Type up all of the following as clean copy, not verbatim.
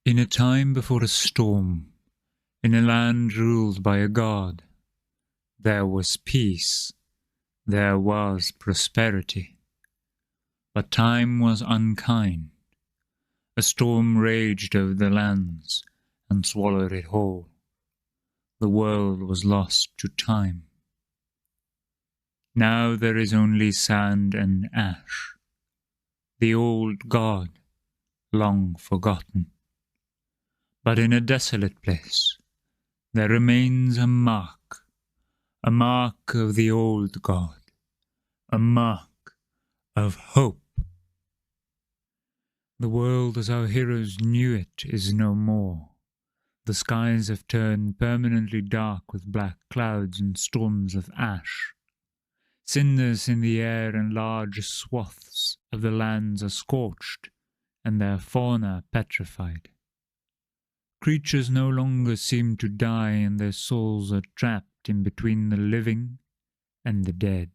In a time before a storm, in a land ruled by a god, there was peace, there was prosperity. But time was unkind. A storm raged over the lands and swallowed it whole. The world was lost to time. Now there is only sand and ash, the old god, long forgotten. But in a desolate place, there remains a mark of the old god, a mark of hope. The world as our heroes knew it is no more. The skies have turned permanently dark with black clouds and storms of ash. Cinders in the air and large swaths of the lands are scorched, and their fauna petrified. Creatures no longer seem to die, and their souls are trapped in between the living and the dead.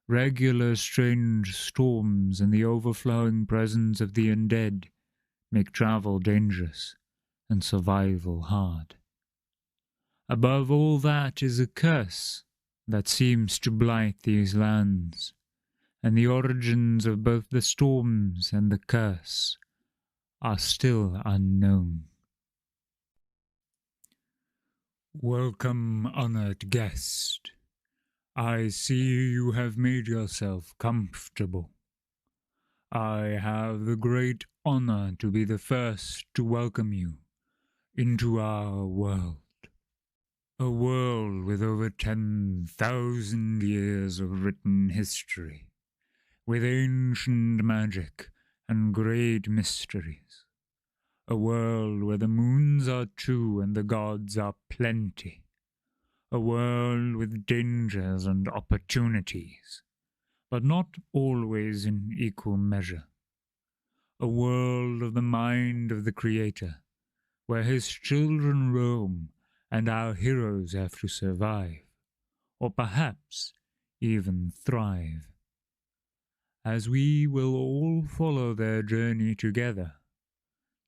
Regular strange storms and the overflowing presence of the undead make travel dangerous and survival hard. Above all that is a curse that seems to blight these lands, and the origins of both the storms and the curse are still unknown. Welcome, honored guest. I see you have made yourself comfortable. I have the great honor to be the first to welcome you into our world. A world with over 10,000 years of written history, with ancient magic and great mysteries. A world where the moons are two and the gods are plenty. A world with dangers and opportunities, but not always in equal measure. A world of the mind of the Creator, where his children roam and our heroes have to survive, or perhaps even thrive. As we will all follow their journey together,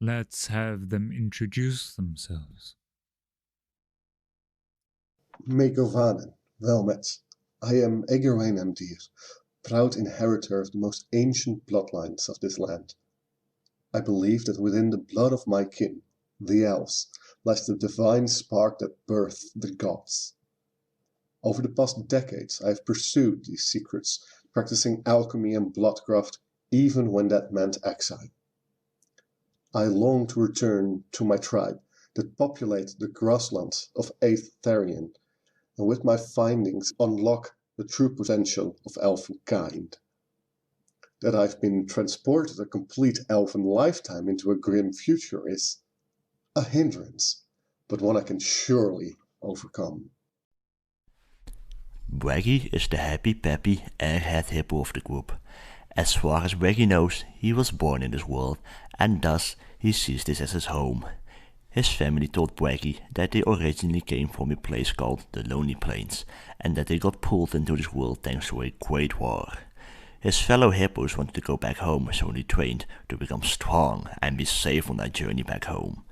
let's have them introduce themselves. Megovanen, wel met. I am Egerwijn Emdir, proud inheritor of the most ancient bloodlines of this land. I believe that within the blood of my kin, the elves, lies the divine spark that birthed the gods. Over the past decades I have pursued these secrets, practicing alchemy and bloodcraft even when that meant exile. I long to return to my tribe that populate the grasslands of Aetherion, and with my findings unlock the true potential of elfenkind. That I've been transported a complete elven lifetime into a grim future is a hindrance, but one I can surely overcome. Braggy is the happy-peppy airhead hippo of the group. As far as Braggy knows, he was born in this world, and thus he sees this as his home. His family told Braggy that they originally came from a place called the Lonely Plains, and that they got pulled into this world thanks to a great war. His fellow hippos wanted to go back home, so they trained to become strong and be safe on their journey back home.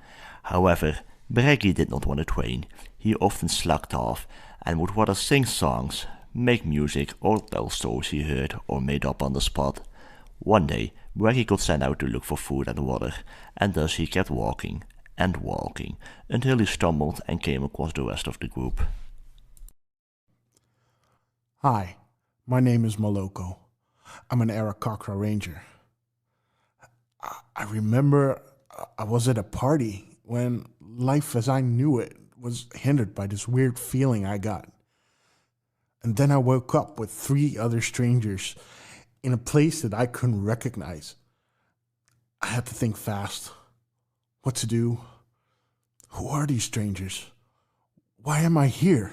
However, Braggy did not want to train. He often slacked off and would rather sing songs, make music, or tell stories he heard or made up on the spot. One day, Braggy got sent out to look for food and water, and thus he kept walking and walking until he stumbled and came across the rest of the group. Hi, my name is Moloko. I'm an Arakocra ranger. I remember I was at a party when life as I knew it was hindered by this weird feeling I got. And then I woke up with 3 other strangers in a place that I couldn't recognize. I had to think fast. What to do? Who are these strangers? Why am I here?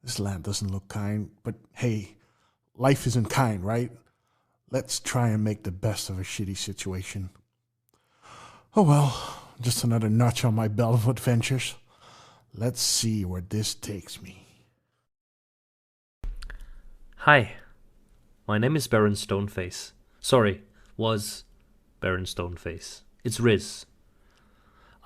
This land doesn't look kind, but hey, life isn't kind, right? Let's try and make the best of a shitty situation. Oh well, just another notch on my belt of adventures. Let's see where this takes me. Hi, my name is Baron Stoneface. Sorry, was Baron Stoneface. It's Riz.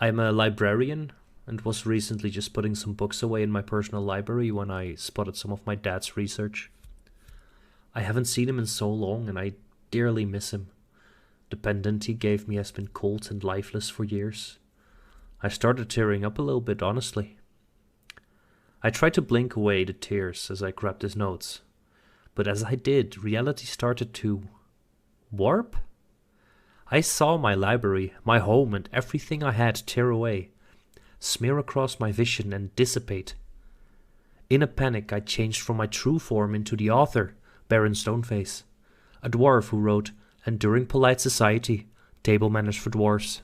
I'm a librarian and was recently just putting some books away in my personal library when I spotted some of my dad's research. I haven't seen him in so long and I dearly miss him. The pendant he gave me has been cold and lifeless for years. I started tearing up a little bit, honestly. I tried to blink away the tears as I grabbed his notes, but as I did, reality started to warp? I saw my library, my home, and everything I had tear away, smear across my vision and dissipate. In a panic, I changed from my true form into the author, Baron Stoneface, a dwarf who wrote Enduring Polite Society, Table Manners for Dwarves.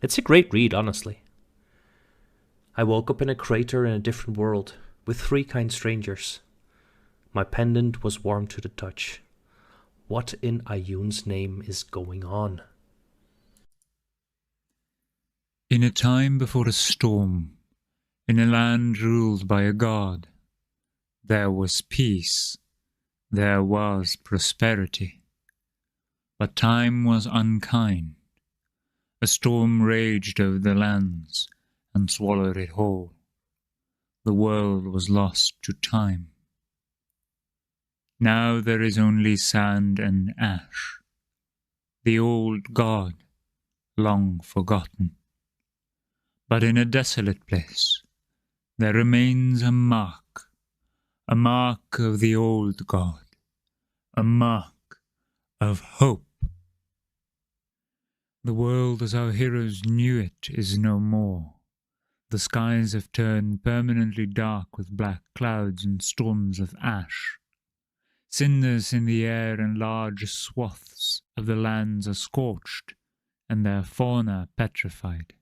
It's a great read, honestly. I woke up in a crater in a different world, with 3 kind strangers. My pendant was warm to the touch. What in Ayun's name is going on? In a time before a storm, in a land ruled by a god, there was peace, there was prosperity. But time was unkind. A storm raged over the lands and swallowed it whole. The world was lost to time. Now there is only sand and ash, the old god, long forgotten. But in a desolate place, there remains a mark of the old god, a mark of hope. The world as our heroes knew it is no more. The skies have turned permanently dark with black clouds and storms of ash. Cinders in the air and large swaths of the lands are scorched, and their fauna petrified.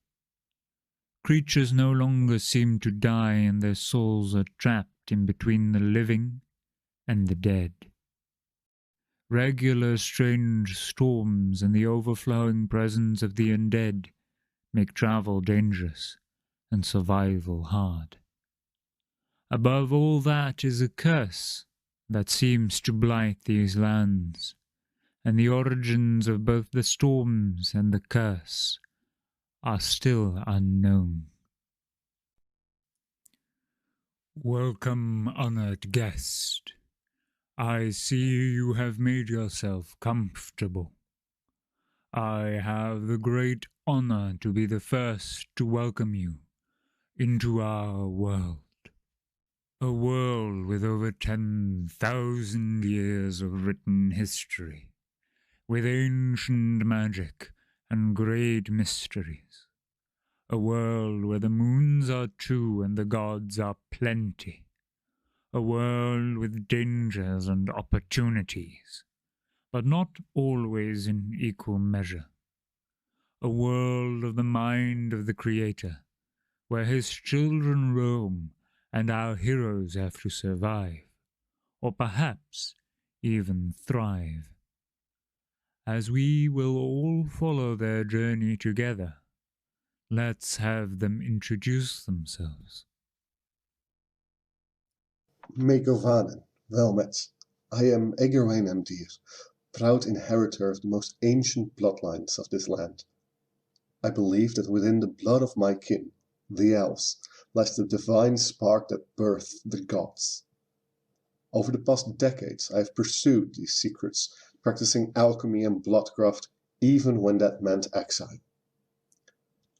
Creatures no longer seem to die, and their souls are trapped in between the living and the dead. Regular strange storms and the overflowing presence of the undead make travel dangerous and survival hard. Above all that is a curse that seems to blight these lands, and the origins of both the storms and the curse are still unknown. Welcome, honored guest. I see you have made yourself comfortable. I have the great honor to be the first to welcome you into our world. A world with over 10,000 years of written history, with ancient magic and great mysteries. A world where the moons are 2 and the gods are plenty. A world with dangers and opportunities, but not always in equal measure. A world of the mind of the Creator, where his children roam and our heroes have to survive, or perhaps even thrive. As we will all follow their journey together, let's have them introduce themselves. Megovanen, wel met. I am Egerwijn Emdir, proud inheritor of the most ancient bloodlines of this land. I believe that within the blood of my kin, the elves, lies the divine spark that birthed the gods. Over the past decades I have pursued these secrets, practicing alchemy and bloodcraft even when that meant exile.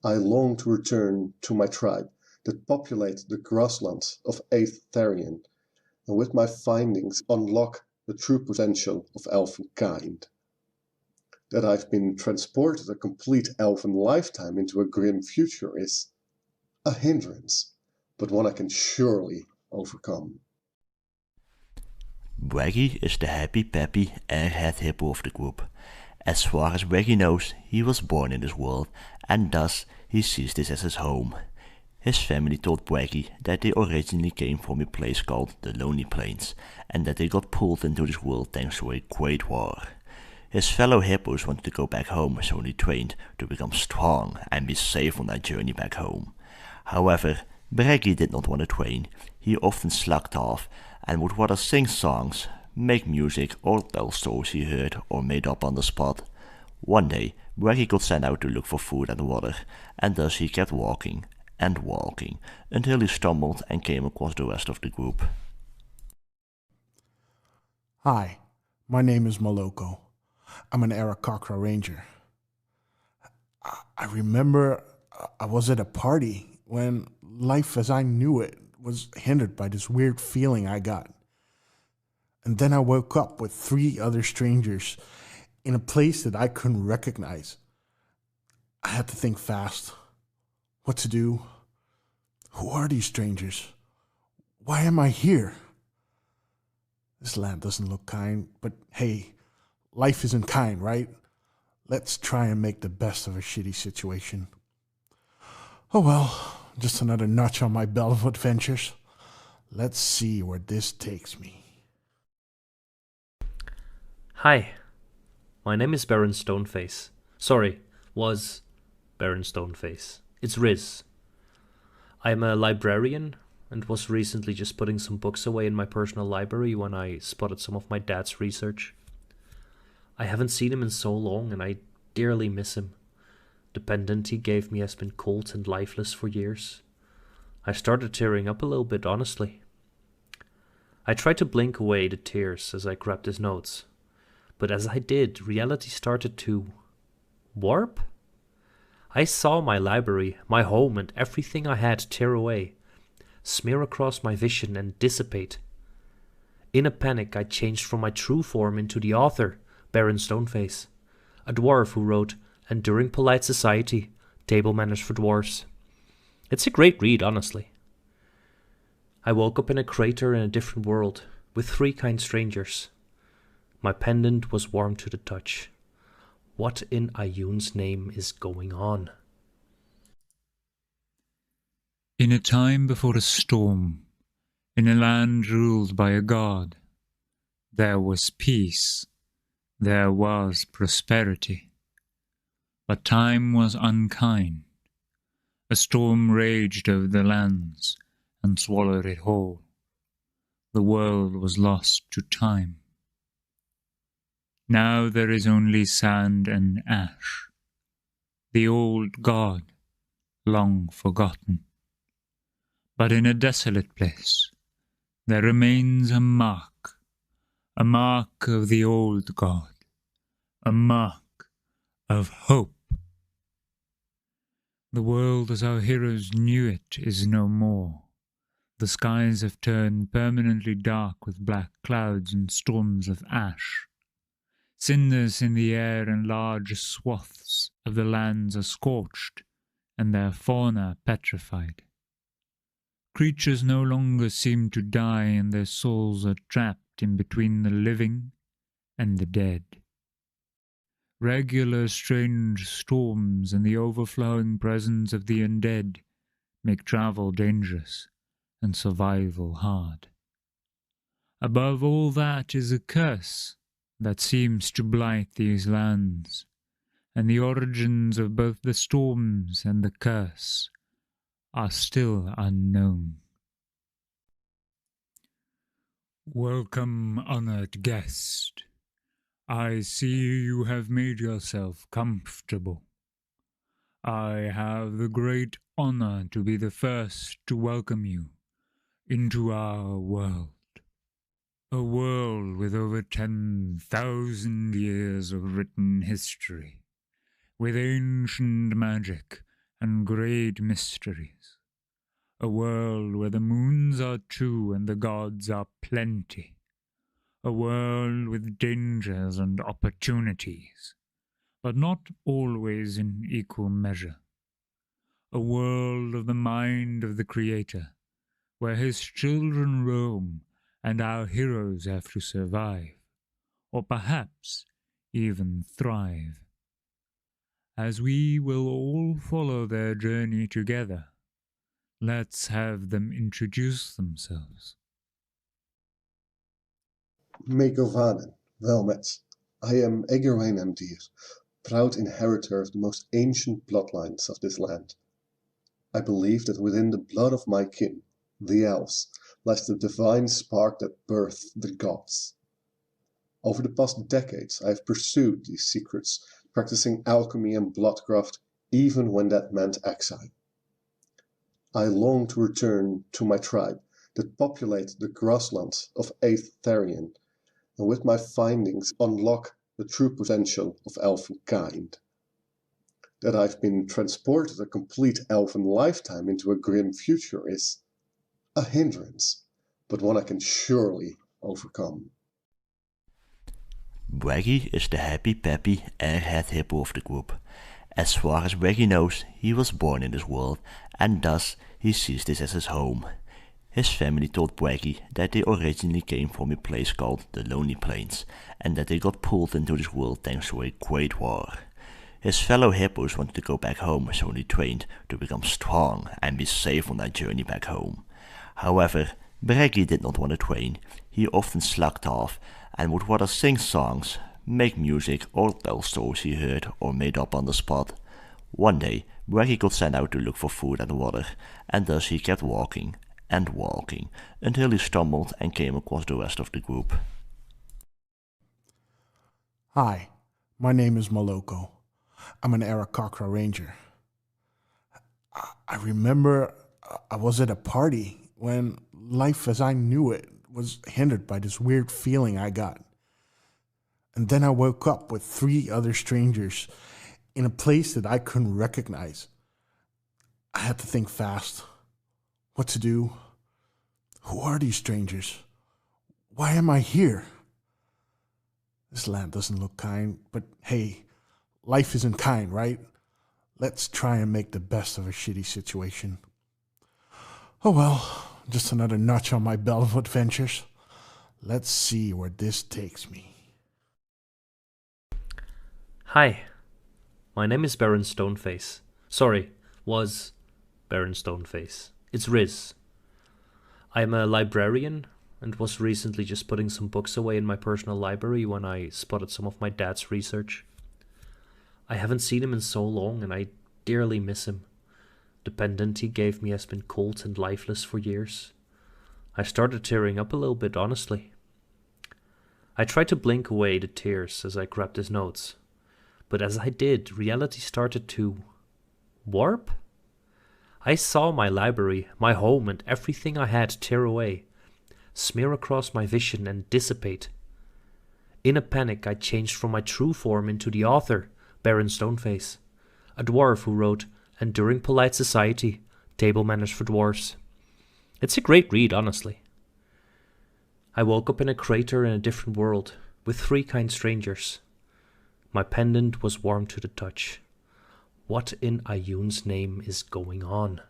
I long to return to my tribe that populate the grasslands of Aetherion, and with my findings unlock the true potential of elfenkind. That I've been transported a complete elven lifetime into a grim future is a hindrance, but one I can surely overcome. Reggie is the happy-peppy airhead hippo of the group. As far as Reggie knows, he was born in this world, and thus he sees this as his home. His family told Braggy that they originally came from a place called the Lonely Plains, and that they got pulled into this world thanks to a great war. His fellow hippos wanted to go back home, so they trained to become strong and be safe on their journey back home. However, Braggy did not want to train. He often slacked off and would rather sing songs, make music, or tell stories he heard or made up on the spot. One day, Waggy got sent out to look for food and water, and thus he kept walking and walking until he stumbled and came across the rest of the group. Hi, my name is Moloko. I'm an Arakakra ranger. I remember I was at a party when life as I knew it was hindered by this weird feeling I got. And then I woke up with 3 other strangers in a place that I couldn't recognize. I had to think fast. What to do? Who are these strangers? Why am I here? This land doesn't look kind, but hey, life isn't kind, right? Let's try and make the best of a shitty situation. Oh well, just another notch on my belt of adventures. Let's see where this takes me. Hi, my name is Baron Stoneface. Sorry, was Baron Stoneface. It's Riz. I'm a librarian and was recently just putting some books away in my personal library when I spotted some of my dad's research. I haven't seen him in so long and I dearly miss him. The pendant he gave me has been cold and lifeless for years. I started tearing up a little bit, honestly. I tried to blink away the tears as I grabbed his notes, but as I did, reality started to warp? I saw my library, my home, and everything I had tear away, smear across my vision and dissipate. In a panic, I changed from my true form into the author, Baron Stoneface, a dwarf who wrote Enduring Polite Society, Table Manners for Dwarves. It's a great read, honestly. I woke up in a crater in a different world, with 3 kind strangers. My pendant was warm to the touch. What in Ayun's name is going on? In a time before a storm, in a land ruled by a god, there was peace, there was prosperity. But time was unkind. A storm raged over the lands and swallowed it whole. The world was lost to time. Now there is only sand and ash, the old god, long forgotten. But in a desolate place, there remains a mark of the old god, a mark of hope. The world as our heroes knew it is no more. The skies have turned permanently dark with black clouds and storms of ash. Cinders in the air and large swaths of the lands are scorched, and their fauna petrified. Creatures no longer seem to die, and their souls are trapped in between the living and the dead. Regular strange storms and the overflowing presence of the undead make travel dangerous and survival hard. Above all that is a curse that seems to blight these lands, and the origins of both the storms and the curse are still unknown. Welcome, honored guest. I see you have made yourself comfortable. I have the great honor to be the first to welcome you into our world. A world with over 10,000 years of written history, with ancient magic and great mysteries. A world where the moons are 2 and the gods are plenty. A world with dangers and opportunities, but not always in equal measure. A world of the mind of the Creator, where his children roam and our heroes have to survive, or perhaps even thrive. As we will all follow their journey together, let's have them introduce themselves. Megovanen, Welmet. I am Egerwijn Emdir, proud inheritor of the most ancient bloodlines of this land. I believe that within the blood of my kin, the elves, lies the divine spark that birthed the gods. Over the past decades, I have pursued these secrets, practicing alchemy and bloodcraft even when that meant exile. I long to return to my tribe that populate the grasslands of Aetherion, and with my findings unlock the true potential of elfenkind. That I've been transported a complete elven lifetime into a grim future is a hindrance, but one I can surely overcome. Reggie is the happy-peppy airhead hippo of the group. As far as Reggie knows, he was born in this world, and thus he sees this as his home. His family told Braggy that they originally came from a place called the Lonely Plains, and that they got pulled into this world thanks to a great war. His fellow hippos wanted to go back home, so they trained to become strong and be safe on their journey back home. However, Braggy did not want to train. He often slugged off and would rather sing songs, make music, or tell stories he heard or made up on the spot. One day, Braggy got sent out to look for food and water, and thus he kept walking and walking until he stumbled and came across the rest of the group. Hi, my name is Moloko. I'm an Arakakra ranger. I remember I was at a party when life as I knew it was hindered by this weird feeling I got. And then I woke up with 3 other strangers in a place that I couldn't recognize. I had to think fast. What to do? Who are these strangers? Why am I here? This land doesn't look kind, but hey, life isn't kind, right? Let's try and make the best of a shitty situation. Oh well, just another notch on my belt of adventures. Let's see where this takes me. Hi, my name is Baron Stoneface. Sorry, was Baron Stoneface. It's Riz. I'm a librarian and was recently just putting some books away in my personal library when I spotted some of my dad's research. I haven't seen him in so long and I dearly miss him. The pendant he gave me has been cold and lifeless for years. I started tearing up a little bit, honestly. I tried to blink away the tears as I grabbed his notes, but as I did, reality started to warp? I saw my library, my home, and everything I had tear away, smear across my vision and dissipate. In a panic, I changed from my true form into the author, Baron Stoneface, a dwarf who wrote Enduring Polite Society, Table Manners for Dwarves. It's a great read, honestly. I woke up in a crater in a different world, with 3 kind strangers. My pendant was warm to the touch. What in Ayun's name is going on?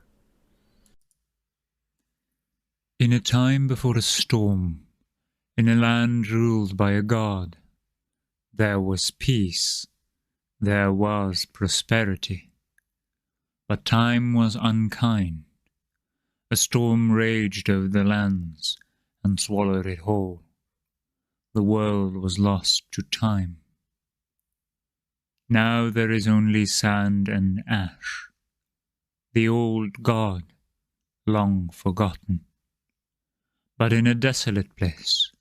In a time before a storm, in a land ruled by a god, there was peace, there was prosperity. But time was unkind. A storm raged over the lands and swallowed it whole. The world was lost to time. Now there is only sand and ash, the old god, long forgotten. But in a desolate place,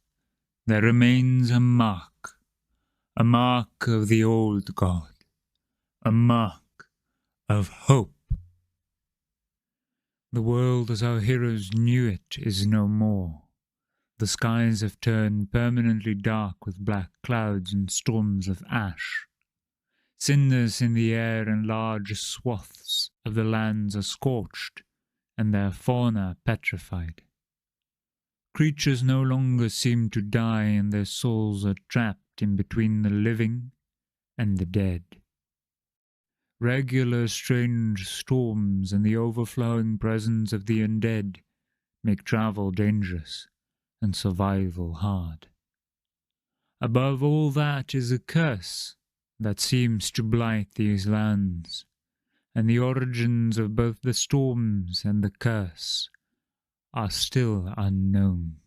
there remains a mark of the old god, a mark of hope. The world as our heroes knew it is no more. The skies have turned permanently dark with black clouds and storms of ash. Cinders in the air and large swaths of the lands are scorched, and their fauna petrified. Creatures no longer seem to die, and their souls are trapped in between the living and the dead. Regular strange storms and the overflowing presence of the undead make travel dangerous and survival hard. Above all that is a curse that seems to blight these lands, and the origins of both the storms and the curse are still unknown.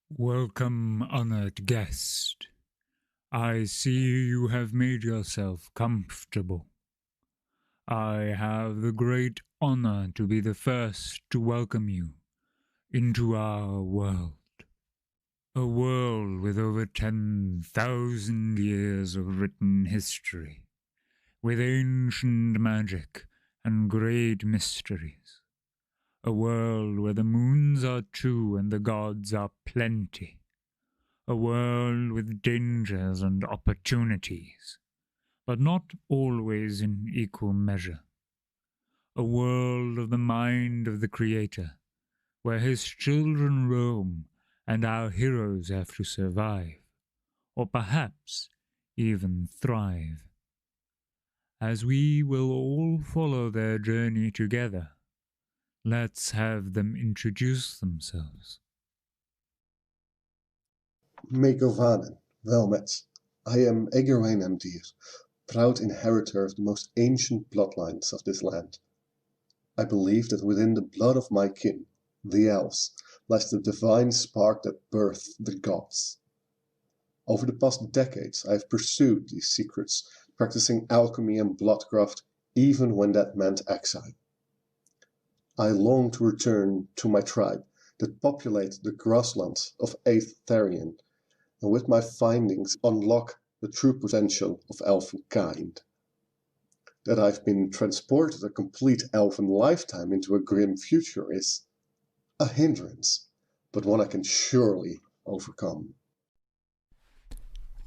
Welcome, honored guest. I see you have made yourself comfortable. I have the great honor to be the first to welcome you into our world. A world with over 10,000 years of written history, with ancient magic and great mysteries. A world where the moons are two and the gods are plenty. A world with dangers and opportunities, but not always in equal measure. A world of the mind of the Creator, where his children roam and our heroes have to survive, or perhaps even thrive. As we will all follow their journey together, let's have them introduce themselves. Megovanen, wel met. I am Egerwijn Emdir, proud inheritor of the most ancient bloodlines of this land. I believe that within the blood of my kin, the elves, lies the divine spark that birthed the gods. Over the past decades, I have pursued these secrets, practicing alchemy and bloodcraft, even when that meant exile. I long to return to my tribe that populate the grasslands of Aetherion, and with my findings unlock the true potential of elfenkind. That I've been transported a complete elven lifetime into a grim future is a hindrance, but one I can surely overcome.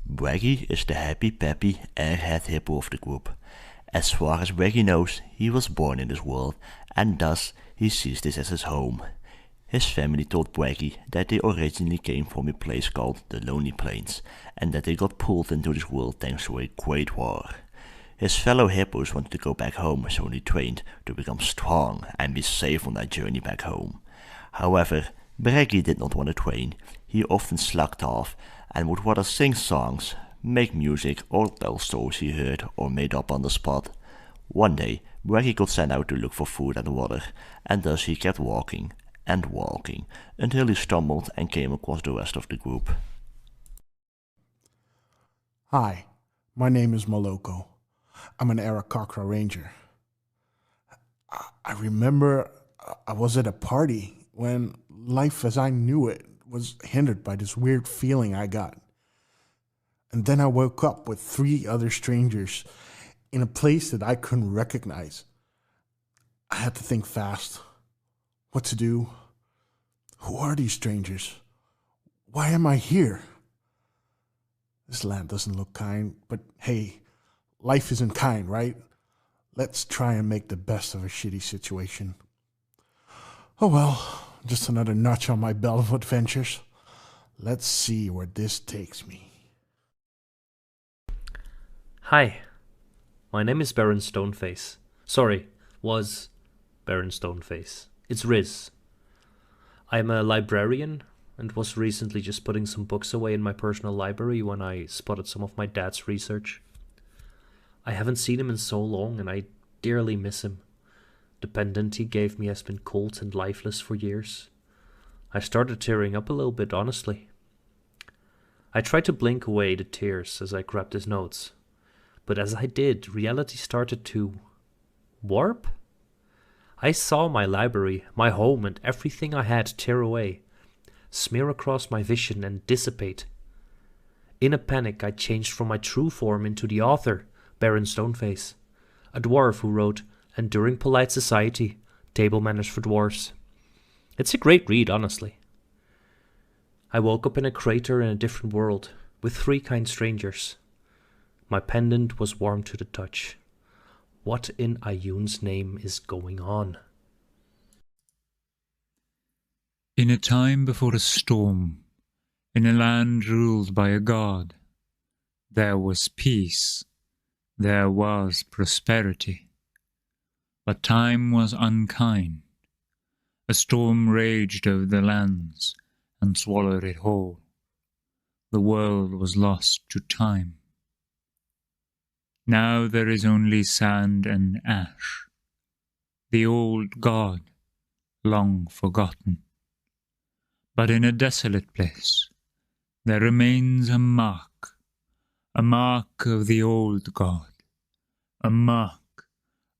Waggy is the happy-peppy airhead hippo of the group. As far as Waggy knows, he was born in this world, and thus he sees this as his home. His family told Waggy that they originally came from a place called the Lonely Plains, and that they got pulled into this world thanks to a great war. His fellow hippos wanted to go back home, so they trained to become strong and be safe on their journey back home. However, Waggy did not want to train. He often slacked off and would rather sing songs, make music, or tell stories he heard or made up on the spot. One day, Waggy got sent out to look for food and water, and thus he kept walking and walking until he stumbled and came across the rest of the group. Hi, my name is Moloko. I'm an Arakakra ranger. I remember I was at a party when life as I knew it was hindered by this weird feeling I got. And then I woke up with 3 other strangers in a place that I couldn't recognize. I had to think fast. What to do? Who are these strangers? Why am I here? This land doesn't look kind, but hey, life isn't kind, right? Let's try and make the best of a shitty situation. Oh well, just another notch on my belt of adventures. Let's see where this takes me. Hi, my name is Baron Stoneface. Sorry, was Baron Stoneface. It's Riz. I'm a librarian and was recently just putting some books away in my personal library when I spotted some of my dad's research. I haven't seen him in so long and I dearly miss him. The pendant he gave me has been cold and lifeless for years. I started tearing up a little bit, honestly. I tried to blink away the tears as I grabbed his notes, but as I did, reality started to warp? I saw my library, my home, and everything I had tear away, smear across my vision and dissipate. In a panic, I changed from my true form into the author, Baron Stoneface, a dwarf who wrote Enduring Polite Society, Table Manners for Dwarves. It's a great read, honestly. I woke up in a crater in a different world, with 3 kind strangers. My pendant was warm to the touch. What in Ayun's name is going on? In a time before a storm, in a land ruled by a god, there was peace, there was prosperity. But time was unkind. A storm raged over the lands and swallowed it whole. The world was lost to time. Now there is only sand and ash, the old god, long forgotten. But in a desolate place, there remains a mark of the old god, a mark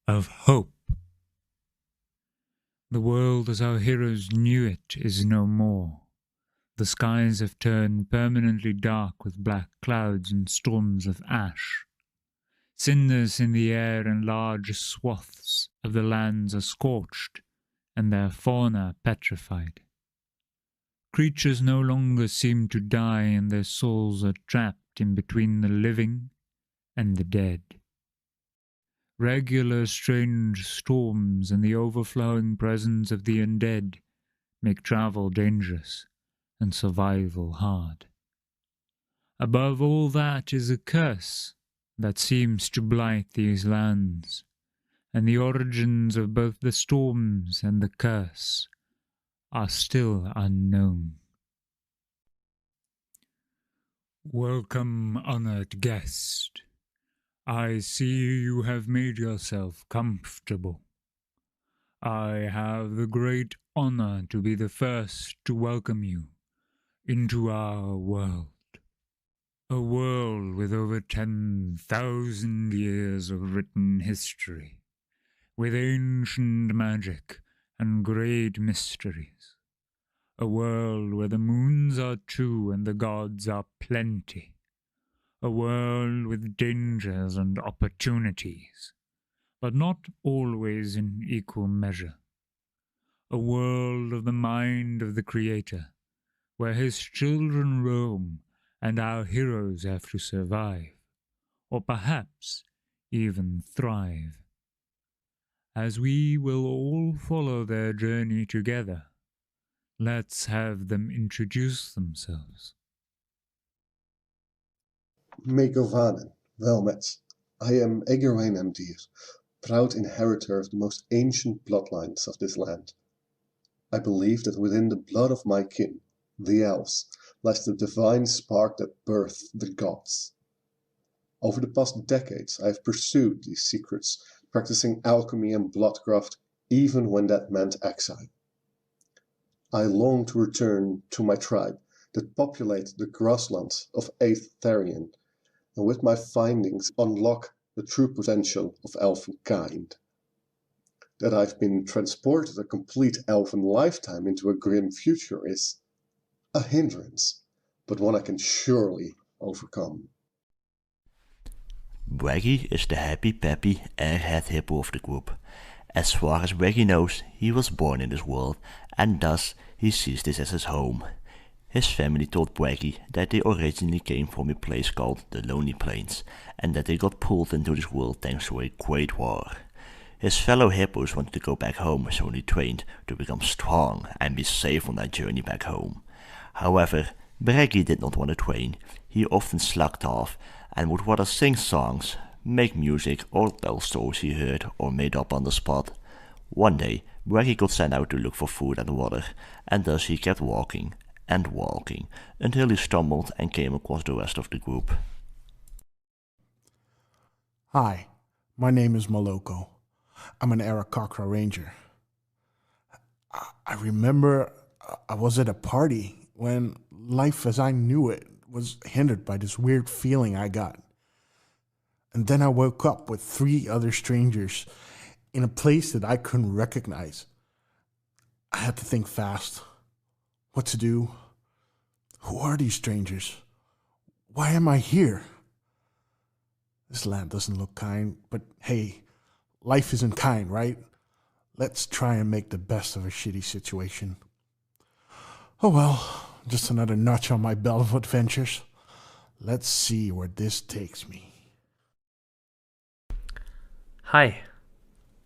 of hope. The world as our heroes knew it is no more. The skies have turned permanently dark with black clouds and storms of ash. Cinders in the air and large swaths of the lands are scorched, and their fauna petrified. Creatures no longer seem to die, and their souls are trapped in between the living and the dead. Regular strange storms and the overflowing presence of the undead make travel dangerous and survival hard. Above all that is a curse that seems to blight these lands, and the origins of both the storms and the curse are still unknown. Welcome, honored guest. I see you have made yourself comfortable. I have the great honor to be the first to welcome you into our world. A world with over 10,000 years of written history, with ancient magic and great mysteries. A world where the moons are two and the gods are plenty. A world with dangers and opportunities, but not always in equal measure. A world of the mind of the Creator, where his children roam and our heroes have to survive, or perhaps even thrive. As we will all follow their journey together, let's have them introduce themselves. Megovanen, welmet. I am Egerwijn Emdir, proud inheritor of the most ancient bloodlines of this land. I believe that within the blood of my kin, the elves, lies the divine spark that birthed the gods. Over the past decades I have pursued these secrets, practicing alchemy and bloodcraft even when that meant exile. I long to return to my tribe that populate the grasslands of Aetherion, and with my findings unlock the true potential of elfenkind. That I've been transported a complete elven lifetime into a grim future is a hindrance, but one I can surely overcome. Waggy is the happy-peppy airhead hippo of the group. As far as Waggy knows, he was born in this world, and thus he sees this as his home. His family told Waggy that they originally came from a place called the Lonely Plains, and that they got pulled into this world thanks to a great war. His fellow hippos wanted to go back home, so they trained to become strong and be safe on their journey back home. However, Waggy did not want to train. He often slacked off and would rather sing songs, make music, or tell stories he heard or made up on the spot. One day, Waggy got sent out to look for food and water, and thus he kept walking and walking until he stumbled and came across the rest of the group. Hi, my name is Moloko. I'm an Arakakra ranger. I remember I was at a party when life as I knew it was hindered by this weird feeling I got. And then I woke up with 3 other strangers in a place that I couldn't recognize. I had to think fast. What to do? Who are these strangers? Why am I here? This land doesn't look kind, but hey, life isn't kind, right? Let's try and make the best of a shitty situation. Oh well, just another notch on my belt of adventures. Let's see where this takes me. Hi,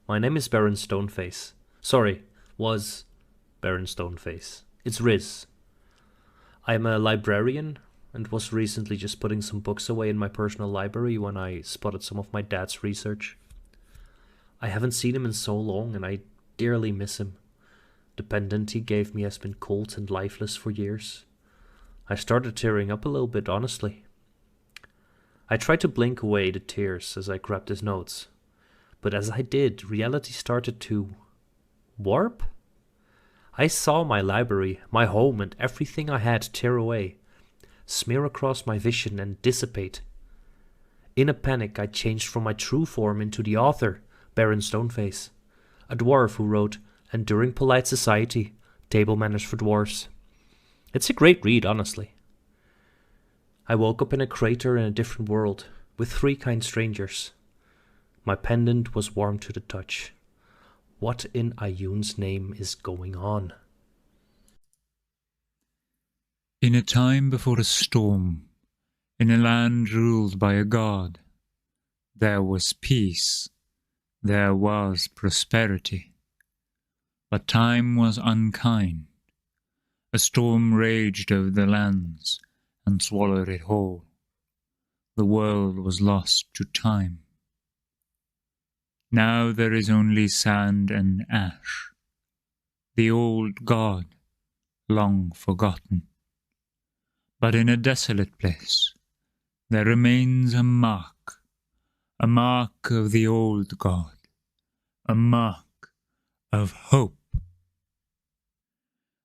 my name is Baron Stoneface. Sorry, was Baron Stoneface. It's Riz. I'm a librarian and was recently just putting some books away in my personal library when I spotted some of my dad's research. I haven't seen him in so long and I dearly miss him. The pendant he gave me has been cold and lifeless for years. I started tearing up a little bit, honestly. I tried to blink away the tears as I grabbed his notes, but as I did, reality started to warp? I saw my library, my home, and everything I had tear away, smear across my vision and dissipate. In a panic, I changed from my true form into the author, Baron Stoneface, a dwarf who wrote Enduring Polite Society, Table Manners for Dwarves. It's a great read, honestly. I woke up in a crater in a different world, with 3 kind strangers. My pendant was warm to the touch. What in Ayun's name is going on? In a time before a storm, in a land ruled by a god, there was peace, there was prosperity. But time was unkind. A storm raged over the lands and swallowed it whole. The world was lost to time. Now there is only sand and ash, the old god, long forgotten. But in a desolate place, there remains a mark of the old god, a mark of hope.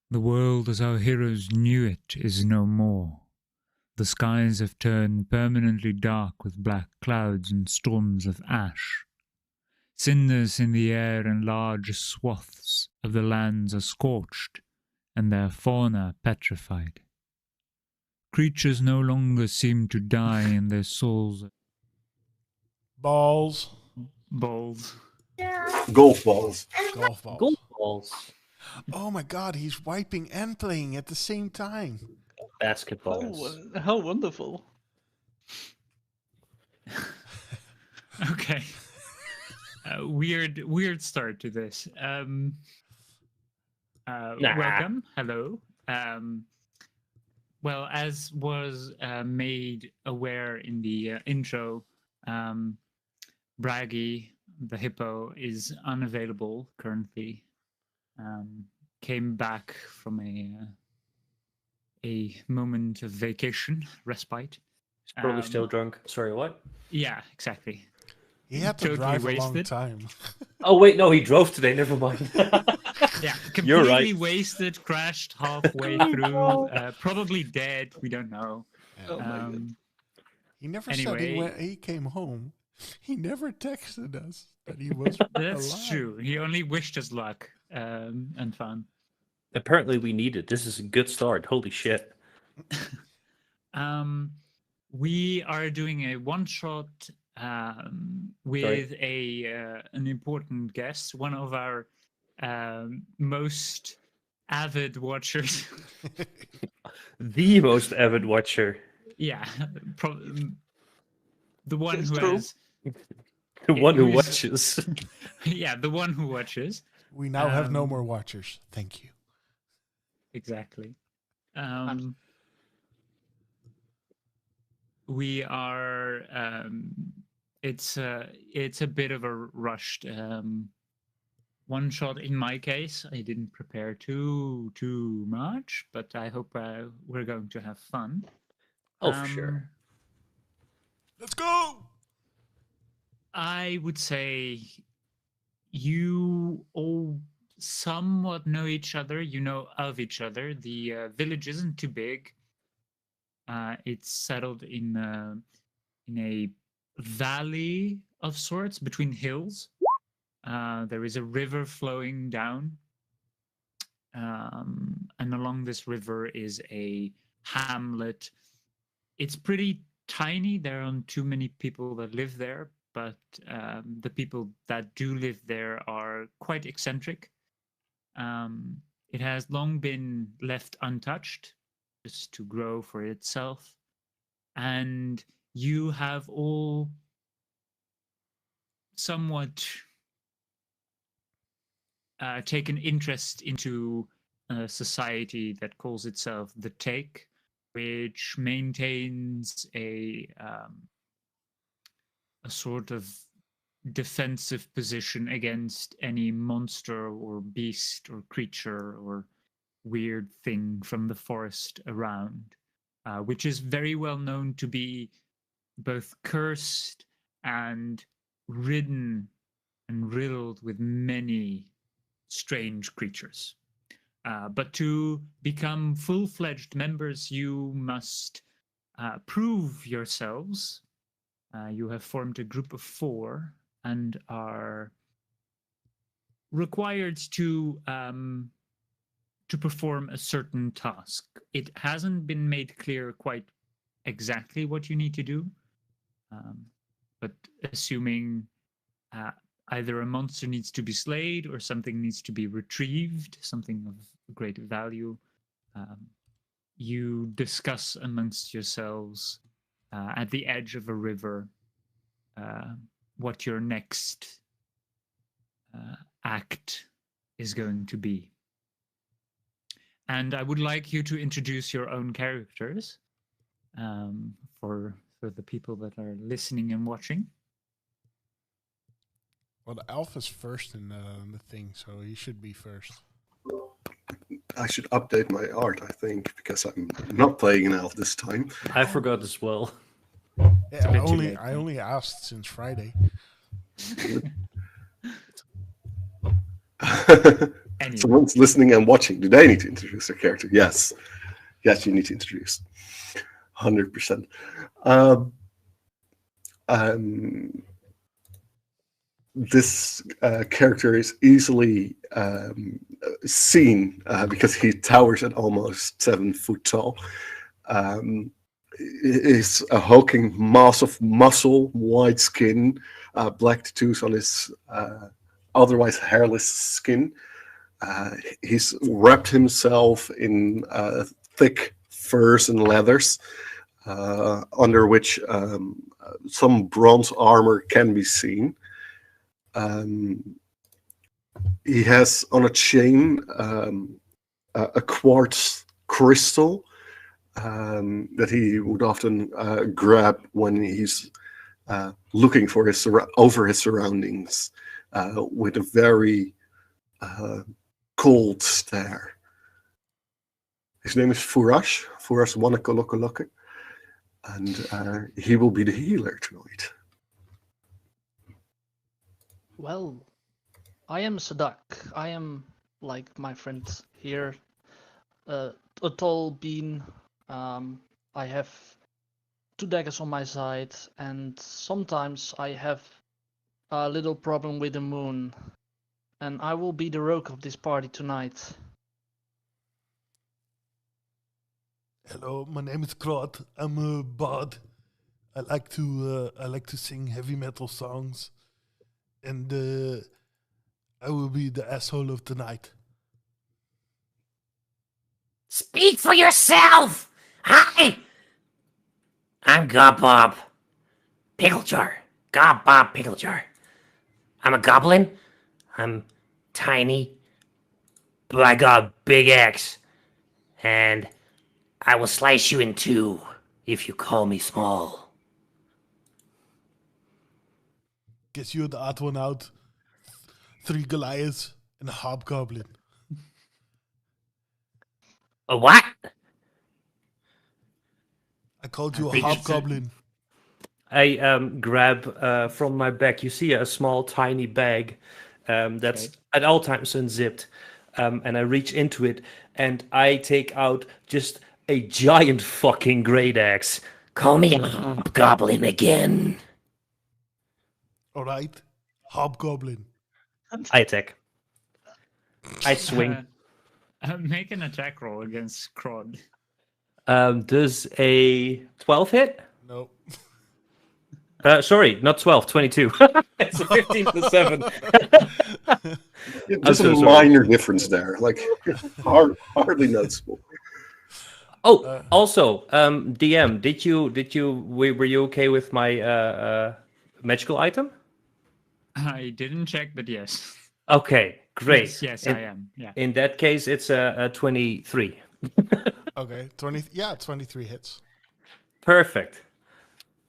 The world as our heroes knew it is no more. The skies have turned permanently dark with black clouds and storms of ash. Cinders in the air and large swaths of the lands are scorched, and their fauna petrified. Creatures no longer seem to die, and their souls Balls. balls. Golf balls. Golf balls. Golf balls. Oh my god, he's wiping and playing at the same time. Basketballs. How wonderful. Okay. Weird start to this. Welcome. Hello. Well, as was made aware in the intro, Braggy, the hippo, is unavailable currently. Came back from a moment of vacation, respite. He's probably still drunk. Sorry, what? Yeah, exactly. He had to Totally drive a long wasted. time. Oh, wait, no, he drove today. Never mind. Yeah, You're completely right. wasted, crashed halfway through, probably dead. We don't know. Oh my god. He never Anyway. said when he came home. He never texted us that he was That's alive. true. He only wished us luck and fun. Apparently, we need it. This is a good start. Holy shit. We are doing a one shot with an important guest, one of our most avid watchers. The most avid watcher. Yeah, the one It's who true. has. The one who who's- watches. Yeah, the one who watches. We now have no Um, more watchers. Thank you. Exactly. We are. It's a bit of a rushed one shot. In my case, I didn't prepare too much, but I hope we're going to have fun. Oh, for sure. Let's go! I would say you all somewhat know each other. You know of each other. The village isn't too big. It's settled in a valley of sorts between hills. There is a river flowing down, and along this river is a hamlet. It's pretty tiny. There aren't too many people that live there, but the people that do live there are quite eccentric. It has long been left untouched, just to grow for itself. And you have all somewhat taken interest into a society that calls itself the Take, which maintains a sort of defensive position against any monster or beast or creature or weird thing from the forest around, which is very well known to be both cursed and ridden and riddled with many strange creatures. But to become full-fledged members, you must prove yourselves. You have formed a group of 4 and are required to to perform a certain task. It hasn't been made clear quite exactly what you need to do, but assuming either a monster needs to be slayed or something needs to be retrieved, something of great value, you discuss amongst yourselves at the edge of a river what your next act is going to be. And I would like you to introduce your own characters for the people that are listening and watching. Well, the elf is first in the thing, so he should be first. I should update my art, I think, because I'm not playing an elf this time. I forgot as well. Yeah, bit too late, I only asked since Friday. Anyway. Someone's listening and watching. Do they need to introduce their character? Yes. Yes, you need to introduce. 100%. This character is easily seen because he towers at almost 7 foot tall. Is a hulking mass of muscle, white skin, black tattoos on his otherwise hairless skin. He's wrapped himself in thick furs and leathers, under which some bronze armor can be seen. He has on a chain a quartz crystal that he would often grab when he's looking for over his surroundings with a very cold stare. His name is Furash Wanakolokoloko, and he will be the healer tonight. Well, I am Sadak. I am like my friend here, a tall bean. I have 2 daggers on my side, and sometimes I have a little problem with the moon. And I will be the rogue of this party tonight. Hello, my name is Claude. I'm a bard. I like to sing heavy metal songs, and I will be the asshole of the night. Speak for yourself! Hi! I'm Gob-Bob Picklejar. Gob-Bob Picklejar. I'm a goblin. I'm tiny, but I got a big axe. And I will slice you in 2 if you call me small. Guess you're the odd one out. 3 Goliaths and a hobgoblin. A what? I called you a think it's hobgoblin. I grab from my back. You see a small, tiny bag that's at all times unzipped, and I reach into it and I take out just a giant fucking great axe. Call me a hobgoblin again. All right, hobgoblin. I attack. I swing. Make an attack roll against Crod. Does a 12 hit? No. Sorry, not 12, 22. It's a 15 to 7. There's so a sorry. minor difference there, like hardly noticeable. Oh, also, DM, were you okay with my magical item? I didn't check, but yes. Okay, great. Yes, I am. Yeah. In that case, it's a 23. Okay, 23 hits. Perfect.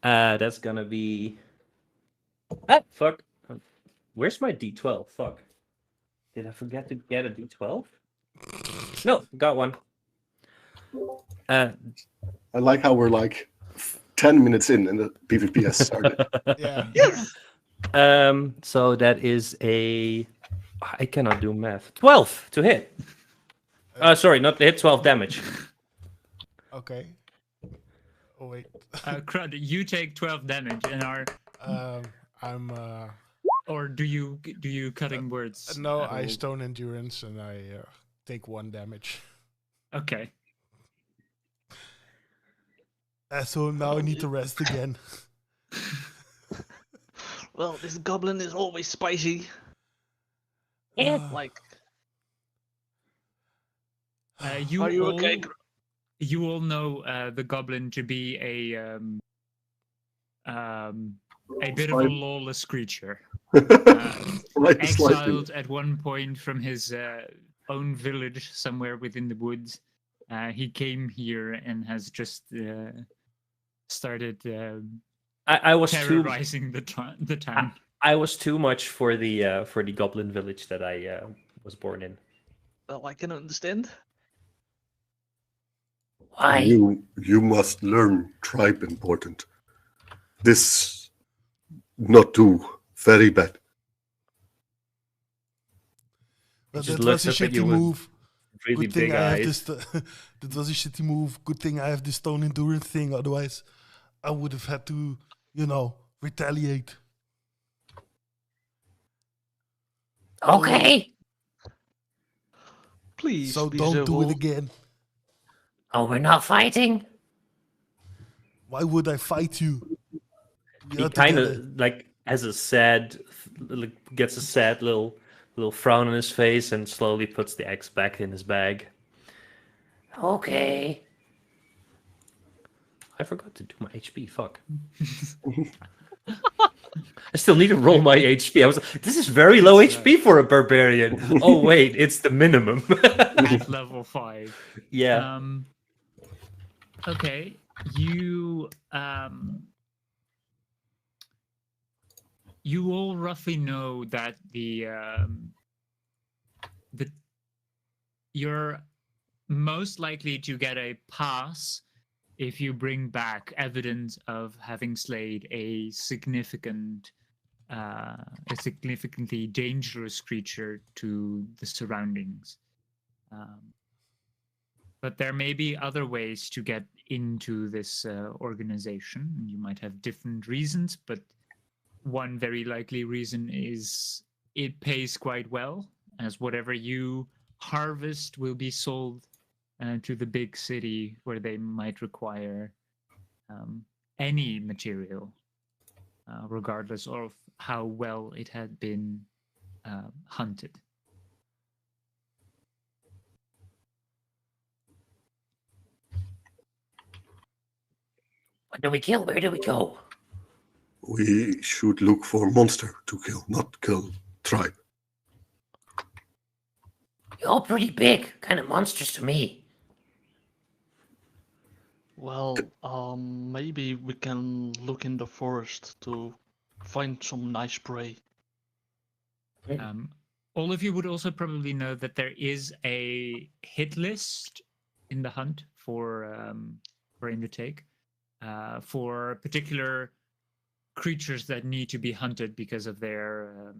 That's gonna be. Ah, fuck. Where's my D12? Fuck. Did I forget to get a D12? No, got one. I like how we're like 10 minutes in and the PvP has started. Yeah. So that is a. I cannot do math. 12 to hit. Sorry, not to hit. 12 damage. Okay. Oh wait. Crud, you take 12 damage and are. I'm. Or do you cutting words? No, at I all? stone endurance and I take 1 damage. Okay. So now I need to rest again. Well, this goblin is always spicy. Yeah. Like, You are you all, okay? you all know the goblin to be a bit of a lawless creature. Like a slight Exiled at one point from his own village somewhere within the woods. He came here and has just started I was too terrorizing the town. I was too much for the goblin village that I was born in. Well, I can understand. Why? You must learn tribe important. This not too very bad. But Just that looks was a up at you shitty with move. really Good thing big I have eyes. this. That was a shitty move. Good thing I have this stone endurance thing. Otherwise, I would have had to, retaliate. Okay. Please So be don't do civil. it again. Oh, we're not fighting? Why would I fight you? We He are kind together. of like has a sad, gets a sad little frown on his face and slowly puts the axe back in his bag. Okay. I forgot to do my HP. Fuck. I still need to roll my HP. I was like, this is very low HP for a barbarian. Oh wait, it's the minimum. At level 5. Yeah. Okay. You you all roughly know that you're most likely to get a pass if you bring back evidence of having slayed a significantly dangerous creature to the surroundings. But there may be other ways to get into this organization. You might have different reasons, but one very likely reason is it pays quite well, as whatever you harvest will be sold to the big city where they might require any material, regardless of how well it had been hunted. What do we kill? Where do we go? We should look for monster to kill, not kill tribe. You're all pretty big. Kind of monsters to me. Well, maybe we can look in the forest to find some nice prey. All of you would also probably know that there is a hit list in the hunt for in the take for particular creatures that need to be hunted because of their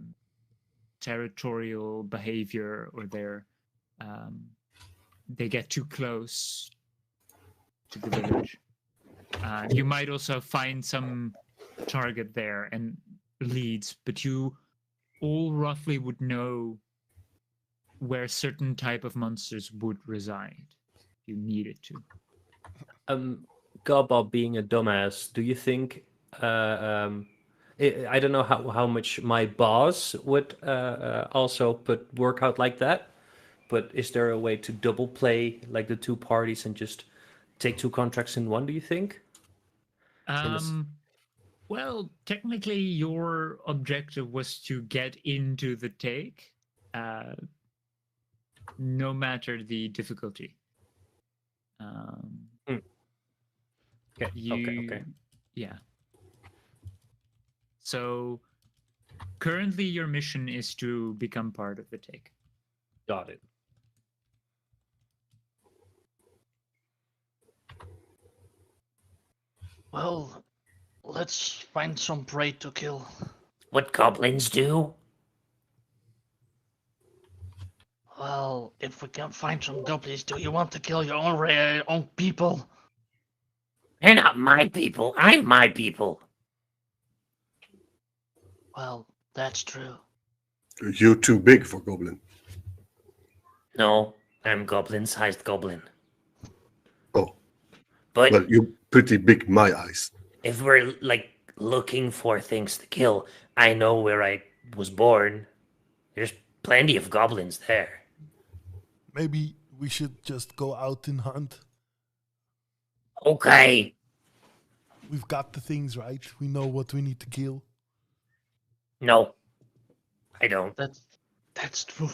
territorial behavior or their they get too close to the village. You might also find some target there and leads, but you all roughly would know where certain type of monsters would reside if you needed to. Gobob being a dumbass, do you think I don't know how much my boss would also put work out like that, but is there a way to double play like the two parties and just take 2 contracts in one, do you think? Well, technically your objective was to get into the take, no matter the difficulty. Okay. Okay. Yeah. So currently your mission is to become part of the take. Got it. Well, let's find some prey to kill. What goblins do? Well, if we can find some goblins, do you want to kill your own people? They're not my people. I'm my people. Well, that's true. You're too big for goblin. No, I'm goblin-sized goblin. Oh, But well, you're pretty big in my eyes. if we're like looking for things to kill, I know where I was born. There's plenty of goblins there. Maybe we should just go out and hunt. Okay. We've got the things right. We know what we need to kill. No, I don't. That's true.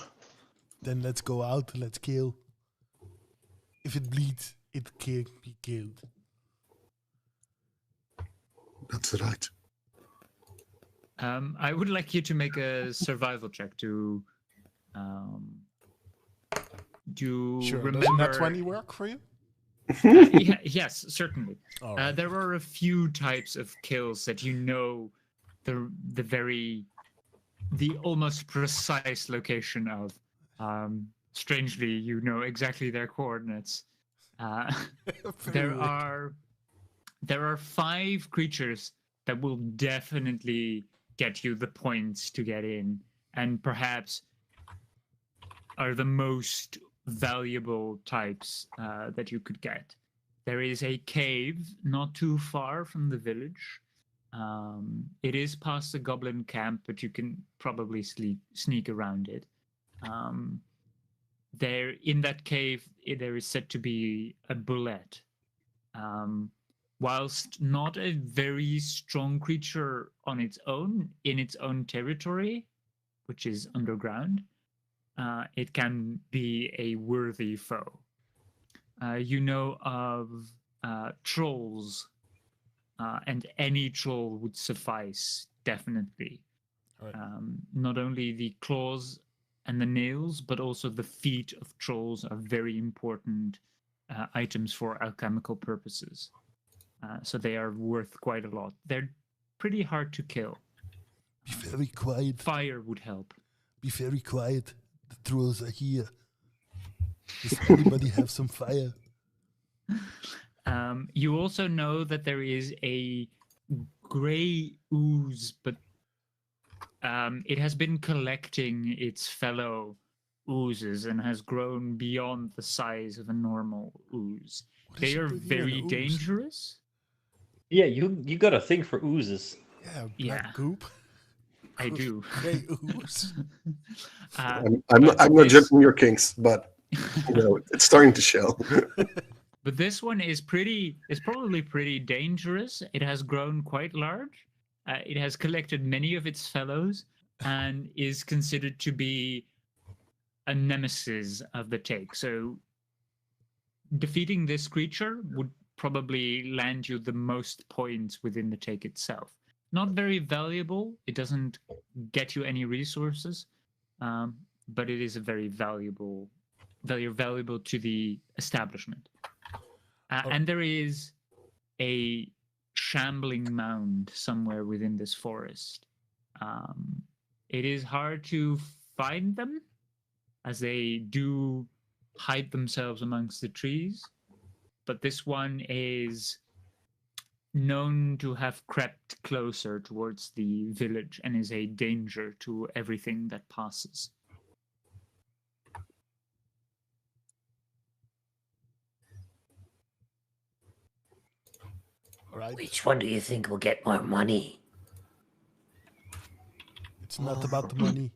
Then let's go out. Let's kill. If it bleeds, it can be killed. That's right. I would like you to make a survival check to Sure. remember. Doesn't that 20 work for you? Yes, certainly. All right. There are a few types of kills that you know the almost precise location of. Strangely, you know exactly their coordinates. Very There are 5 creatures that will definitely get you the points to get in, and perhaps are the most valuable types that you could get. There is a cave not too far from the village. It is past the goblin camp, but you can probably sneak around it. There, in that cave, there is said to be a bullet. Whilst not a very strong creature on its own, in its own territory, which is underground, it can be a worthy foe. You know of trolls, and any troll would suffice, definitely. Right. Not only the claws and the nails, but also the feet of trolls are very important items for alchemical purposes. So they are worth quite a lot. They're pretty hard to kill. Be very quiet. Fire would help. Be very quiet. The trolls are here. Does anybody have some fire? You also know that there is a gray ooze, but it has been collecting its fellow oozes and has grown beyond the size of a normal ooze. They are very dangerous. Yeah, you got a thing for oozes. Yeah, black Yeah. goop. I do. Gray ooze. I'm not judging your kinks, but it's starting to show. But this one is probably pretty dangerous. It has grown quite large. It has collected many of its fellows and is considered to be a nemesis of the take. So defeating this creature would probably land you the most points within the take itself. Not very valuable. It doesn't get you any resources, but it is a very valuable to the establishment. And there is a shambling mound somewhere within this forest. It is hard to find them, as they do hide themselves amongst the trees. But this one is known to have crept closer towards the village and is a danger to everything that passes. All right. Which one do you think will get more money? It's not about the money.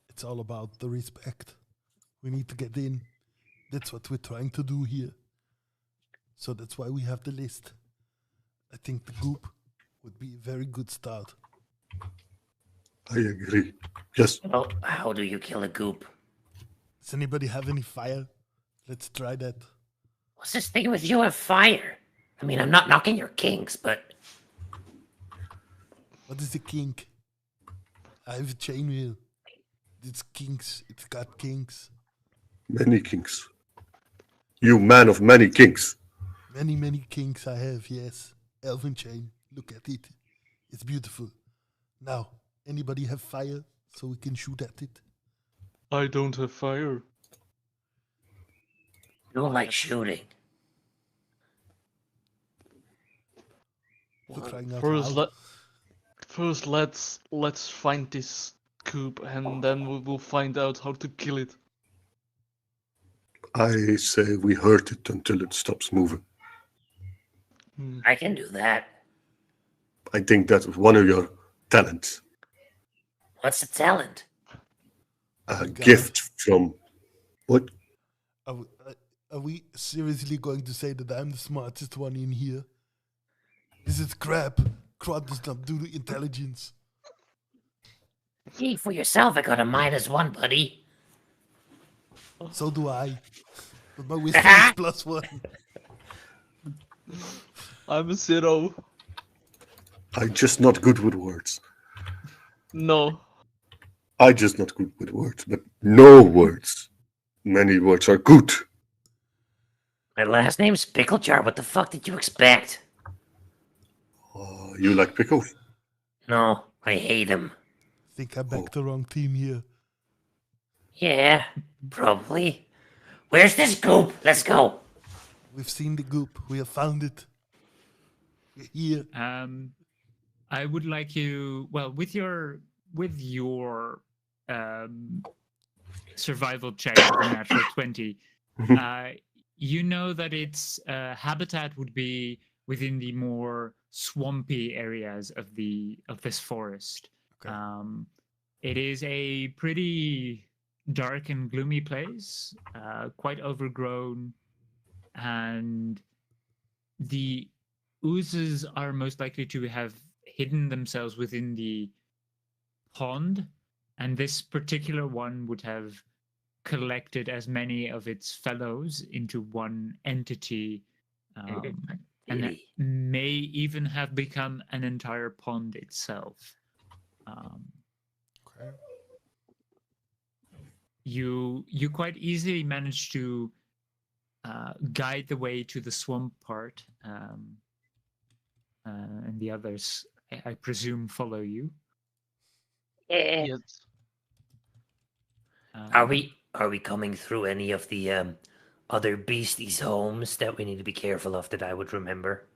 It's all about the respect. We need to get in. That's what we're trying to do here. So that's why we have the list. I think the goop would be a very good start. I agree. Yes. Well, how do you kill a goop? Does anybody have any fire? Let's try that. What's this thing with you and fire? I mean, I'm not knocking your kinks, but What is a kink? I have a chain wheel. It's kinks. It's got kinks. Many kinks. You man of many kinks. Many, many kinks I have, yes. Elven chain. Look at it. It's beautiful. Now, anybody have fire so we can shoot at it? I don't have fire. you don't like shooting. For crying out First, loud. first let's find this coop, and then we will find out how to kill it. I say we hurt it until it stops moving. I can do that. I think that was one of your talents. What's the talent? A God. gift from what? Are we seriously going to say that I'm the smartest one in here? This is crap. Crowd does not do the intelligence. Speak for yourself. I got a -1, buddy. So do I. But my wisdom is +1. I'm a 0. I'm just not good with words. No. I just not good with words, but no words. Many words are good. My last name's Picklejar. What the fuck did you expect? You like pickles? No, I hate him. Think I backed the wrong team here. Yeah, probably. Where's this goop? Let's go. We've seen the goop. We have found it. We're here. I would like you, well, with your survival check of a natural 20, you know that its habitat would be within the more swampy areas of this forest. Okay. It is a pretty dark and gloomy place, quite overgrown, and the oozes are most likely to have hidden themselves within the pond, and this particular one would have collected as many of its fellows into one entity, and that may even have become an entire pond itself. Okay. You quite easily manage to guide the way to the swamp part, and the others, I presume, follow you. Yes. Are we coming through any of the other beasties' homes that we need to be careful of that I would remember?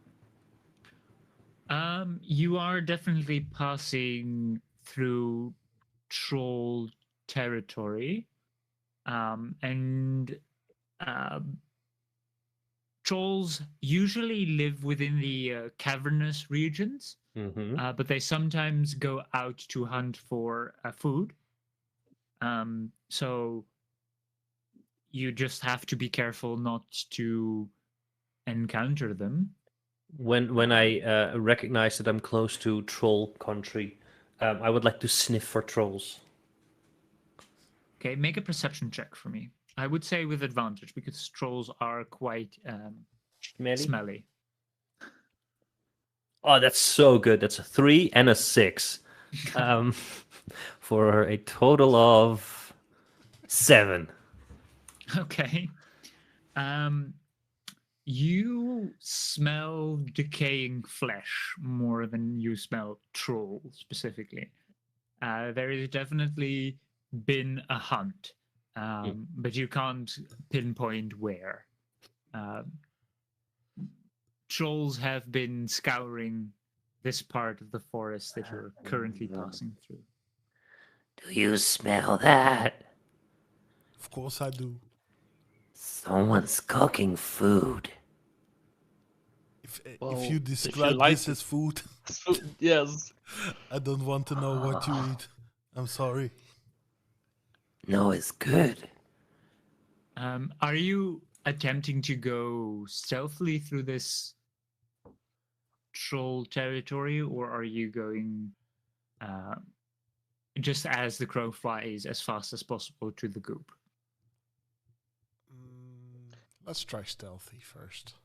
You are definitely passing through troll territory, and trolls usually live within the cavernous regions, but they sometimes go out to hunt for food. So you just have to be careful not to encounter them. When I recognize that I'm close to troll country, I would like to sniff for trolls. Okay, make a perception check for me. I would say with advantage because trolls are quite smelly. Oh, that's so good. That's a 3 and a 6. For a total of 7. Okay. You smell decaying flesh more than you smell troll specifically. There has definitely been a hunt, but you can't pinpoint where. Trolls have been scouring this part of the forest that you're currently passing through. Do you smell that? Of course I do. Someone's cooking food. If you describe this as food, Yes. I don't want to know what you eat. I'm sorry. No, it's good. Are you attempting to go stealthily through this troll territory, or are you going just as the crow flies as fast as possible to the goop? Let's try stealthy first.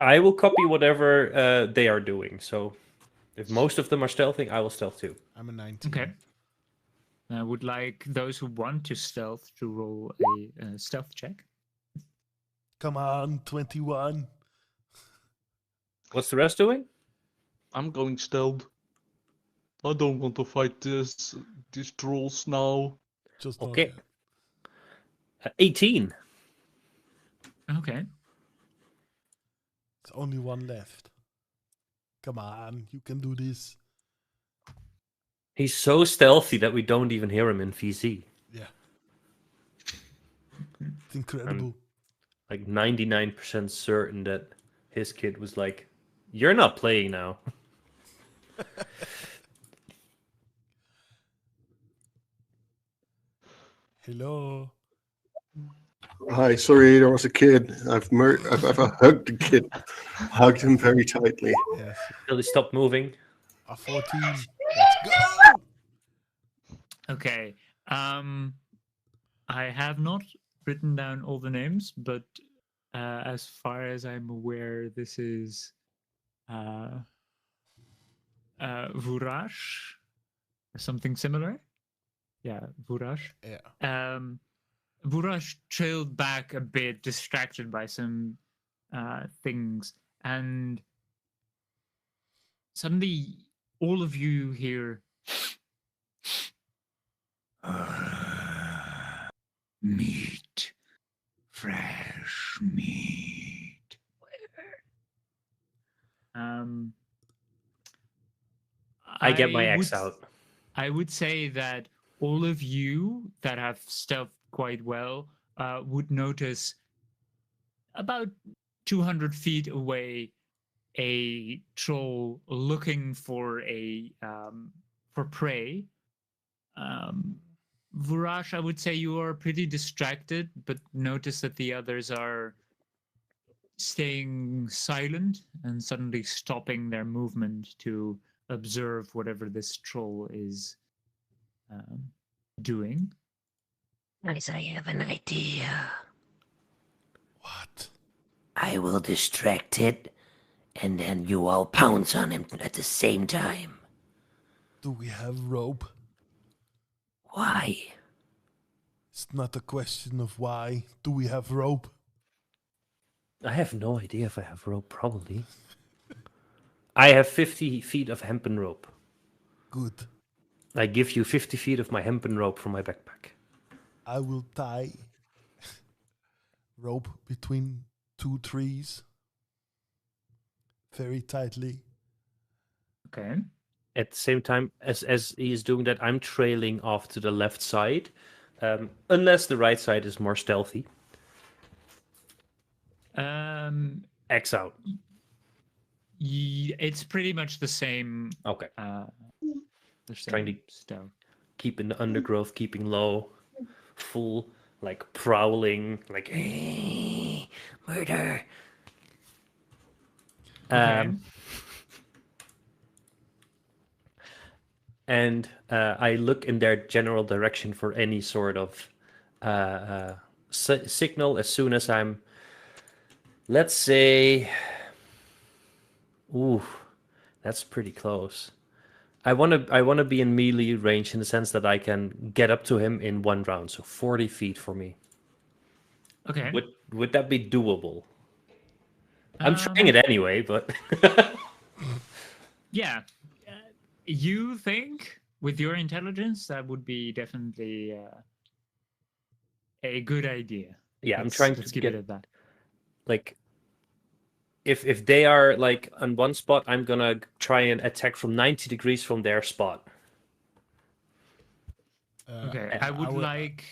I will copy whatever they are doing. So if most of them are stealthing, I will stealth too. I'm a 19. Okay. I would like those who want to stealth to roll a stealth check. Come on, 21. What's the rest doing? I'm going stealth. I don't want to fight these trolls now. Just not Okay. yet. 18. Okay. There's only one left. Come on, you can do this. He's so stealthy that we don't even hear him in VC. Yeah. It's incredible. Like 99% certain that his kid was like, "You're not playing now." Hello. Hi, sorry, there was a kid. I've hugged the kid, hugged him very tightly. Yes. Till he stopped moving. A 14. Let's go. Okay. I have not written down all the names, but as far as I'm aware, this is Vurash, or something similar. Yeah, Vurash. Yeah. Vurash trailed back a bit, distracted by some things, and suddenly all of you hear meat, fresh meat. Um, I get my would axe out. I would say that all of you that have stealthed quite well would notice about 200 feet away a troll looking for a for prey. Vurash, I would say you are pretty distracted, but notice that the others are staying silent and suddenly stopping their movement to observe whatever this troll is doing. Guys, I have an idea. What? I will distract it, and then you all pounce on him at the same time. Do we have rope? Why? It's not a question of why. Do we have rope? I have no idea if I have rope, probably. I have 50 feet of hempen rope. Good. I give you 50 feet of my hempen rope from my backpack. I will tie rope between two trees very tightly. Okay. At the same time, as he is doing that, I'm trailing off to the left side, unless the right side is more stealthy. X out. It's pretty much the same. Okay. The same Trying to stealth. keep in the undergrowth, keeping low, full, like prowling, like Murder. Okay. And I look in their general direction for any sort of signal as soon as I'm, let's say, ooh, that's pretty close. I want to be in melee range in the sense that I can get up to him in one round, so 40 feet for me. Okay. Would that be doable? I'm trying it anyway, but yeah. You think with your intelligence that would be definitely a good idea. Yeah, I'm trying to keep get it at that. Like, if they are like on one spot, I'm gonna try and attack from 90 degrees from their spot. Okay, I would like.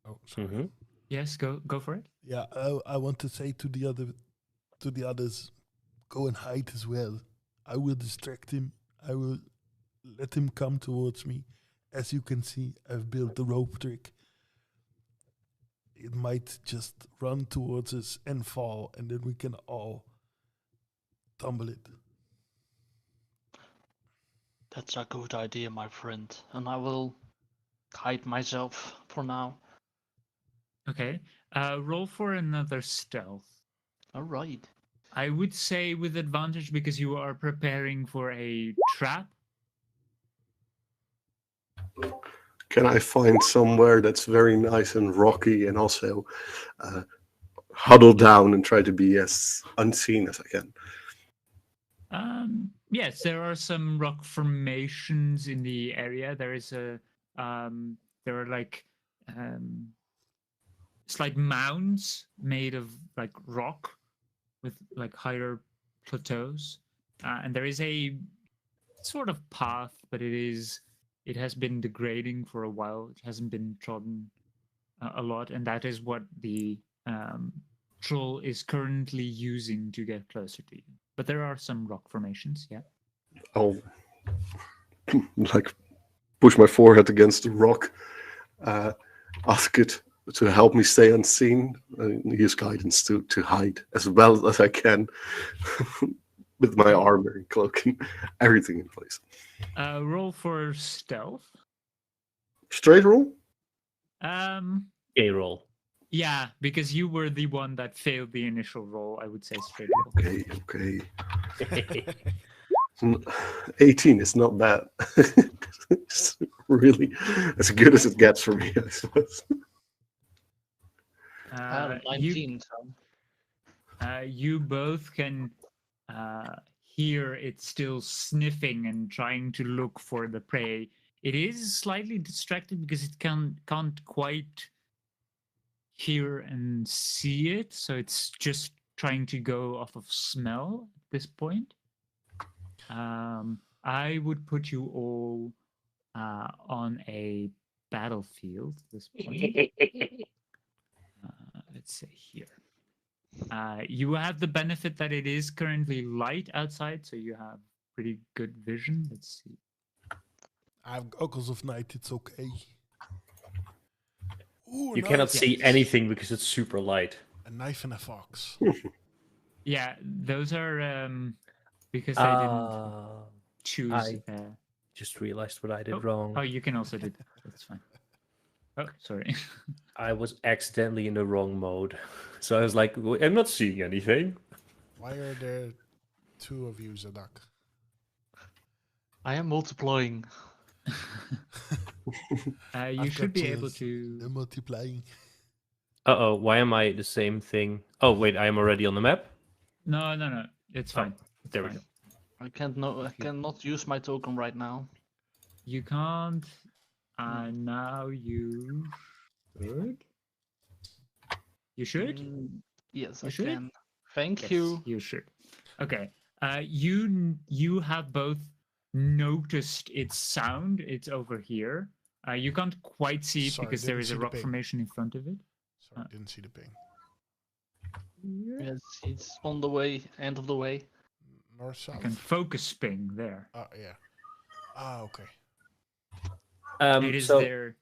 Oh, sorry. Mm-hmm. Yes, go for it. Yeah, I want to say to the others, go and hide as well. I will distract him. I will let him come towards me. As you can see, I've built the rope trick. It might just run towards us and fall, and then we can all tumble it. That's a good idea, my friend. And I will hide myself for now. Okay. Roll for another stealth. All right. I would say with advantage because you are preparing for a trap. Can I find somewhere that's very nice and rocky and also huddle down and try to be as unseen as I can? Yes, there are some rock formations in the area. There is a there are like it's like mounds made of like rock with like higher plateaus, and there is a sort of path, but it has been degrading for a while. It hasn't been trodden a lot, and that is what the troll is currently using to get closer to you. But there are some rock formations, yeah. I'll like push my forehead against the rock, ask it to help me stay unseen, use guidance to hide as well as I can with my armor and cloak and everything in place. Roll for stealth. Straight roll? A roll. Yeah, because you were the one that failed the initial roll, I would say straight roll. Okay. 18 is not bad. It's really as good as it gets for me, I suppose. I have a 19, you both can hear it still sniffing and trying to look for the prey. It is slightly distracted because it can't quite hear and see it, so it's just trying to go off of smell at this point. I would put you all on a battlefield at this point. Let's say here. You have the benefit that it is currently light outside, so you have pretty good vision. Let's see. I have goggles of night. It's okay. Ooh, You nice. cannot see anything because it's super light. A knife and a fox. Yeah, those are because I didn't choose. I just realized what I did wrong. Oh, you can also do that. That's fine. Oh, sorry. I was accidentally in the wrong mode. So I was like, I'm not seeing anything. Why are there two of you, Zadak? I am multiplying. You should be able to. They're multiplying. Uh-oh, why am I the same thing? Oh, wait, I am already on the map? No. It's fine. There we go. I cannot use my token right now. You can't. Now you should. You should? Yes, You I should? can. Thank Yes, you. You should. Okay. You have both noticed its sound. It's over here. You can't quite see it Sorry, because there didn't is see a the rock ping. formation in front of it. Sorry, didn't see the ping. Yes, it's on the way, end of the way. North, south? I can focus ping there. Oh, yeah. Ah, okay. It is so there.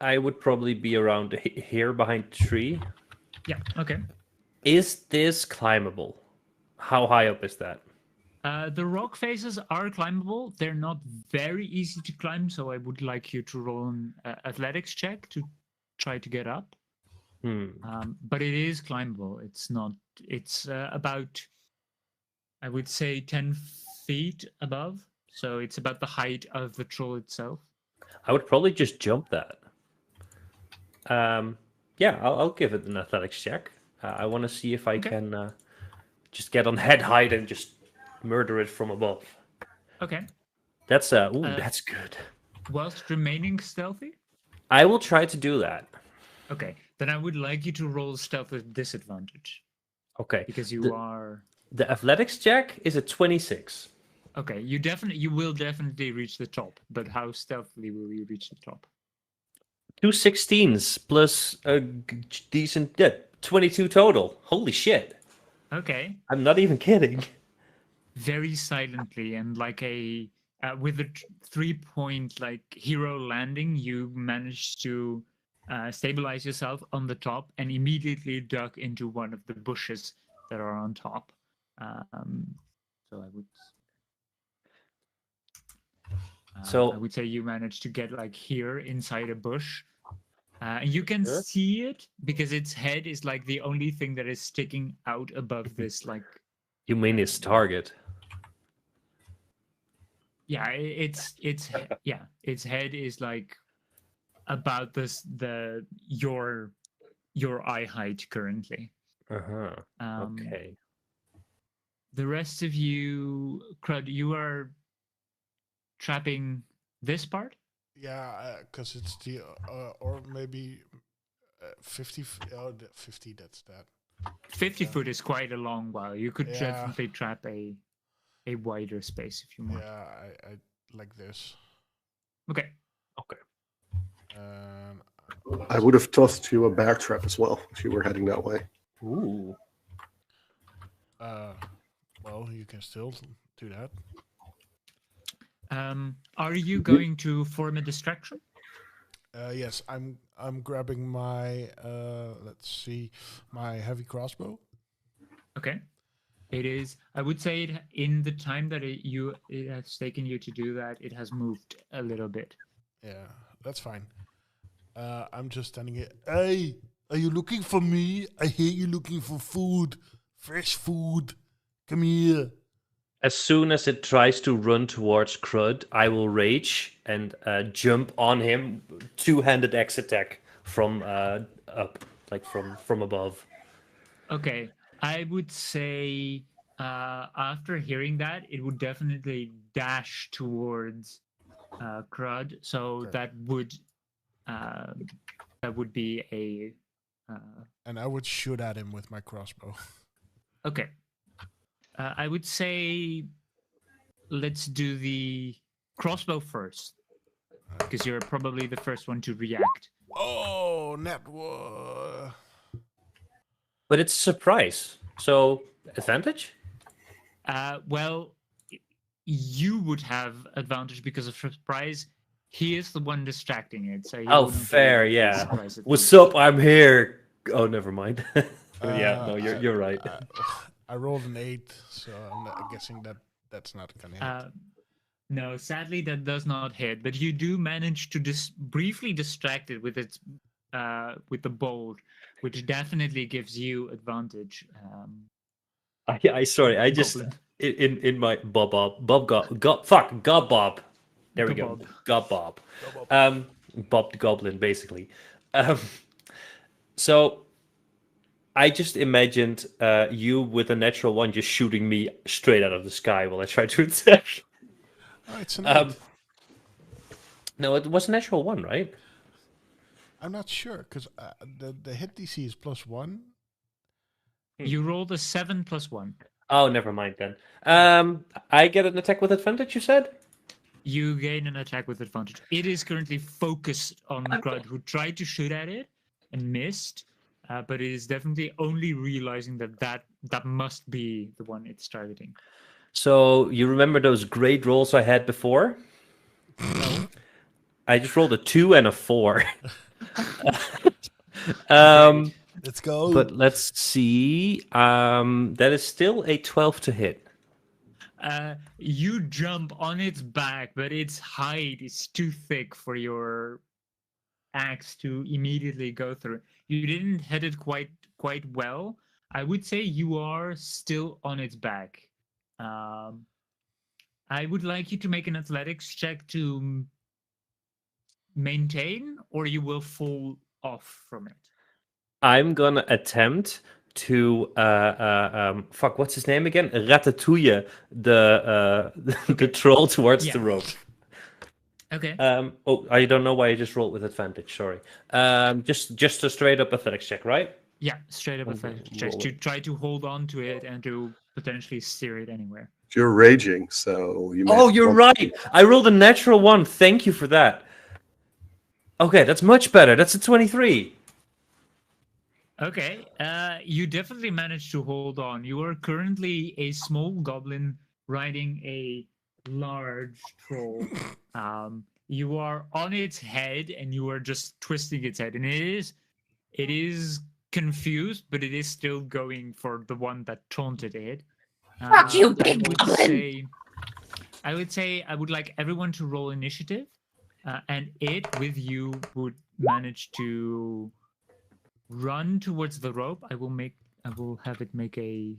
I would probably be around here behind the tree. Yeah, okay. Is this climbable? How high up is that? The rock faces are climbable. They're not very easy to climb, so I would like you to roll an athletics check to try to get up. But it is climbable. It's not. It's about, I would say, 10 feet above. So it's about the height of the troll itself. I would probably just jump that. Yeah, I'll give it an athletics check. I want to see if I can just get on head height and just murder it from above. Okay. That's that's good. Whilst remaining stealthy? I will try to do that. Okay. Then I would like you to roll stealth with disadvantage. Okay. Because you are... The athletics check is a 26. Okay, you will definitely reach the top, but how stealthily will you reach the top? 2 16s plus a decent 22 total. Holy shit. Okay. I'm not even kidding. Very silently and like a with a 3-point like hero landing, you manage to stabilize yourself on the top and immediately duck into one of the bushes that are on top. So I would say you managed to get like here inside a bush. And you can see it because its head is like the only thing that is sticking out above this like. You mean its target? Yeah, its head is like about your eye height currently. Okay. The rest of you, Crud, you are trapping this part? Yeah, because it's the, or maybe 50, 50, that's that. 50 foot is quite a long while. You could definitely trap a wider space if you want. Yeah, I like this. Okay. I would have tossed you a bear trap as well if you were heading that way. Ooh. Well, you can still do that. Are you going to form a distraction? Yes, I'm grabbing my let's see, my heavy crossbow. Okay. It is. I would say in the time that it has taken you to do that, it has moved a little bit. Yeah, that's fine. I'm just standing here. Hey, are you looking for me? I hear you looking for food, fresh food. Come here. As soon as it tries to run towards Crud, I will rage and jump on him, two-handed X attack from up, like from above. Okay. I would say after hearing that, it would definitely dash towards Crud. So Okay. that would be a And I would shoot at him with my crossbow. okay. I would say let's do the crossbow first because you're probably the first one to react. Oh, net war. But it's a surprise, so advantage? Well, you would have advantage because of surprise. He is the one distracting it, so he Oh, wouldn't fair, get yeah. surprise What's advantage. up? I'm here. Oh, never mind. Yeah, no, you're right. I rolled an 8, so I'm guessing that's not gonna hit. No, sadly that does not hit, but you do manage to briefly distract it with its with the bolt, which definitely gives you advantage. I sorry, I just Goblin. in my Bob Bob. There we go. Gobob. Bob. Bob the Goblin, basically. So I just imagined you with a natural one just shooting me straight out of the sky while I try to attack. Oh, it's an 8. No, it was a natural one, right? I'm not sure because the hit DC is +1. You rolled a 7 + 1. Oh, never mind then. I get an attack with advantage, you said? You gain an attack with advantage. It is currently focused on Grud, who tried to shoot at it and missed, but it is definitely only realizing that must be the one it's targeting. So you remember those great rolls I had before? No. I just rolled a 2 and a 4. Let's go. But let's see. That is still a 12 to hit. You jump on its back, but its hide is too thick for your axe to immediately go through. You didn't hit it quite well. I would say you are still on its back. I would like you to make an athletics check to maintain, or you will fall off from it. I'm gonna attempt to fuck. What's his name again? Ratatouille, the troll towards the rope. Okay. Oh, I don't know why I just rolled with advantage. Sorry. Just a straight up athletics check, right? Yeah, straight up athletics check to try to hold on to it and to potentially steer it anywhere. You're raging, so you. Oh, you're right. I rolled a natural 1. Thank you for that. Okay, that's much better. That's a 23. Okay, you definitely managed to hold on. You are currently a small goblin riding a large troll. You are on its head and you are just twisting its head, and it is confused, but it is still going for the one that taunted it. Fuck you, big goblin! I would say I would like everyone to roll initiative, and it with you would manage to run towards the rope. I will have it make a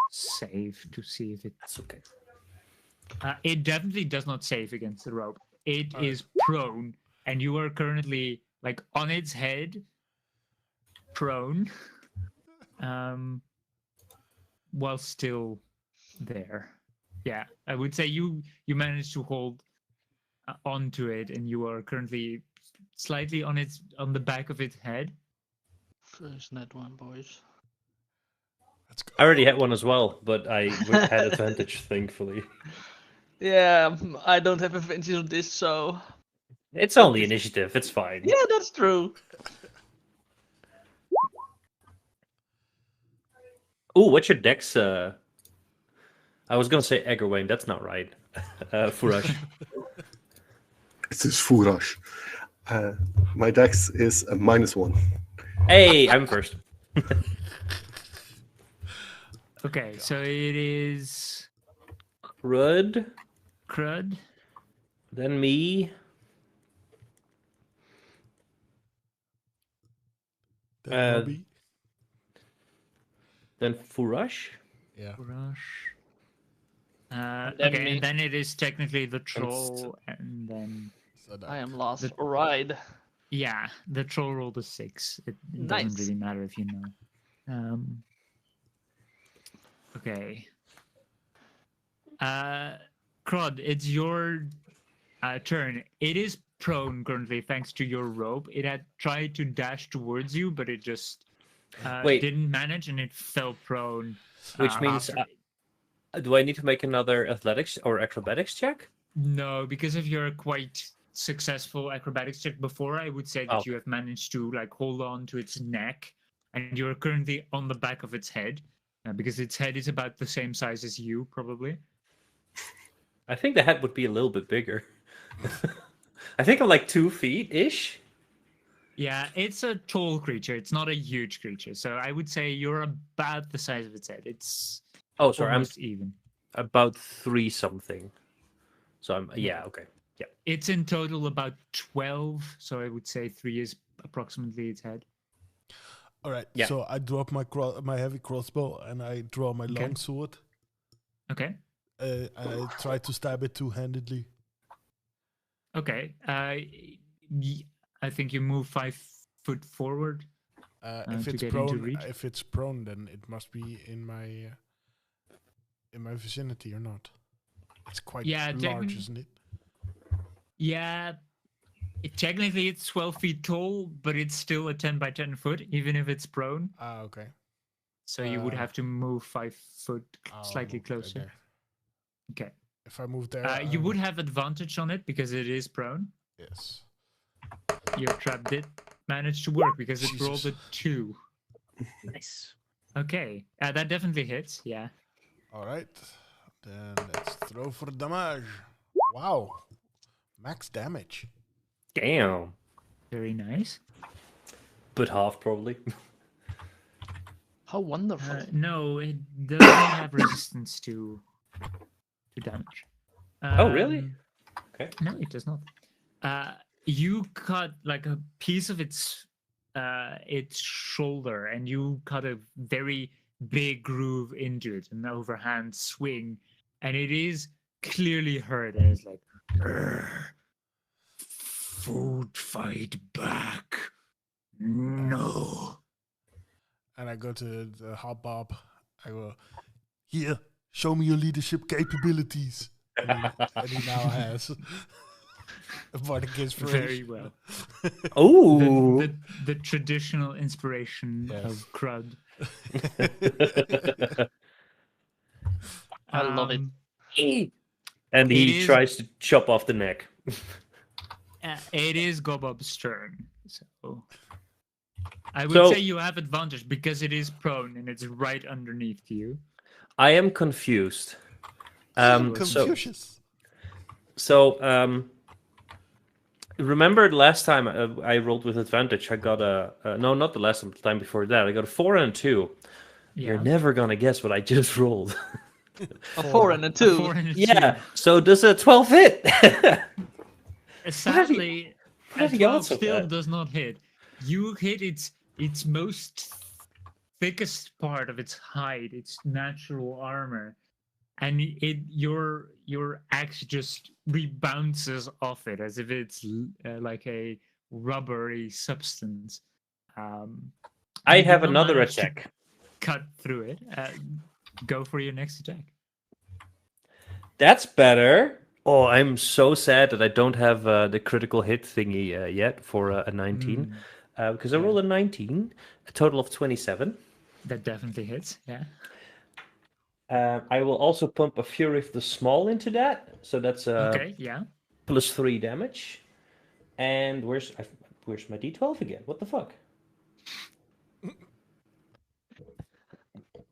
save to see if That's okay. It definitely does not save against the rope. It is prone, and you are currently like on its head, prone, while still there. Yeah, I would say you managed to hold onto it, and you are currently slightly on the back of its head. First net one, boys. Let's go. I already had one as well, but I had advantage, thankfully. Yeah, I don't have advantage on this, so It's only initiative. It's fine. Yeah, that's true. Ooh, what's your dex? I was gonna say Eggerwayne. That's not right. Furash. It is Furash. My dex is a -1. Hey, I'm first. Okay, so it is Crud. Crud. Then me. Then Robbie. Then Furash. Yeah. Rush. then Okay, me. and then it is technically the troll, and then So that, I am last. The- Alright. yeah, the troll rolled a 6. It doesn't Nice. really matter if you know. Okay. Crod, it's your turn. It is prone currently thanks to your rope. It had tried to dash towards you, but it just Wait. didn't manage, and it fell prone. Which means, after. do I need to make another athletics or acrobatics check? No, because of your quite successful acrobatics check before, I would say that Oh. you have managed to like hold on to its neck, and you're currently on the back of its head, because its head is about the same size as you, probably. I think the head would be a little bit bigger. I think I'm like 2 feet ish. Yeah, it's a tall creature. It's not a huge creature, so I would say you're about the size of its head. It's Oh, sorry, almost even. I'm about 3 something. So I'm okay. Yeah. It's in total about 12, so I would say 3 is approximately its head. all right. Yeah. So I drop my heavy crossbow and I draw my Okay. long sword. Okay. I try to stab it two-handedly. Okay. I think you move 5 foot forward. If to it's get into prone, reach? if it's prone, then it must be in my vicinity or not. It's quite Yeah, large, isn't it? Yeah. Technically, it's 12 feet tall, but it's still a 10 by 10 foot, even if it's prone. Ah, okay. So you would Uh, have to move 5 foot I'll slightly move closer. there. Okay. If I move there, You would have advantage on it because it is prone. Yes. Your trap did manage to work because it rolled a Jesus. 2. Nice. Okay. That definitely hits. Yeah. All right. Then let's throw for damage. Wow. Max damage. Damn. Very nice. But half probably. How wonderful. No, it does not have resistance to damage. Oh, really? Okay. No, it does not. You cut like a piece of its shoulder, and you cut a very big groove into it, an overhand swing, and it is clearly hurt. And it's like, "Urgh. Food fight back. No." And I go to the hobbob. I go, here, show me your leadership capabilities. And he now has a bardic inspiration. Very well. Oh. The traditional inspiration Yes. of Crud. I love it. And he It is- tries to chop off the neck. It is Gobob's turn, so I would So- say you have advantage because it is prone and it's right underneath you. I am confused. Confucius. Remember the last time I rolled with advantage, I got no, not the last time, the time before that. I got a 4 and a 2. You're Yeah. never gonna guess what I just rolled. A 4 and a A 2. 4 and a 2. Yeah. So does a 12 hit? Sadly, a bloody 12 odds of still that? does not hit. You hit its most thickest part of its hide, its natural armor, and your axe just rebounces off it as if it's like a rubbery substance. I You do have not another manage to attack. Cut through it. Go for your next attack. That's better. Oh, I'm so sad that I don't have the critical hit thingy yet for a 19. Because I rolled a 19, a total of 27. That definitely hits. Yeah. I will also pump a Fury of the Small into that. So that's Okay. Yeah. plus 3 damage. And where's my D12 again? What the fuck?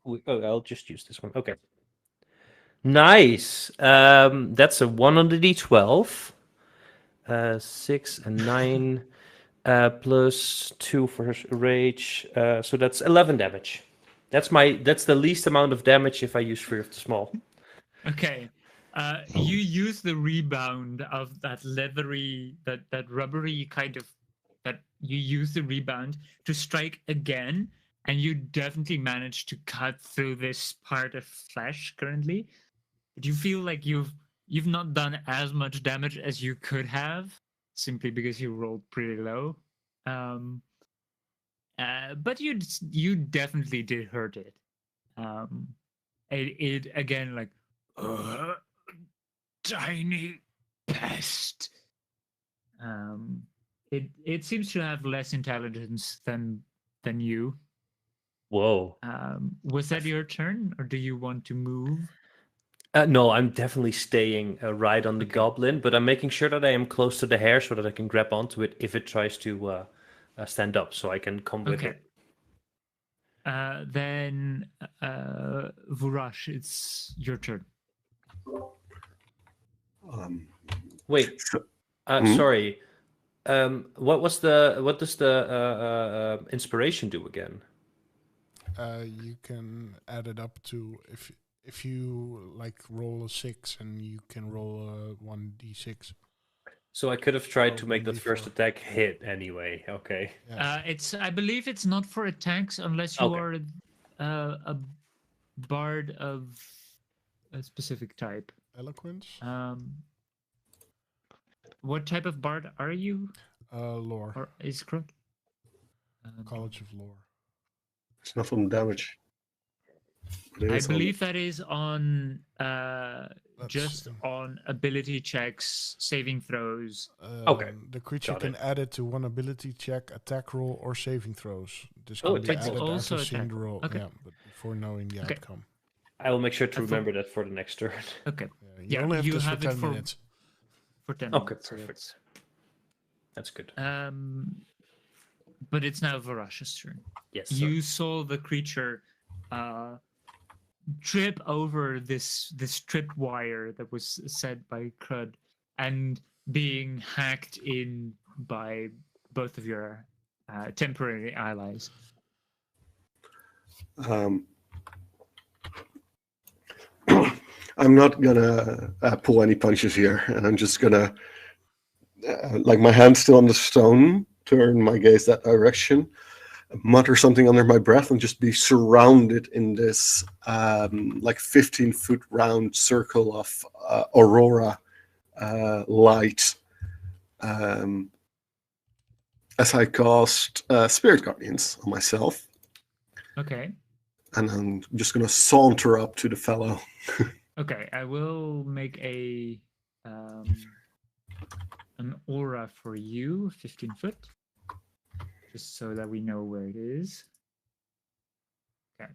Oh, I'll just use this one. Okay. Nice. That's a 1 on the D12. 6 and 9. Plus 2 for rage. So that's 11 damage. That's the least amount of damage if I use Fear of the Small. Okay. You use the rebound of that leathery, that rubbery kind of, that you use the rebound to strike again, and you definitely manage to cut through this part of flesh currently. But you feel like you've not done as much damage as you could have, simply because you rolled pretty low. But you definitely did hurt it. It again, like, tiny pest. It seems to have less intelligence than you. Whoa. Was that your turn, or do you want to move? No, I'm definitely staying right on the goblin, but I'm making sure that I am close to the hair so that I can grab onto it if it tries to stand up, so I can come with it. Then, Vurash, it's your turn. Wait, sorry. What does the inspiration do again? You can add it up to if you like roll a 6 and you can roll a 1d6. So I could have tried to make that first attack hit anyway. Okay. Yeah. I believe it's not for attacks unless you are a bard of a specific type. Eloquence. What type of bard are you? Lore. Or is correct? College of Lore. It's not on damage. I believe that is on just on ability checks, saving throws. Okay. The creature can add it to one ability check, attack roll, or saving throws. This Oh, can be it's added also after seeing attack. the roll. Okay. Yeah, but before knowing the outcome. I will make sure to remember that for the next turn. Okay. You only have this for 10 it minutes. For 10 Okay, minutes. perfect. That's good. But it's now Varash's turn. Yes. You saw the creature trip over this tripwire that was set by Crud and being hacked in by both of your temporary allies. I'm not gonna pull any punches here, and I'm just gonna, like my hand's still on the stone, turn my gaze that direction, mutter something under my breath, and just be surrounded in this like 15-foot round circle of aurora light as I cast Spirit Guardians on myself. Okay. And I'm just gonna saunter up to the fellow. Okay, I will make an aura for you, 15 foot, just so that we know where it is. Okay.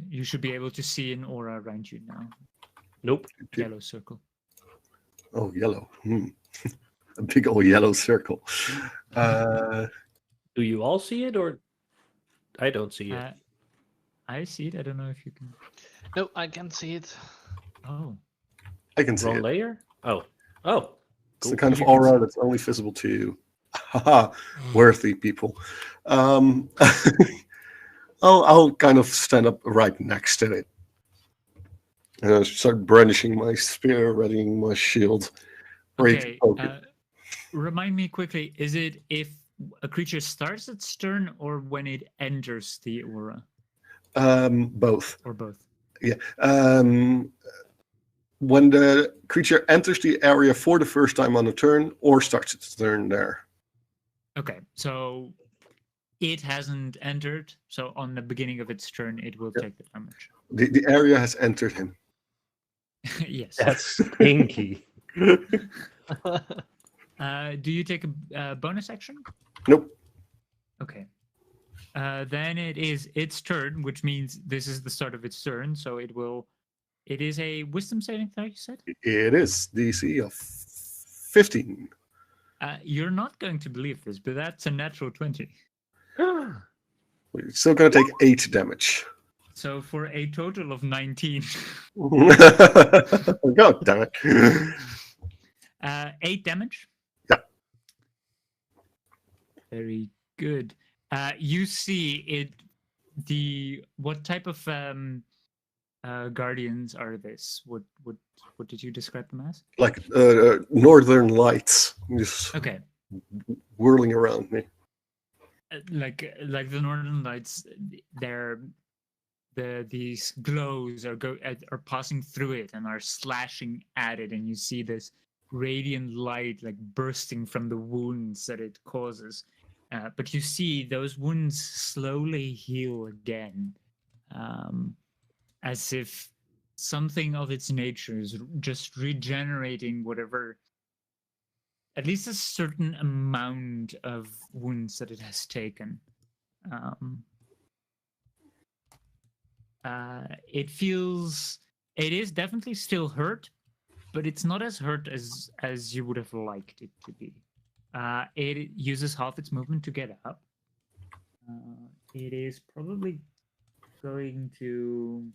You should be able to see an aura around you now. Nope. Yellow circle. Oh, yellow. A big old yellow circle. Do you all see it, or I don't see it? I see it. I don't know if you can. No, I can see it. Oh. I can see Wrong it. layer? Oh. Oh. It's the kind of aura that's only visible to you. Haha, worthy people. I'll kind of stand up right next to it. And I start brandishing my spear, readying my shield. Okay. Remind me quickly, is it if a creature starts its turn or when it enters the aura? Both. Or both? Yeah. When the creature enters the area for the first time on a turn or starts its turn there. Okay, so it hasn't entered, so on the beginning of its turn, it will take the damage. The area has entered him. Yes. That's stinky. Do you take a bonus action? Nope. Okay. Then it is its turn, which means this is the start of its turn, so it will... It is a wisdom saving throw, you said? It is DC of 15. You're not going to believe this, but that's a natural 20. We're still going to take 8 damage. So for a total of 19. God damn it. 8 damage? Yeah. Very good. You see it. What type of guardians are this? What did you describe them as? Like northern lights, just Okay. whirling around me. Like the northern lights, these glows are passing through it and are slashing at it, and you see this radiant light like bursting from the wounds that it causes. But you see those wounds slowly heal again, as if something of its nature is just regenerating whatever, at least a certain amount of wounds that it has taken. It is definitely still hurt, but it's not as hurt as you would have liked it to be. It uses half its movement to get up. It is probably going to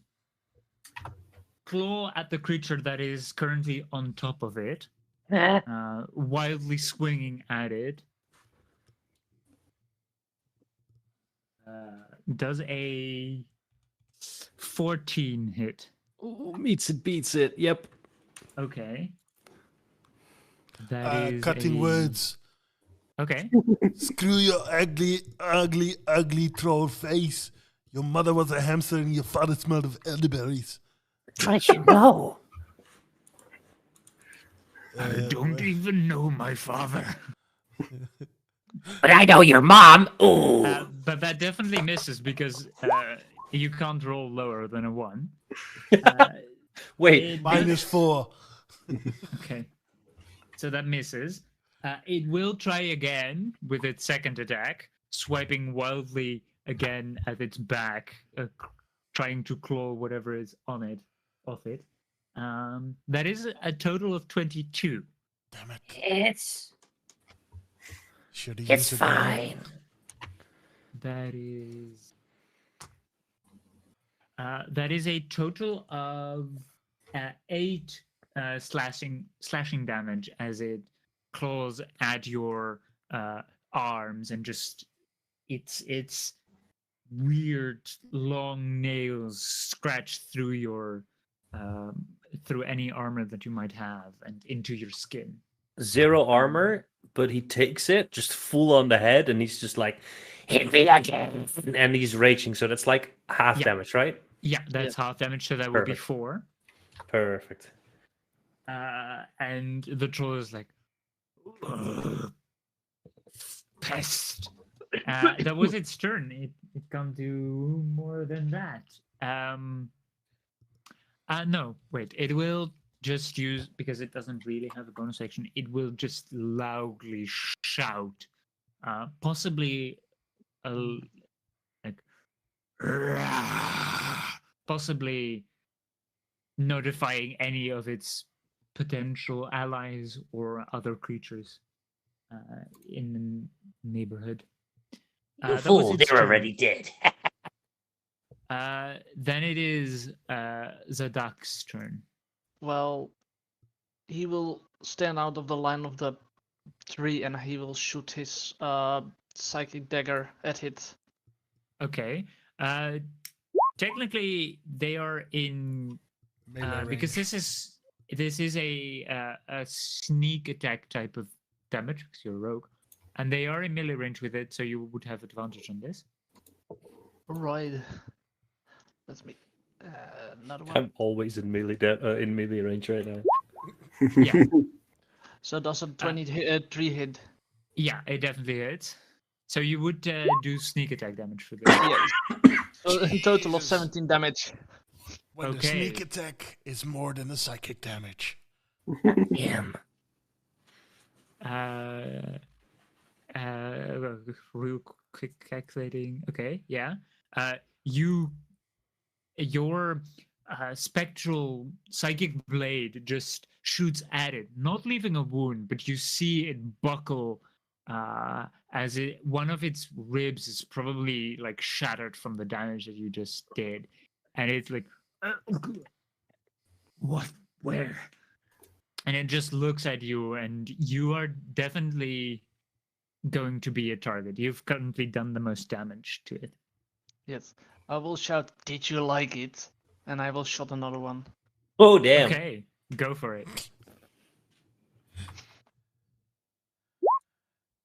claw at the creature that is currently on top of it, wildly swinging at it. Does a 14 hit? Ooh, meets it, beats it. Yep. Okay. That is cutting words. Okay. Screw your ugly, ugly, ugly troll face. Your mother was a hamster and your father smelled of elderberries. I should know. I don't even know my father. But I know your mom. Ooh. But that definitely misses because you can't roll lower than a 1. Wait. -4. Okay. So that misses. It will try again with its second attack, swiping wildly again at its back, trying to claw whatever is on it, off it. That is a total of 22. Damn it. It's Should've it's used it earlier. fine. That is a total of 8 slashing damage as it claws at your arms and just its weird long nails scratch through your through any armor that you might have and into your skin. 0 armor, but he takes it just full on the head, and he's just like, Hit me again. and he's raging. So that's like half Yeah. damage, right? Yeah, that's half damage, so that would be Perfect. 4. Perfect. And the troll is like, pest. That was its turn. It can't do more than that. No, wait. It will just use, because it doesn't really have a bonus action, it will just loudly shout, possibly like, possibly notifying any of its potential allies or other creatures in the neighborhood. You That was fool, its they're turn. already dead. Then it is Zadak's turn. Well, he will stand out of the line of the tree and he will shoot his psychic dagger at it. Okay. Technically, they are in because this is a sneak attack type of damage because you're a rogue, and they are in melee range with it, so you would have advantage on this. Right. That's me. Another one. I'm always in melee range right now. Yeah. So does a 23 hit? Yeah, it definitely hits. So you would do sneak attack damage for this. Yes. So a total of Jesus. 17 damage. When the Okay. sneak attack is more than the psychic damage. Him. Real quick calculating. Okay, yeah. Your spectral psychic blade just shoots at it, not leaving a wound, but you see it buckle as one of its ribs is probably like shattered from the damage that you just did, and it's like, what? Where? And it just looks at you, and you are definitely going to be a target. You've currently done the most damage to it. Yes. I will shout, "Did you like it?" And I will shot another one. Oh, damn. Okay, go for it.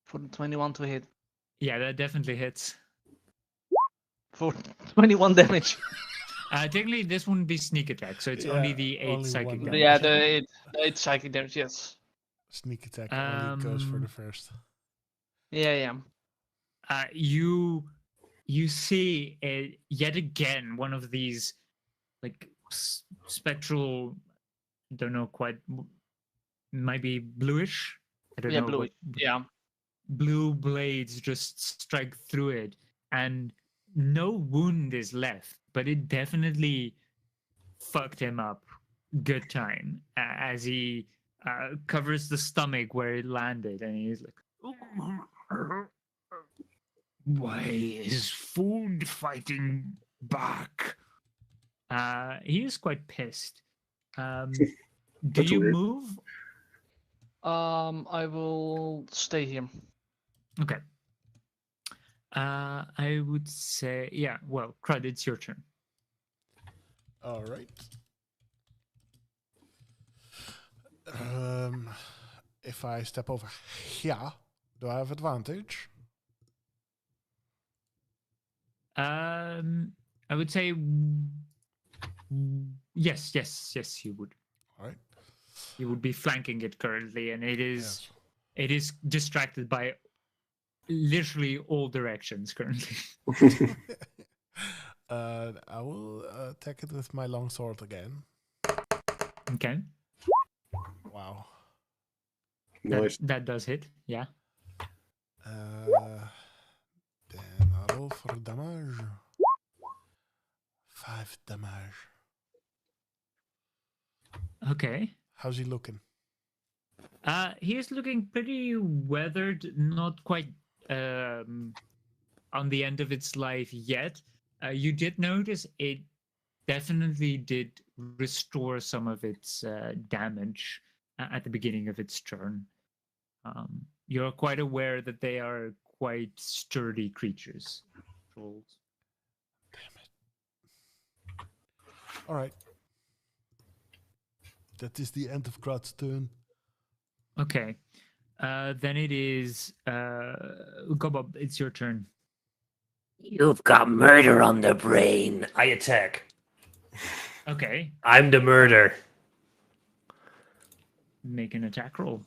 For the 21 to hit. Yeah, that definitely hits. For 21 damage. Technically, this wouldn't be sneak attack, so it's only the 8 only psychic one damage. Yeah, the 8 psychic damage, yes. Sneak attack only goes for the first. Yeah. You see yet again one of these like spectral, don't know quite, might be bluish. I don't Yeah, know. blue. Yeah. Blue blades just strike through it, and no wound is left, but it definitely fucked him up good time as he covers the stomach where it landed, and he's like, why is food fighting back? He is quite pissed. Do That's you weird. move? I will stay here. Okay. I would say, yeah, well, Crud, it's your turn. All right. If I step over here, do I have advantage? I would say yes, you would. All right. You would be flanking it currently, and it is Yes. it is distracted by literally all directions currently. I will attack it with my longsword again. Okay. Wow. Nice. That does hit, yeah. Then I roll for damage. 5 damage. Okay. How's he looking? He is looking pretty weathered, not quite on the end of its life yet. You did notice it definitely did restore some of its damage at the beginning of its turn. You're quite aware that they are quite sturdy creatures. Trolls. Damn it. All right. That is the end of Krat's turn. Okay. Then it is Gobob, it's your turn. You've got murder on the brain. I attack. Okay. I'm the murder. Make an attack roll.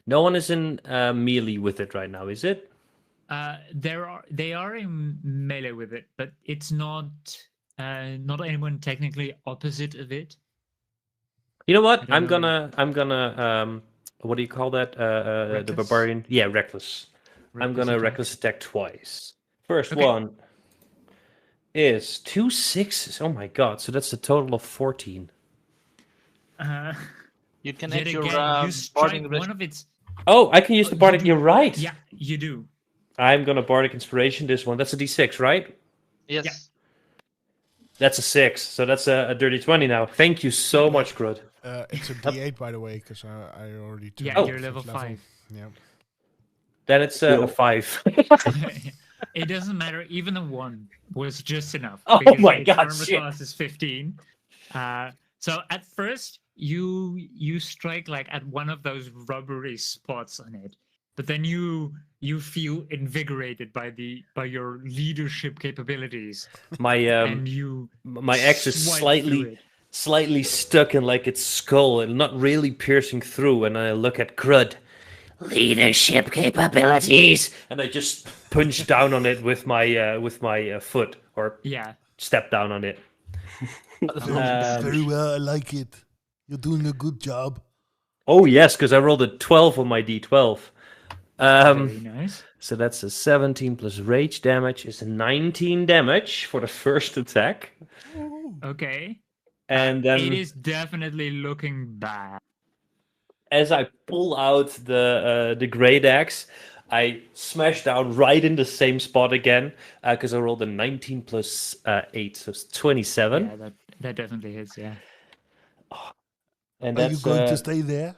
No one is in melee with it right now, is it? They are in melee with it, but it's not anyone technically opposite of it. You know what? I don't I'm gonna what do you call that? The Reckless? barbarian. Yeah, reckless. I'm gonna attack. reckless attack twice. First Okay. one is 2 6s. Oh my god! So that's a total of 14. You can Yet hit your again, you strike bardic one of its. Oh, I can use the you bardic. do. You're right. Yeah, you do. I'm gonna bardic inspiration this one. That's a d6, right? Yes. Yeah. That's a 6. So that's a dirty 20 now. Thank you so much, Grud. It's a D8, by the way, because I already took Yeah, it you're at level fifth 5. Yeah. Then it's a 5. It doesn't matter. Even a 1 was just enough. Oh because my its God, armor shit. class is 15. So at first you strike like at one of those rubbery spots on it, but then you feel invigorated by your leadership capabilities, My and you my axe is swipe through slightly stuck in like its skull and not really piercing through. And I look at Grud Leadership capabilities. and I just punch down on it with my foot or Yeah. step down on it. Very well, I like it. You're doing a good job. Oh yes, because I rolled a 12 on my d12. Very nice. So that's a 17 plus rage damage is a 19 damage for the first attack. Okay. And then it is definitely looking bad. as I pull out the great axe, I smash down right in the same spot again because I rolled a 19 plus 8, so it's 27. Yeah, that definitely hits. Yeah. And Are you that's going to stay there?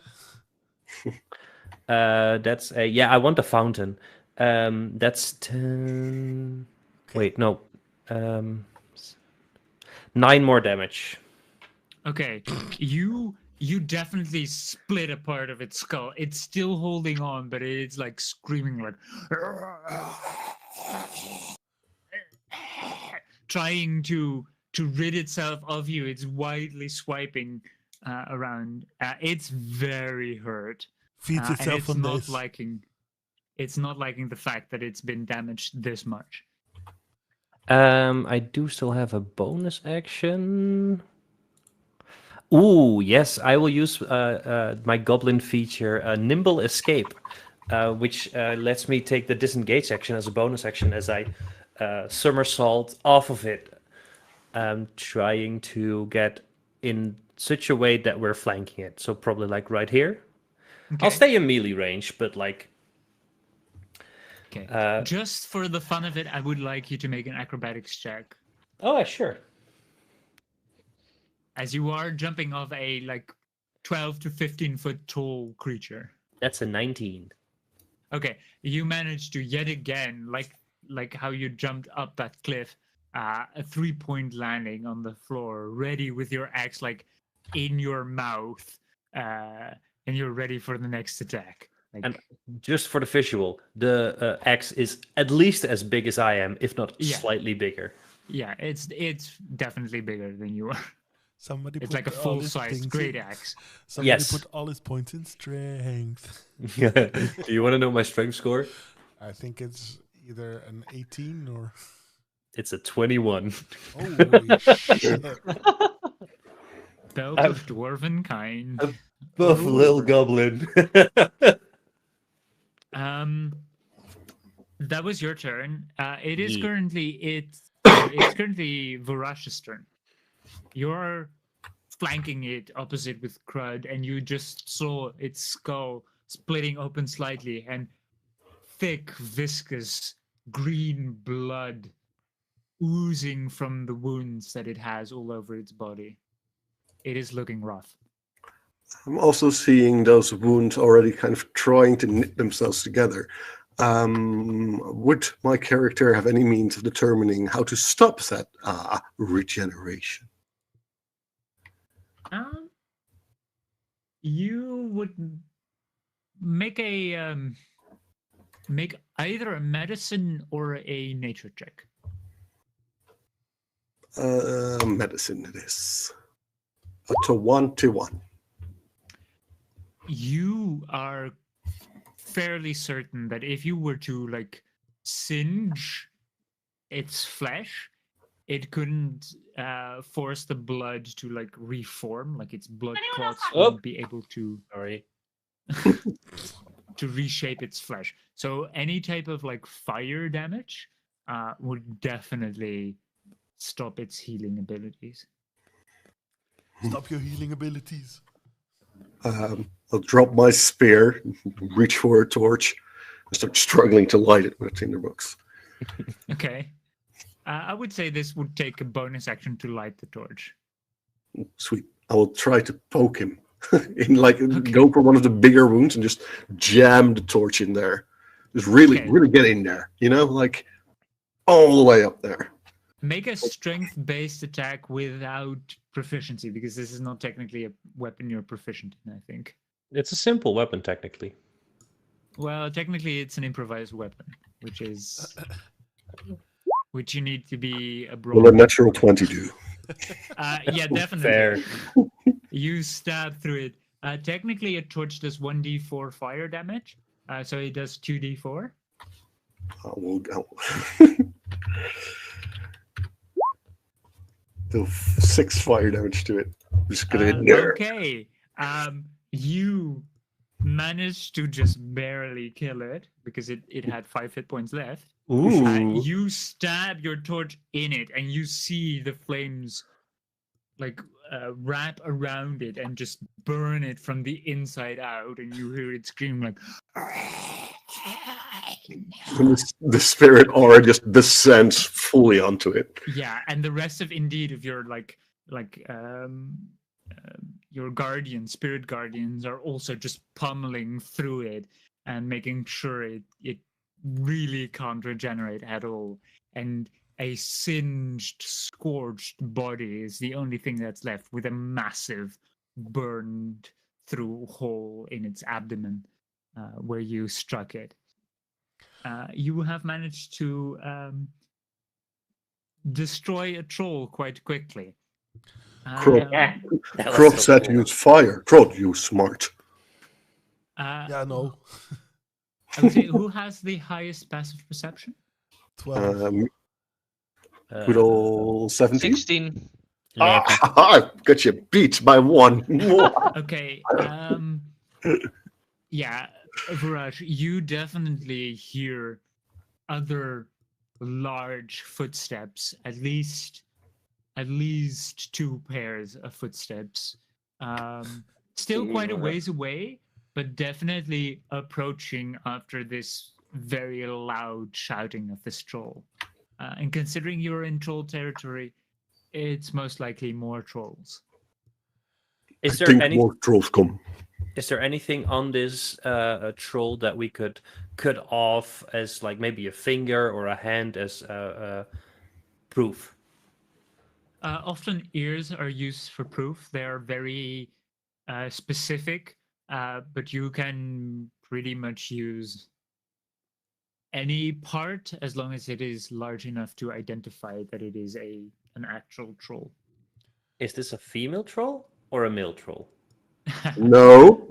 that's a yeah. I want the fountain. That's 10. Wait, no. 9 more damage. Okay, you definitely split a part of its skull. It's still holding on, but it's like screaming, like trying to rid itself of you. It's wildly swiping around. It's very hurt, Feed and yourself it's on not this. liking. It's not liking the fact that it's been damaged this much. I do still have a bonus action. Ooh, yes, I will use my goblin feature, Nimble Escape, which lets me take the disengage action as a bonus action as I somersault off of it, trying to get in such a way that we're flanking it. So probably like right here. I'll Okay. stay in melee range, but like Okay. Just for the fun of it, I would like you to make an acrobatics check. oh, sure. As you are jumping off a like 12 to 15 foot tall creature. That's a 19. Okay, you managed to yet again, like how you jumped up that cliff, a 3-point landing on the floor, ready with your axe like in your mouth, and you're ready for the next attack. Like, And just for the visual, the axe is at least as big as I am, if not Yeah. slightly bigger. yeah, it's definitely bigger than you are. Somebody It's put like a all his full-sized things great in- axe. Somebody Yes. put all his points in strength. Do you want to know my strength score? I think it's either an 18 or. It's a 21. Holy shit. Belt of dwarven kind. Buff little goblin. That was your turn. It is Yeah. currently it's currently Vorash's turn. You're flanking it opposite with Crud, and you just saw its skull splitting open slightly, and thick, viscous green blood oozing from the wounds that it has all over its body. It is looking rough. I'm also seeing those wounds already kind of trying to knit themselves together. Would my character have any means of determining how to stop that regeneration? You would make make either a medicine or a nature check. Medicine it is. To 1. You are fairly certain that if you were to like singe its flesh, it couldn't force the blood to like reform, like its blood clots wouldn't be able to Sorry. to reshape its flesh. So any type of like fire damage would definitely stop its healing abilities. Stop your healing abilities. I'll drop my spear, reach for a torch, and start struggling to light it with a tinderbox. Okay. I would say this would take a bonus action to light the torch. Sweet. I will try to poke him in, like, go for one of the bigger wounds and just jam the torch in there. Just really, Okay. really get in there, you know, like all the way up there. Make a strength-based attack without proficiency, because this is not technically a weapon you're proficient in, I think. It's a simple weapon, technically. Well, technically it's an improvised weapon, which is... which you need to be a Will a broad... natural 20 do? Yeah, definitely. Fair. You stab through it. Technically, a torch does 1d4 fire damage, so it does 2d4. I will go. Do 6 fire damage to it. Just get in there. Okay. You managed to just barely kill it because it had 5 hit points left. Ooh. You stab your torch in it, and you see the flames like wrap around it and just burn it from the inside out, and you hear it scream like. The spirit aura just descends fully onto it. Yeah, and the rest of your your spirit guardians are also just pummeling through it and making sure it really can't regenerate at all. And a singed, scorched body is the only thing that's left, with a massive burned through hole in its abdomen where you struck it. You have managed to destroy a troll quite quickly. Krot That was so said cool. use fire. Krot, you smart. Yeah, no. I would say, who has the highest passive perception? 12. Good old 17. 16. I got you beat by 1 more. Okay. Yeah, Viraj, you definitely hear other large footsteps, at least 2 pairs of footsteps. Still quite a ways away, but definitely approaching after this very loud shouting of this troll. And considering you're in troll territory, it's most likely more trolls. Is I there think more trolls come. Is there anything on this troll that we could cut off as like maybe a finger or a hand as proof? Often ears are used for proof. They are very specific, but you can pretty much use any part as long as it is large enough to identify that it is an actual troll. Is this a female troll or a male troll? No.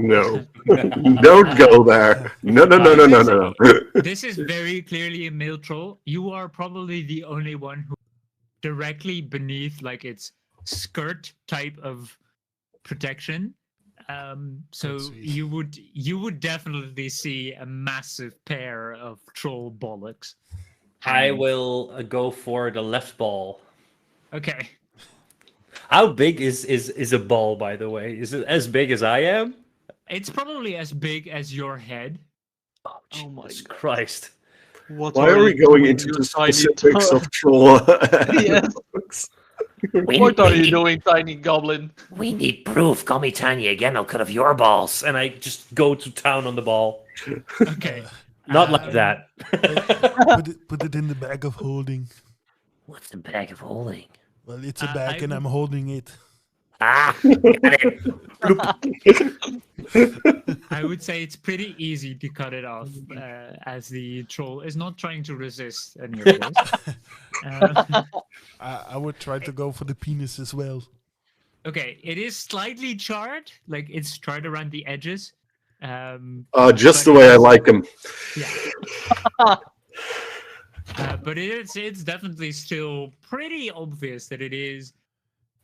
Don't go there. No. This is very clearly a male troll. You are probably the only one who directly beneath like its skirt type of protection. So you would definitely see a massive pair of troll bollocks. I will go for the left ball. Okay. How big is a ball, by the way? Is it as big as I am? It's probably as big as your head. Oh, Oh my Jesus God. Christ. What Why are we you going doing, into you the tiny specifics to- of troll? Yes. What are you doing, tiny goblin? We need proof. Call me Tiny again. I'll cut off your balls. And I just go to town on the ball. Okay. Not like that. Put it in the bag of holding. What's the bag of holding? Well, it's a bag and I I'm holding it. Ah, got it. I would say it's pretty easy to cut it off, as the troll is not trying to resist any of this. I would try to go for the penis as well. Okay, it is slightly charred, like it's charred around the edges. Just the way I like them. Yeah. But it's definitely still pretty obvious that it is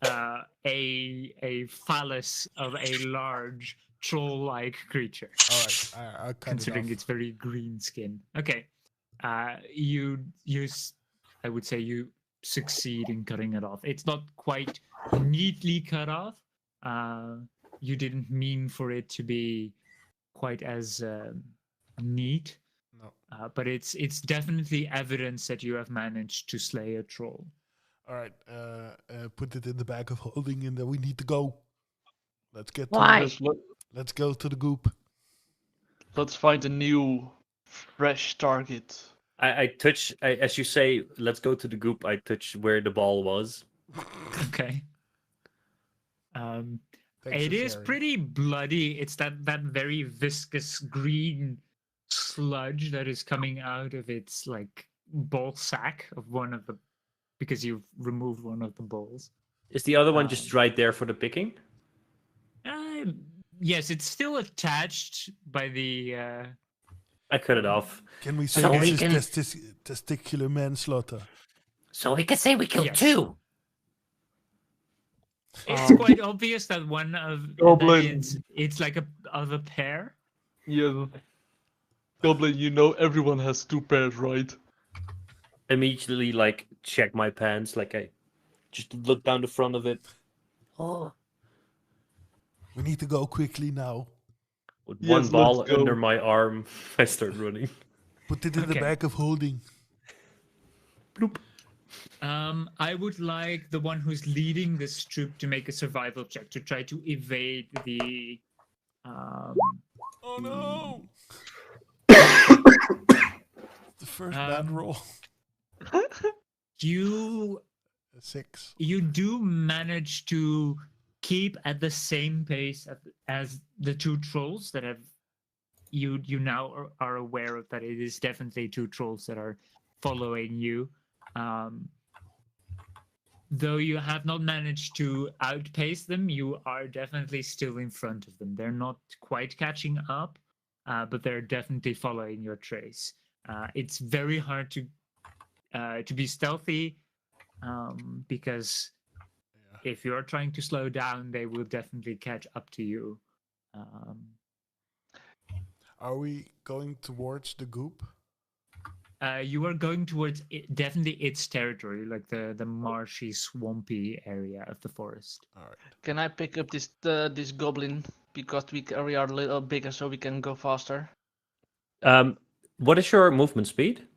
a phallus of a large troll-like creature. All right, I'll cut Considering it off. its very green skin. Okay, I would say you succeed in cutting it off. It's not quite neatly cut off. You didn't mean for it to be quite as neat. No. But it's definitely evidence that you have managed to slay a troll. All right, put it in the bag of holding, and then we need to go. Let's get. Why? Let's go to the goop. Let's find a new, fresh target. I touch, as you say, let's go to the goop. I touch where the ball was. Okay. Thanks It for is sharing. pretty bloody. It's that very viscous green sludge that is coming out of its like ball sack of one of the, because you've removed one of the balls. Is the other one just right there for the picking? Yes, it's still attached by the. I cut it off. Can we say So we this can- is testicular manslaughter? So we could say we killed Yes. 2. It's quite obvious that one of that Goblin. it's like of a pair. Yeah. Goblin, you know everyone has 2 pairs, right? Immediately, like, check my pants. Like, I just look down the front of it. Oh, We need to go quickly now. With Yes, one ball let's go. under my arm, I start running. Put it in the Okay. bag of holding. Bloop. I would like the one who's leading this troop to make a survival check to try to evade the. Oh no! The first bad roll. You A 6. you do manage to keep at the same pace as the two trolls that have you now are aware of that it is definitely two trolls that are following you. Though you have not managed to outpace them, you are definitely still in front of them. They're not quite catching up, but they're definitely following your trace. It's very hard to be stealthy because if you're trying to slow down, they will definitely catch up to you. Are we going towards the goop? You are going towards definitely its territory, like the marshy, swampy area of the forest. All right. Can I pick up this goblin because we are a little bigger, so we can go faster? What is your movement speed?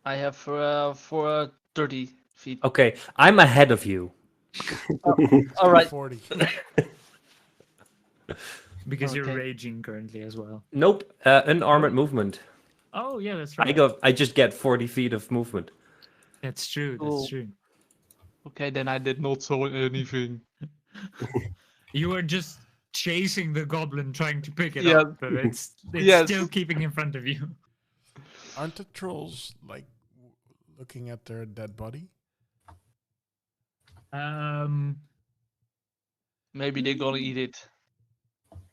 I have for 30 feet. Okay, I'm ahead of you. All right. 40. Because you're Okay. raging currently as well. Nope, unarmored movement. Oh yeah, that's right. I just get 40 feet of movement. That's true. Cool. That's true. Okay, then I did not saw anything. You are just chasing the goblin, trying to pick it Yeah. up, but it's Yes. still keeping in front of you. Aren't the trolls like looking at their dead body? Maybe they're gonna eat it.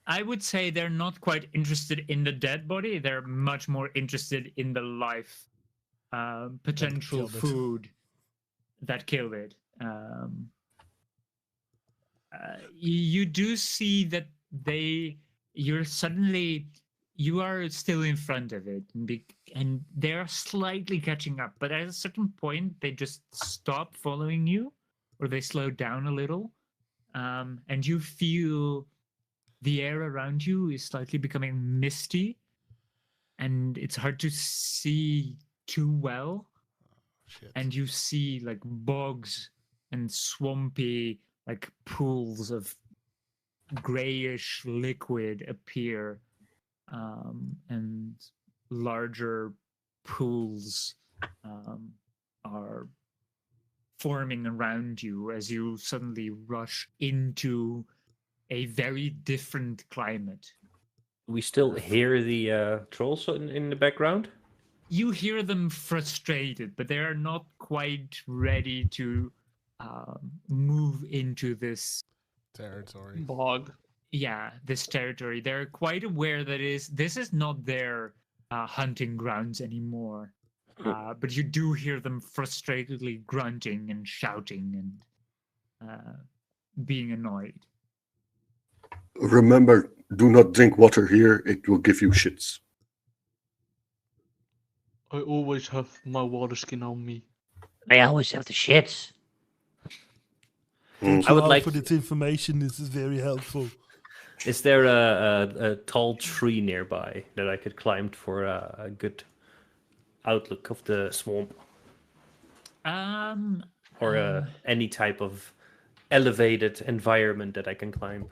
I would say they're not quite interested in the dead body. They're much more interested in the life potential killed it. food that killed it. You do see that you are still in front of it, and they're slightly catching up. But at a certain point, they just stop following you, or they slow down a little, and you feel the air around you is slightly becoming misty, and it's hard to see too well. Shit. And you see like bogs and swampy like pools of grayish liquid appear, and larger pools are forming around you as you suddenly rush into a very different climate. We still hear the trolls in the background. You hear them frustrated, but they are not quite ready to move into this Territory. Bog. this territory. They're quite aware that this is not their hunting grounds anymore. But you do hear them frustratedly grunting and shouting and being annoyed. Remember, do not drink water here. It will give you shits. I always have my water skin on me. I always have the shits. Thank I you would all like for to- this information. This is very helpful. Is there a tall tree nearby that I could climb for a good outlook of the swamp, or any type of elevated environment that I can climb?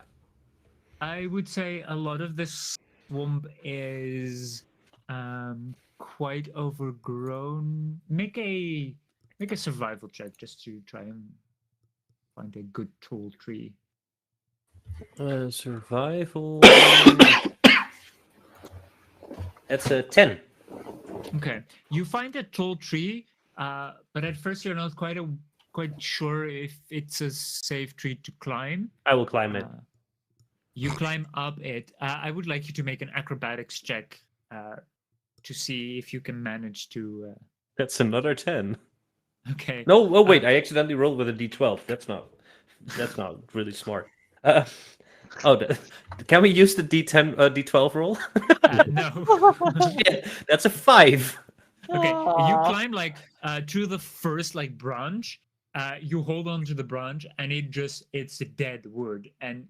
I would say a lot of this swamp is quite overgrown. Make a survival check just to try and find a good tall tree. Survival. That's a 10. Okay, you find a tall tree, but at first you're not quite sure if it's a safe tree to climb. I will climb it. You climb up it. I would like you to make an acrobatics check to see if you can manage to. That's another 10. Okay. No, oh wait, I accidentally rolled with a d12. That's not really smart. Can we use the d10, d12 roll? No. Yeah, that's a 5. Okay, you climb like to the first like branch, You hold on to the branch, and it's a dead wood, and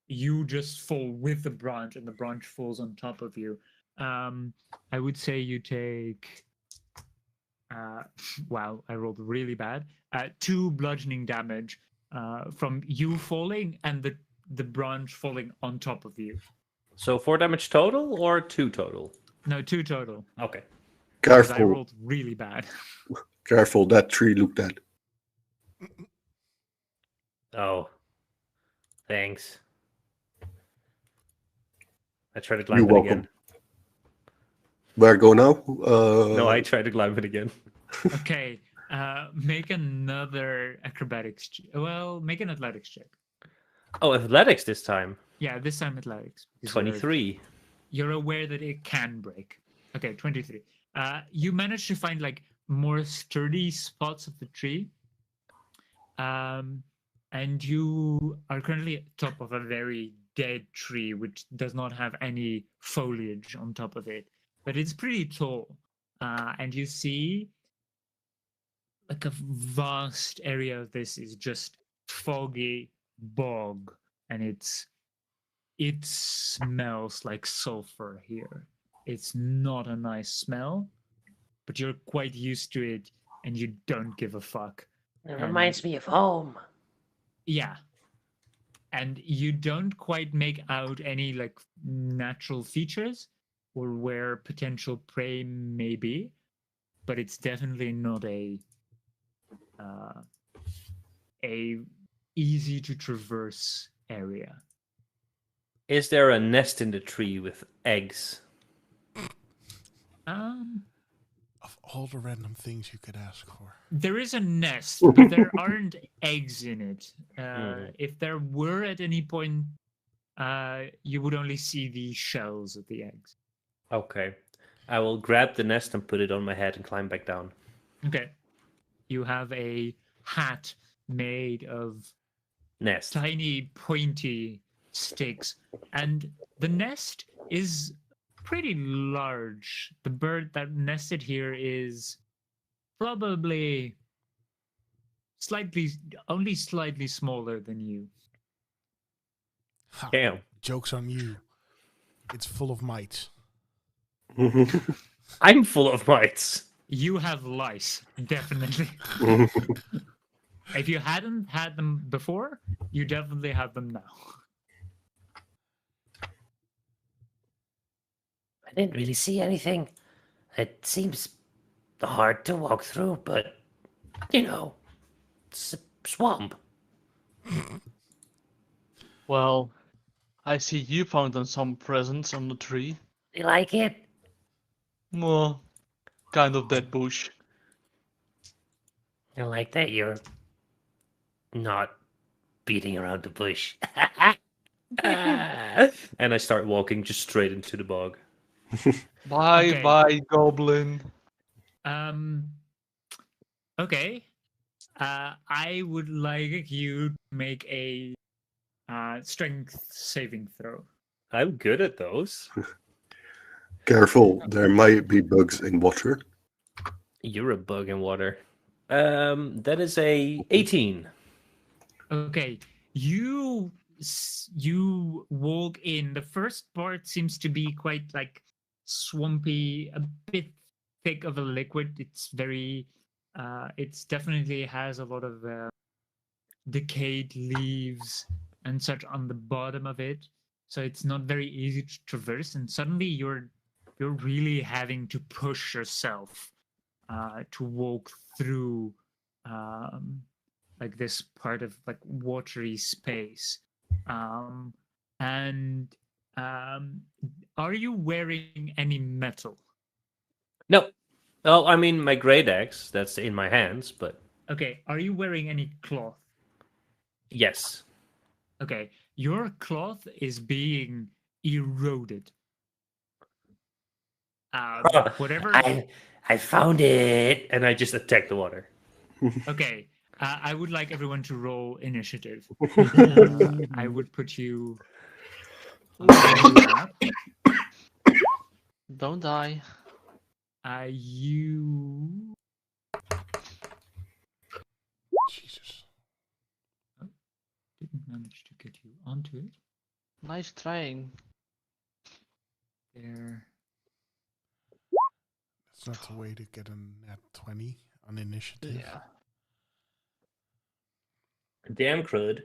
you just fall with the branch, and the branch falls on top of you. I would say you take. Wow, I rolled really bad. 2 bludgeoning damage from you falling and the branch falling on top of you. So 4 damage total or 2 total? No, 2 total. Okay. Because I Careful, rolled really bad. careful, that tree looked dead. Oh. Thanks. I tried to You're climb it welcome. again. Where go now? No, I tried to climb it again. Okay, make another acrobatics. Well, make an athletics check. Oh, athletics this time. Yeah, this time athletics. 23. You're aware that it can break. Okay, 23. You manage to find like more sturdy spots of the tree. And you are currently at the top of a very dead tree, which does not have any foliage on top of it, but it's pretty tall. And you see like a vast area of this is just foggy bog, and it smells like sulfur here. It's not a nice smell, but you're quite used to it, and you don't give a fuck. It reminds me of home. Yeah. And you don't quite make out any like natural features or where potential prey may be, but it's definitely not a easy to traverse area. Is there a nest in the tree with eggs? Of all the random things you could ask for. There is a nest, but there aren't eggs in it. If there were at any point, you would only see the shells of the eggs. Okay. I will grab the nest and put it on my head and climb back down. Okay. You have a hat made of Nest. tiny pointy sticks, and the nest is pretty large. The bird that nested here is probably only slightly smaller than you. Ha, Damn. joke's on you. It's full of mites. I'm full of mites. You have lice, definitely. If you hadn't had them before, you definitely have them now. I didn't really see anything. It seems hard to walk through, but, it's a swamp. Well, I see you found some presents on the tree. You like it? Well, kind of that bush. I like that you're not beating around the bush. And I start walking just straight into the bog. Bye Okay. bye, goblin. Okay. I would like you to make a strength saving throw. I'm good at those. Careful, there might be bugs in water. You're a bug in water. That is a 18. Okay, you walk in. The first part seems to be quite like swampy, a bit thick of a liquid. It's very, it's definitely has a lot of decayed leaves and such on the bottom of it. So it's not very easy to traverse. And suddenly you're really having to push yourself to walk through like this part of like watery space. Are you wearing any metal? No. Well, I mean, my great axe, that's in my hands, but Okay, are you wearing any cloth? yes. Okay, your cloth is being eroded. Whatever. I found it. And I just attack the water. Okay, I would like everyone to roll initiative. I would put you. on the map. Don't die. You. Jesus. onto it. Nice trying. There. That's not the way to get a nat 20 on initiative. Yeah. Damn crud.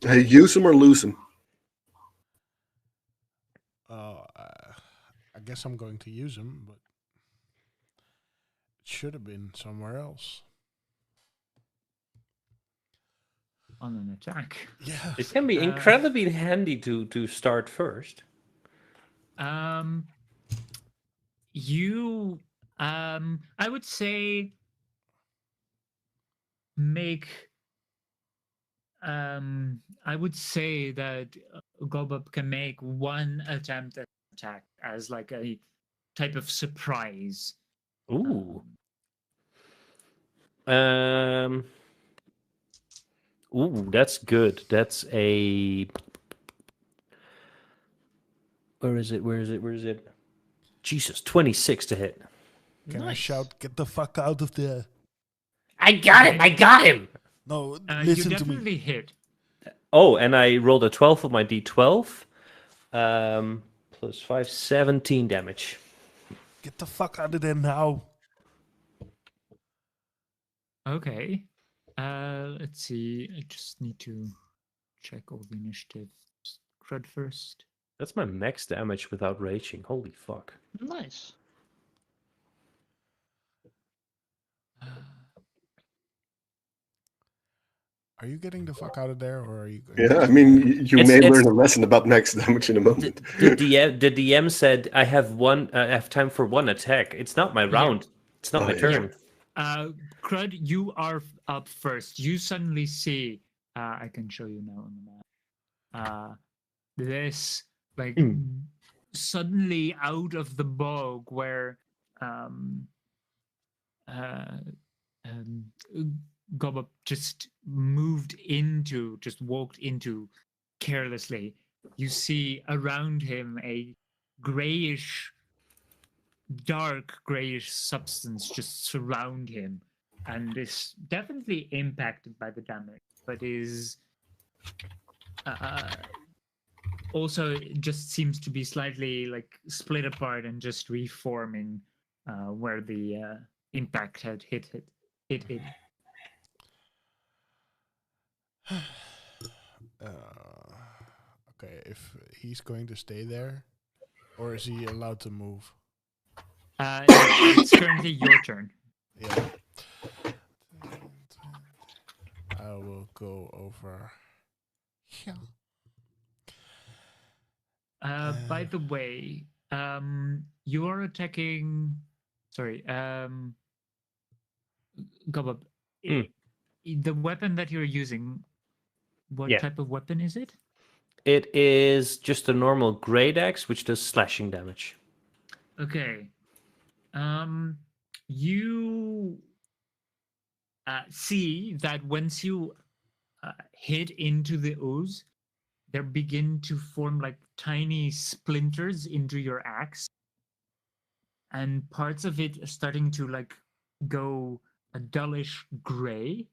Hey, use him or lose him. I guess I'm going to use him, but it should have been somewhere else. On an attack. Yeah. It can be incredibly handy to start first. You, I would say, make. I would say that Gobub can make one attempt at attack as like a type of surprise. Ooh. Ooh, that's good. That's a. Where is it? Jesus, 26 to hit. Can I Nice. shout, get the fuck out of there? I got him. No, You listen to definitely me. hit. Oh, and I rolled a 12 for my d12. Plus 5, 17 damage. Get the fuck out of there now. Okay. Let's see. I just need to check all the initiatives. Crud first. That's my max damage without raging. Holy fuck. Nice. Are you getting the fuck out of there, or are you going Yeah, to... I mean, you may It's- learn a lesson about max damage in a moment. The DM said I have time for one attack. It's not my round. It's not Oh, my yeah. turn. Crud, you are up first. You suddenly see. I can show you now on the map. This like suddenly out of the bog where Gobbop just walked into carelessly. You see around him a dark grayish substance just surround him and is definitely impacted by the damage, but is also just seems to be slightly like split apart and just reforming where the impact had hit it. Okay, if he's going to stay there, or is he allowed to move? It's currently your turn. Yeah. I will go over here. By the way, you are attacking. Sorry, Gobbop. The weapon that you're using, what Yeah. type of weapon is it? It is just a normal great axe, which does slashing damage. Okay. You see that once you hit into the ooze, there begin to form like tiny splinters into your axe, and parts of it are starting to like go a dullish gray.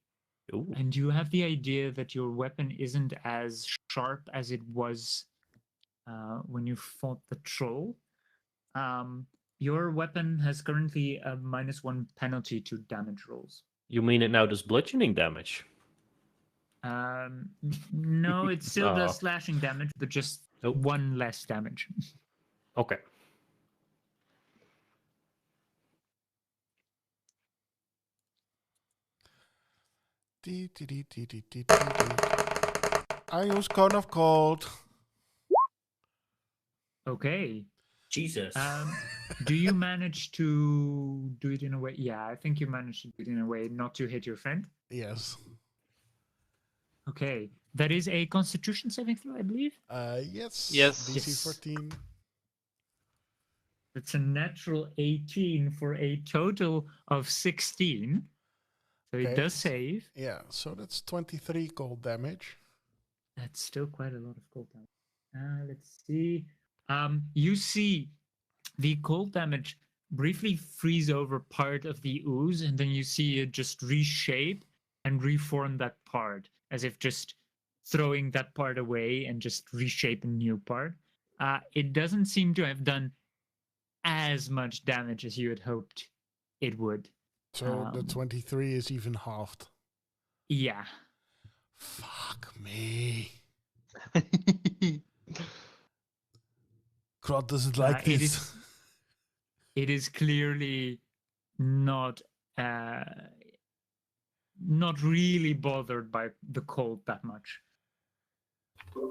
Ooh. And you have the idea that your weapon isn't as sharp as it was when you fought the troll. Your weapon has currently a -1 penalty to damage rolls. You mean it now does bludgeoning damage? No, it still Oh. does slashing damage, but just one less damage. Okay. I use Cone of Cold. Okay. Jesus. Do you manage to do it in a way? Yeah, I think you managed to do it in a way not to hit your friend. Yes. Okay. That is a Constitution saving throw, I believe. Yes. Yes. DC Yes. 14. It's a natural 18 for a total of 16. So Okay. it does save. Yeah, so that's 23 cold damage. That's still quite a lot of cold damage. Let's see. You see the cold damage briefly freeze over part of the ooze, and then you see it just reshape and reform that part as if just throwing that part away and just reshape a new part. It doesn't seem to have done as much damage as you had hoped it would. So the 23 is even halved. Yeah. Fuck me. Krot doesn't like this. It is clearly not really bothered by the cold that much.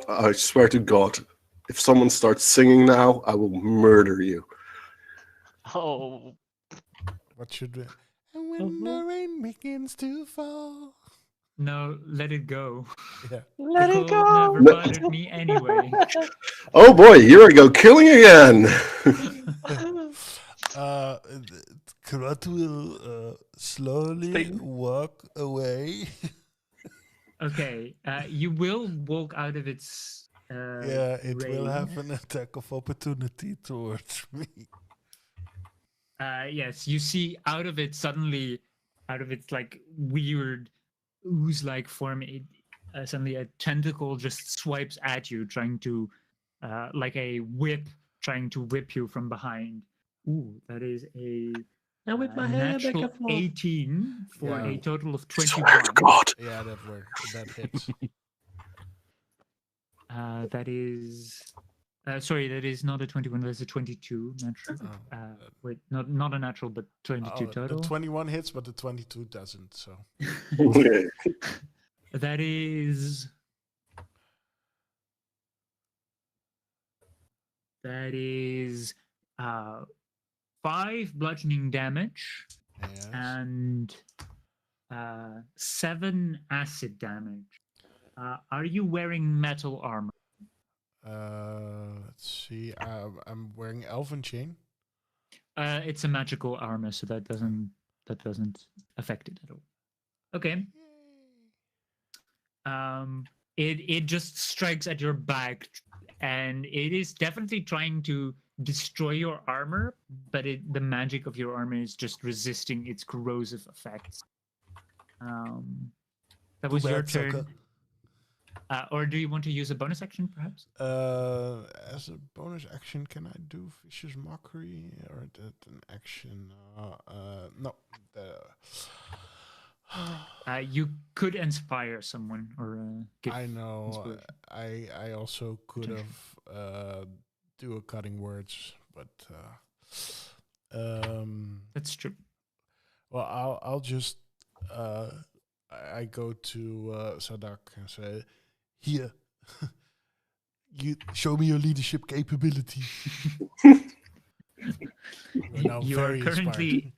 I swear to God, if someone starts singing now, I will murder you. Oh, What should we? And when the rain begins to fall. No, let it go. Yeah. let The it cold go. never bothered me anyway. Oh boy, here I go killing again. Krot will slowly walk away. Okay, you will walk out of its Yeah, it will range. have an attack of opportunity towards me. Yes, you see out of its like weird ooze-like form, suddenly a tentacle just swipes at you, trying to, like a whip, trying to whip you from behind. Ooh, that is a And with my hair back natural and forth. 18 for Yeah. a total of Swear 21. to God. Yeah, that hits. That is. Sorry, that is not a 21. That's a 22 natural. Wait, not a natural, but 22 total. The 21 hits, but the 22 doesn't. So That is. That is 5 bludgeoning damage yes. and 7 acid damage. Are you wearing metal armor? Let's see. I'm wearing Elven Chain. It's a magical armor, so that doesn't affect it at all. Okay. It just strikes at your back, and it is definitely trying to destroy your armor, but the magic of your armor is just resisting its corrosive effects. That was your turn. Or do you want to use a bonus action, perhaps? As a bonus action, can I do Vicious Mockery? Or that an action? No. You could inspire someone or give. I know. inspiration. I also could have do a cutting words, but That's true. well, I'll just I go to Sadak and say, Here, you show me your leadership capability. you're now You very are currently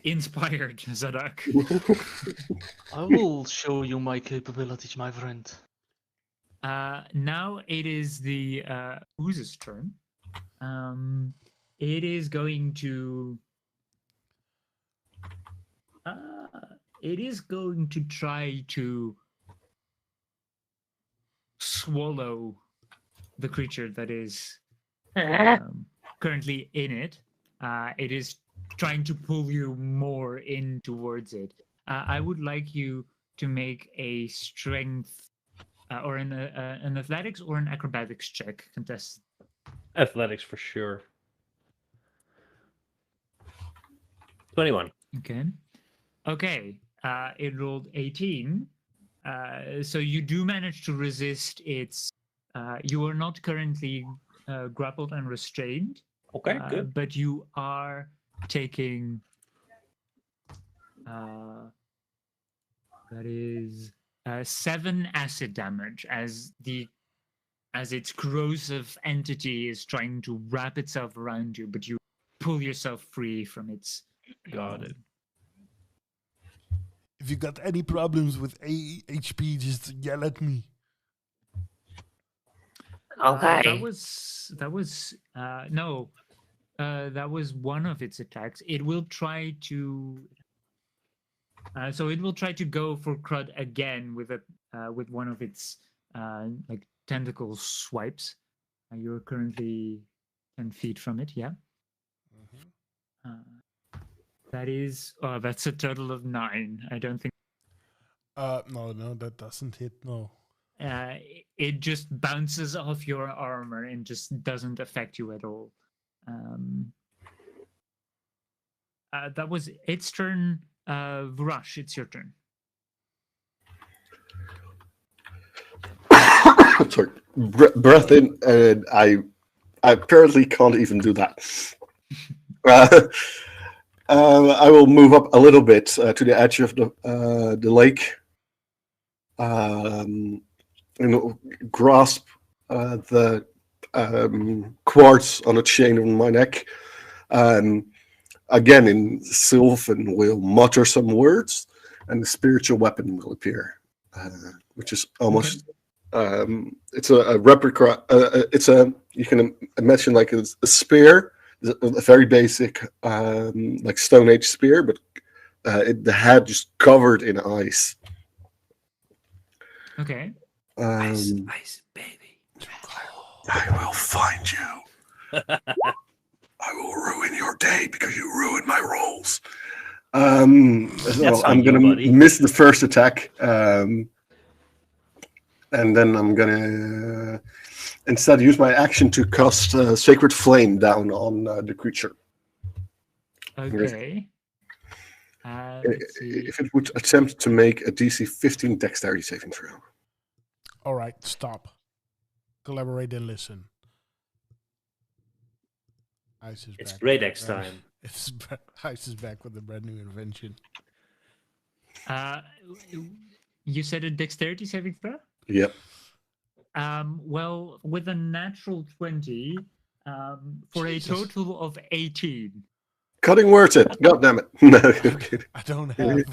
inspired. inspired, Zadak. I will show you my capabilities, my friend. Now it is the Ooze's turn. It is going to. It is going to try to swallow the creature that is currently in it. It is trying to pull you more in towards it. I would like you to make a strength or an athletics or an acrobatics check contested. Athletics for sure. 21. Okay. It rolled 18. So you do manage to resist its. You are not currently grappled and restrained. Okay, good. But you are taking. That is 7 acid damage as its corrosive entity is trying to wrap itself around you, but you pull yourself free from its. Got it. If you got any problems with HP, just yell at me. Okay. That was no. That was one of its attacks. It will try to. So it will try to go for Crud again with one of its like tentacle swipes. You're currently 10 feet from it. Yeah. That is. That's a total of 9. I don't think. No, that doesn't hit. No. it just bounces off your armor and just doesn't affect you at all. That was its turn. Vurash, it's your turn. Sorry, breath in, and I apparently can't even do that. I will move up a little bit to the edge of the lake, and grasp the quartz on a chain on my neck. Again, in Sylvan, will mutter some words, and the spiritual weapon will appear, which is almost. Okay. It's a replica. You can imagine like a spear, a very basic like Stone Age spear, but the head just covered in ice. Okay. Ice, baby. I will find you. I will ruin your day because you ruined my rolls. So I'm gonna miss the first attack. And then I'm gonna instead use my action to cast Sacred Flame down on the creature. Okay. If it would attempt to make a DC 15 Dexterity saving throw. All right, stop. Collaborate and listen. Ice is it's back. Great X time. Ice is back with a brand new invention. You said a Dexterity saving throw? Yep. Well, with a natural 20, for Jesus. A total of 18. Cutting words it. God damn it. No, I'm kidding. I don't have.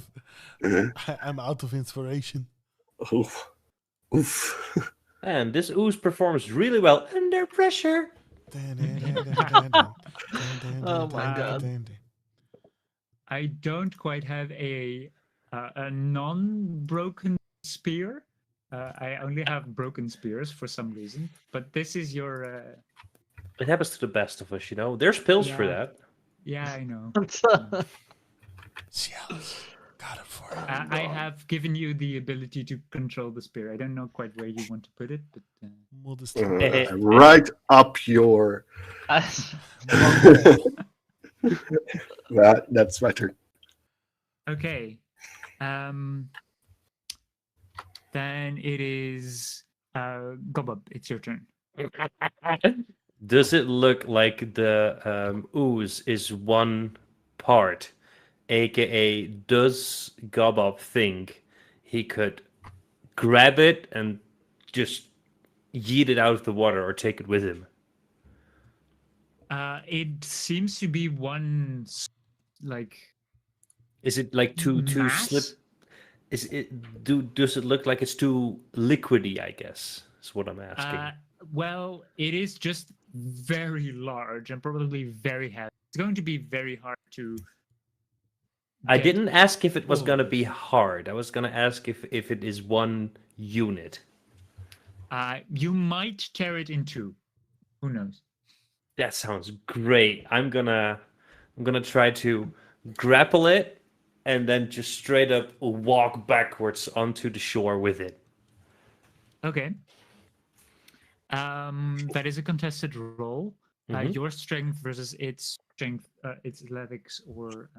I'm out of inspiration. Oof. Oof. And this ooze performs really well under pressure. Oh my god. I don't quite have a non-broken spear. I only have broken spears for some reason, but this is your... It happens to the best of us, you know. There's pills for that. Yeah, I know. Got it for you. I have given you the ability to control the spear. I don't know quite where you want to put it, but... right up your... That's my turn. Okay. Then it is Gobub. It's your turn. Does it look like the ooze is one part? AKA, does Gobub think he could grab it and just yeet it out of the water or take it with him? It seems to be one, like... Is it like too slip? Is it does it look like it's too liquidy, I guess, is what I'm asking. Well, it is just very large and probably very heavy. It's going to be very hard to... I didn't ask if it was going to be hard. I was going to ask if it is one unit. You might tear it in two. Who knows? That sounds great. I'm gonna try to grapple it and then just straight up walk backwards onto the shore with it. Okay. That is a contested roll. Your strength versus its strength, its athletics, or...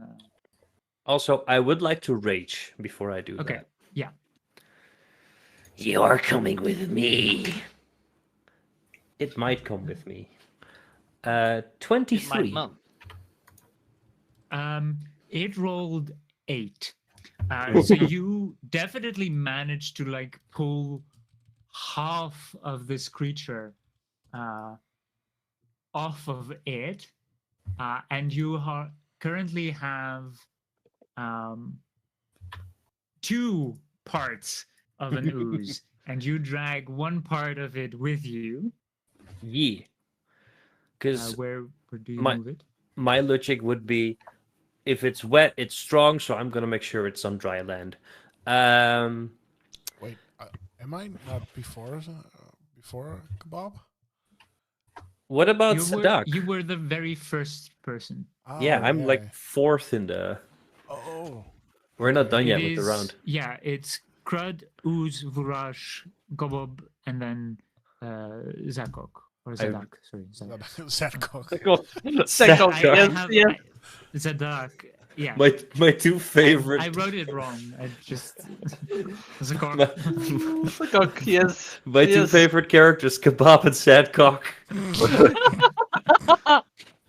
Also, I would like to rage before I do that. Okay, yeah. You're coming with me. It might come with me. 23. It rolled 8. So you definitely managed to like pull half of this creature off of it, and you currently have 2 parts of an ooze, and you drag one part of it with you. Yeah. Because where do you move it? My logic would be, if it's wet, it's strong, so I'm gonna make sure it's on dry land. Wait, am I not before Kebab? What about Sadak? You were the very first person. Oh, yeah, I'm like 4th in the... Oh. We're not done yet with the round. Yeah, it's Crud, Ooze, Vurash, Gobob, and then Zakok. Or Zadak, sorry. Zadak. Sadcock. Second, I yes, have yes. Zadak. Yeah. My two favorite. I wrote it wrong. I just Zakok. Second, yes. My two yes. favorite characters, Kebab and Sadcock.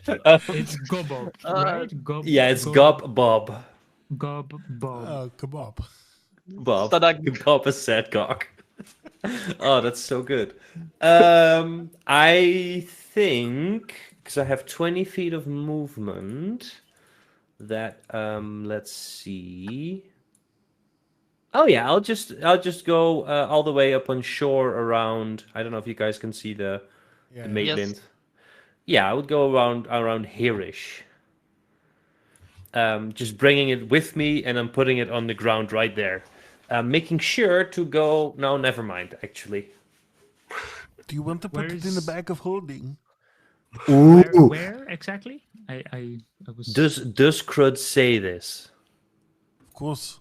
It's Gobob, Uh, right? Yeah, it's Gob Bob. Gob Bob. Oh, kebab. Bob. Sadak. Kebab and Sadcock. Oh, that's so good. I think because I have 20 feet of movement. That let's see. Oh yeah, I'll just go all the way up on shore around. I don't know if you guys can see the Yeah. Maitland. Yes. Yeah, I would go around here-ish. Just bringing it with me, and I'm putting it on the ground right there. Making sure to go. No, never mind. Actually, Do you want to put it in the Where's- bag of holding? Where exactly? I was. does Crud say this? Of course.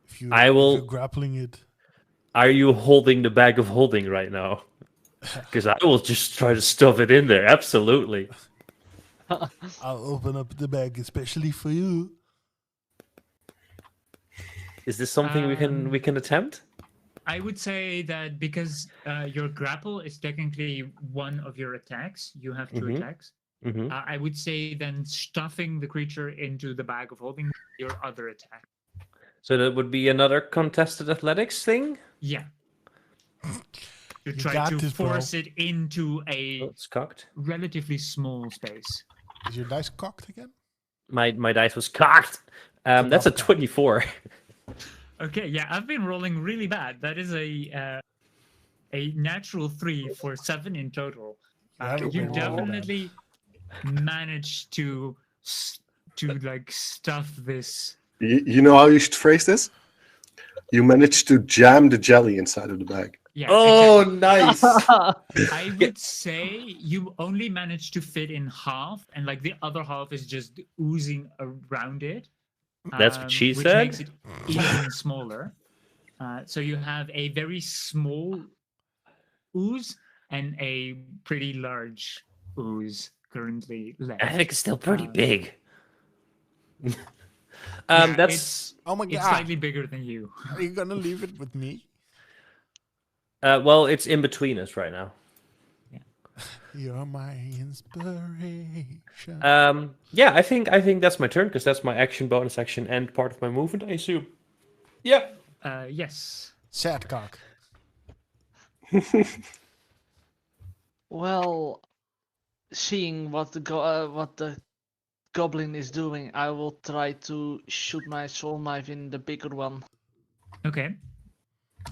If you, I if will- you're grappling it. Are you holding the bag of holding right now? Because I will just try to stuff it in there. Absolutely. I'll open up the bag especially for you. Is this something we can attempt? I would say that because your grapple is technically one of your attacks, you have 2 Mhm. attacks. Mm-hmm. I would say then stuffing the creature into the bag of holding your other attack. So that would be another contested athletics thing. Yeah. To You try got to this, bro. force it into a Oh, it's cocked. relatively small space. Is your dice cocked again? My dice was cocked. That's a Cock. 24. Okay, yeah, I've been rolling really bad. That is a natural 3 for 7 in total. haven't You been rolling bad. definitely managed to like stuff this. You know how you should phrase this? You managed to jam the jelly inside of the bag. Yeah. Oh, exactly. nice. I would say you only managed to fit in half, and like the other half is just oozing around it. That's what she which said? makes it even smaller. So you have a very small ooze and a pretty large ooze currently left. I think it's still pretty big. Yeah, That's Oh my it's god. slightly bigger than you. Are you gonna leave it with me? well, it's in between us right now. You're my inspiration. Yeah, I think that's my turn because that's my action, bonus action, and part of my movement. I assume. Yeah. Yes. Sadcock. Well, seeing what the goblin is doing, I will try to shoot my soul knife in the bigger one. Okay.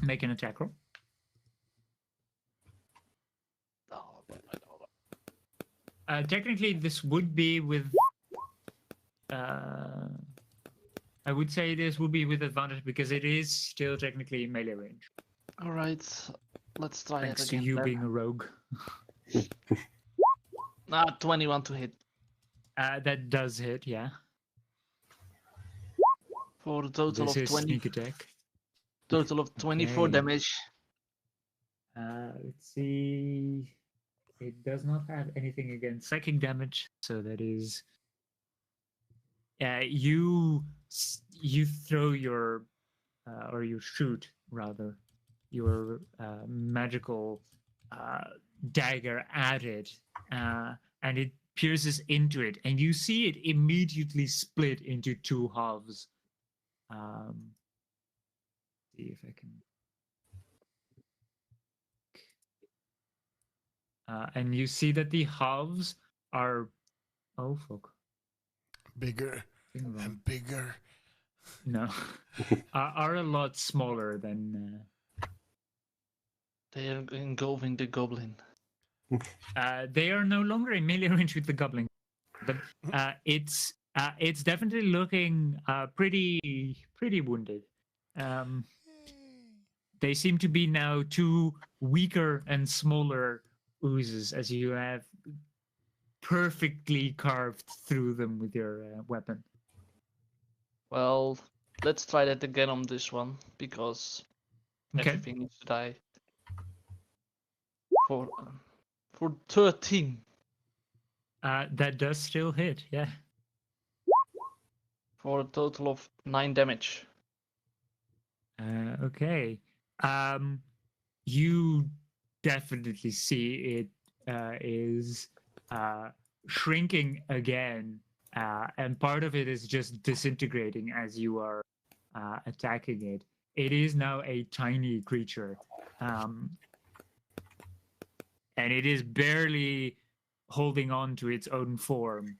Make an attack roll. Technically, this would be with. I would say this would be with advantage because it is still technically melee range. All right, let's try Thanks it to again. you then. being a rogue. 21 to hit That does hit, yeah. for a total This of is 20. sneak attack. Total of 24 Okay. damage. Let's see. It does not have anything against psychic damage, so that is. You throw your, or you shoot rather, your magical dagger at it, and it pierces into it, and you see it immediately split into 2 halves. See if I can. And you see that the halves are. Oh fuck! Bigger Thing wrong. and bigger. No, are a lot smaller than. They are engulfing the goblin. They are no longer in melee range with the goblin, but it's definitely looking pretty wounded. They seem to be now 2 weaker and smaller oozes as you have perfectly carved through them with your weapon. Well, let's try that again on this one, because Okay. everything needs to die. For 13. That does still hit, yeah. For a total of 9 damage. Okay. You definitely see it is shrinking again, and part of it is just disintegrating as you are attacking it. It is now a tiny creature, and it is barely holding on to its own form.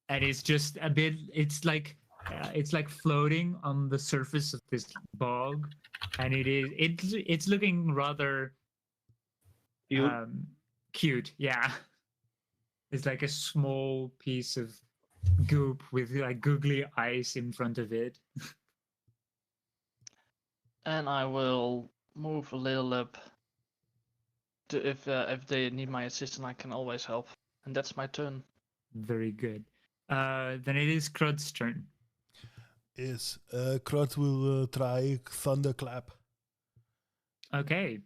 And it's just a bit. It's like floating on the surface of this bog, and it's looking rather Cute. cute. Yeah, it's like a small piece of goop with like googly eyes in front of it. And I will move a little up. If they need my assistance, I can always help. And that's my turn. Very good. Then it is Crud's turn. Yes, Krot will try Thunderclap. Okay.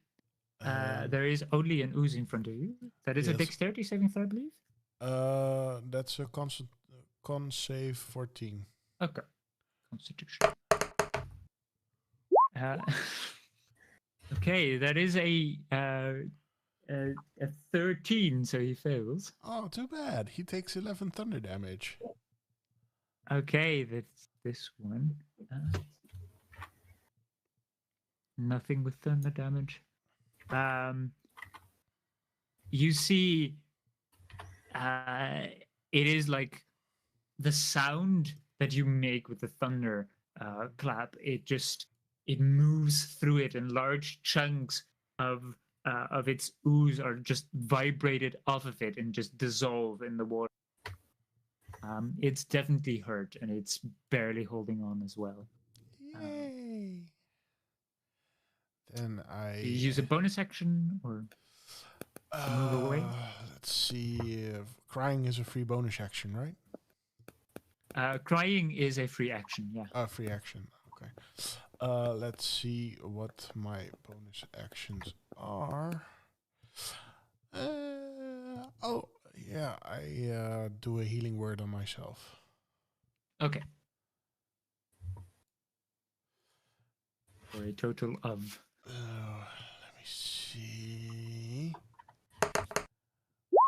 There is only an ooze in front of you. That is a Yes. dexterity saving throw, I believe. That's a con save 14. Okay. Constitution. Okay, that is a 13, so he fails. Oh, too bad. He takes 11 thunder damage. Okay, that's this one. Nothing with thunder damage. You see, it is like the sound that you make with the thunder clap. It moves through it, and large chunks of its ooze are just vibrated off of it and just dissolve in the water. It's definitely hurt, and it's barely holding on as well. Yay! Then I Do you use a bonus action or to move away? Let's see. Crying is a free bonus action, right? Crying is a free action, yeah. Free action. Okay. Let's see what my bonus actions are. Oh, yeah. I do a healing word on myself. Okay. For a total of... Let me see.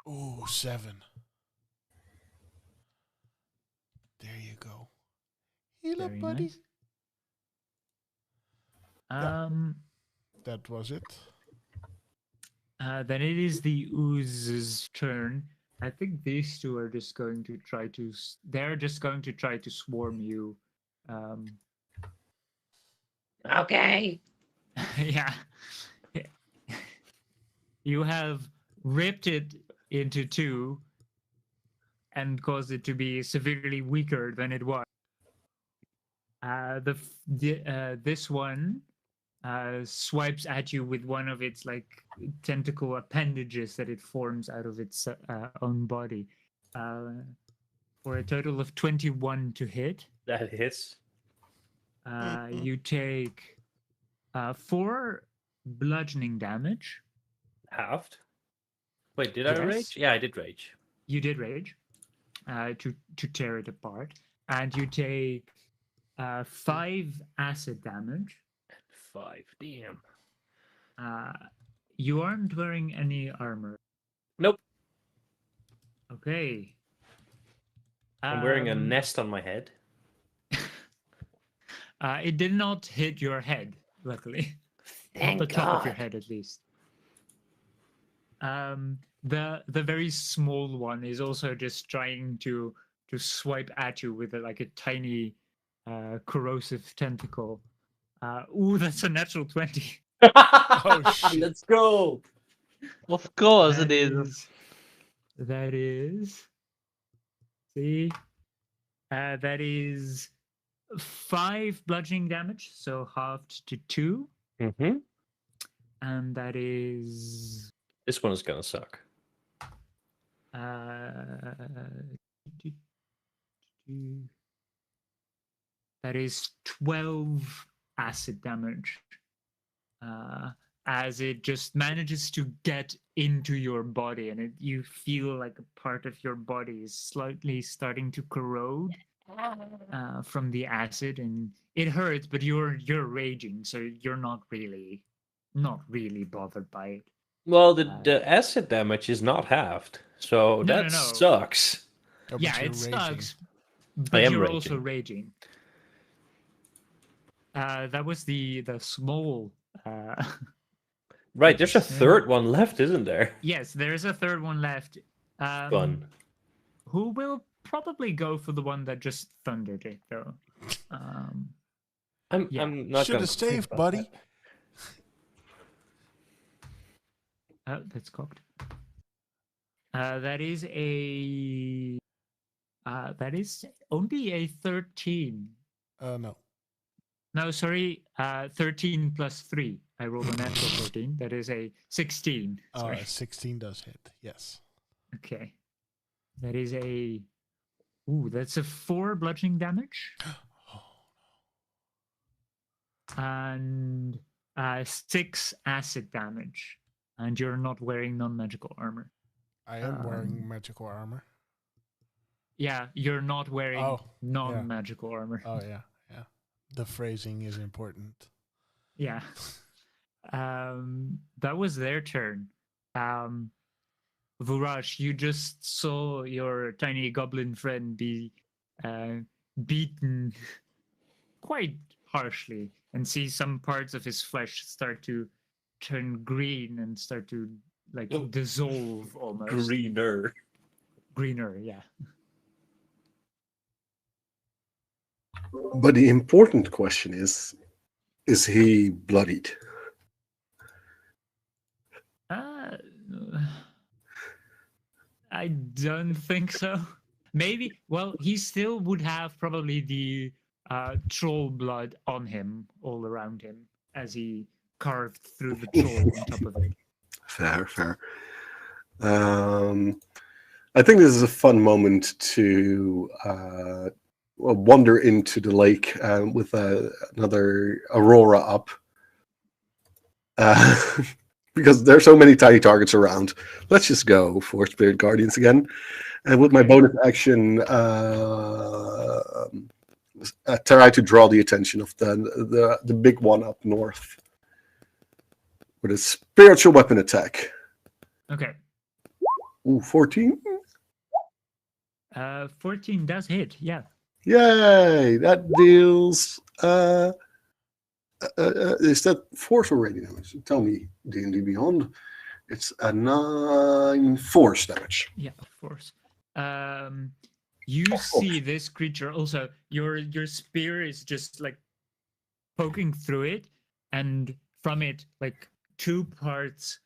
Ooh, 7. There you go. Heal up, Very buddy. nice. That was it. Then it is the ooze's turn. I think these two are just going to try to... They're just going to try to swarm you. Okay. Yeah. You have ripped it into two and caused it to be severely weaker than it was. This one swipes at you with one of its like tentacle appendages that it forms out of its own body, for a total of 21 to hit. That hits. You take 4 bludgeoning damage. Halved. Wait, did I Yes. rage? Yeah, I did rage. You did rage to tear it apart, and you take 5 acid damage. 5. Damn. You aren't wearing any armor. Nope. Okay. I'm wearing a nest on my head. It did not hit your head, luckily. Thank the top of your God. head, at least. The very small one is also just trying to swipe at you with like a tiny corrosive tentacle. Ooh, that's a natural 20. Oh, shit. Let's go. Of course That it is. That is. See? That is 5 bludgeoning damage, so halved to 2. Mm-hmm. And that is. This one is gonna suck. That is 12 acid damage. As it just manages to get into your body, and you feel like a part of your body is slightly starting to corrode from the acid, and it hurts. But you're raging, so you're not really bothered by it. Well, the acid damage is not halved, so No, that no, no. sucks. Oh, but Yeah, you're it raging. sucks. I But am you're also raging. raging. That was the small. Right, there's a Yeah. third one left, isn't there? Yes, there is a third one left. Fun. Who will probably go for the one that just thundered it, though? I'm not Should gonna have think saved, about buddy. Oh, that's cocked. That is a. That is only a 13. No. No, sorry. 13 plus 3. I rolled a natural 13. That is a 16. Sorry. 16 does hit. Yes. Okay. That is a. Ooh, that's a 4 bludgeoning damage. And 6 acid damage. And you're not wearing non-magical armor. I am wearing magical armor. Yeah, you're not wearing Oh, non-magical armor. Oh, yeah. The phrasing is important. Yeah. That was their turn. Vurash, you just saw your tiny goblin friend be beaten quite harshly, and see some parts of his flesh start to turn green and start to dissolve almost. Greener, yeah. But the important question is he bloodied? I don't think so. Maybe. Well, he still would have probably the troll blood on him, all around him, as he carved through the troll on top of it. Fair. I think this is a fun moment to wander into the lake with another Aurora up. Because there's so many tiny targets around. Let's just go for Spirit Guardians again. And with my bonus action, try to draw the attention of the big one up north. With a spiritual weapon attack. Okay. Ooh, 14? 14 does hit, yeah. Yay! That deals... is that force or radiant damage? Tell me, D&D Beyond. It's a 9 force damage. Yeah, force. You see this creature also. Your spear is just like poking through it, and from it, like 2 parts.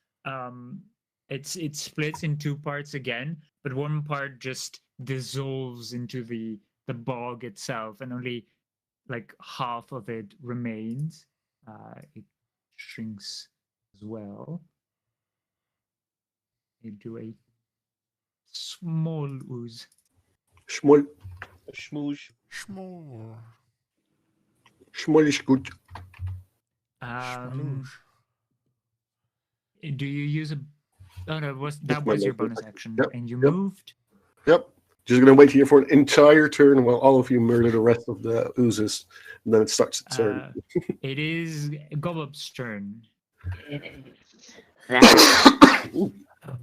It splits in 2 parts again, but one part just dissolves into the bog itself, and only like half of it remains. It shrinks as well into a small ooze. Small. Schmoosh. Small. Small is good. Do you use a? Oh no, that was your bonus action, Yep, and you yep. moved. Yep. Just gonna wait here for an entire turn while all of you murder the rest of the oozes, and then it starts its turn. It is Gobob's turn.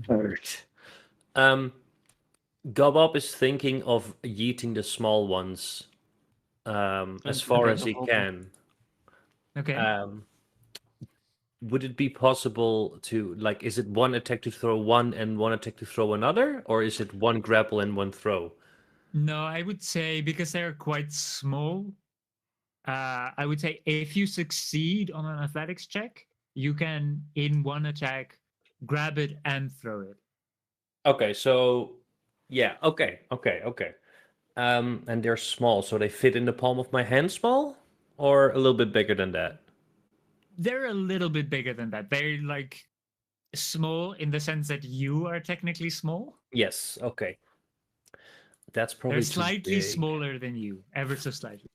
Hurt. Gobob is thinking of yeeting the small ones as far as he can. Okay. Would it be possible to, like, is it one attack to throw one and one attack to throw another? Or is it one grapple and one throw? No, I would say because they're quite small, I would say if you succeed on an athletics check, you can, in one attack, grab it and throw it. Okay, so, yeah, okay. And they're small, so they fit in the palm of my hand small? Or a little bit bigger than that? They're a little bit bigger than that. They're like small in the sense that you are technically small. Yes, okay. That's probably They're too slightly big. smaller than you, ever so slightly.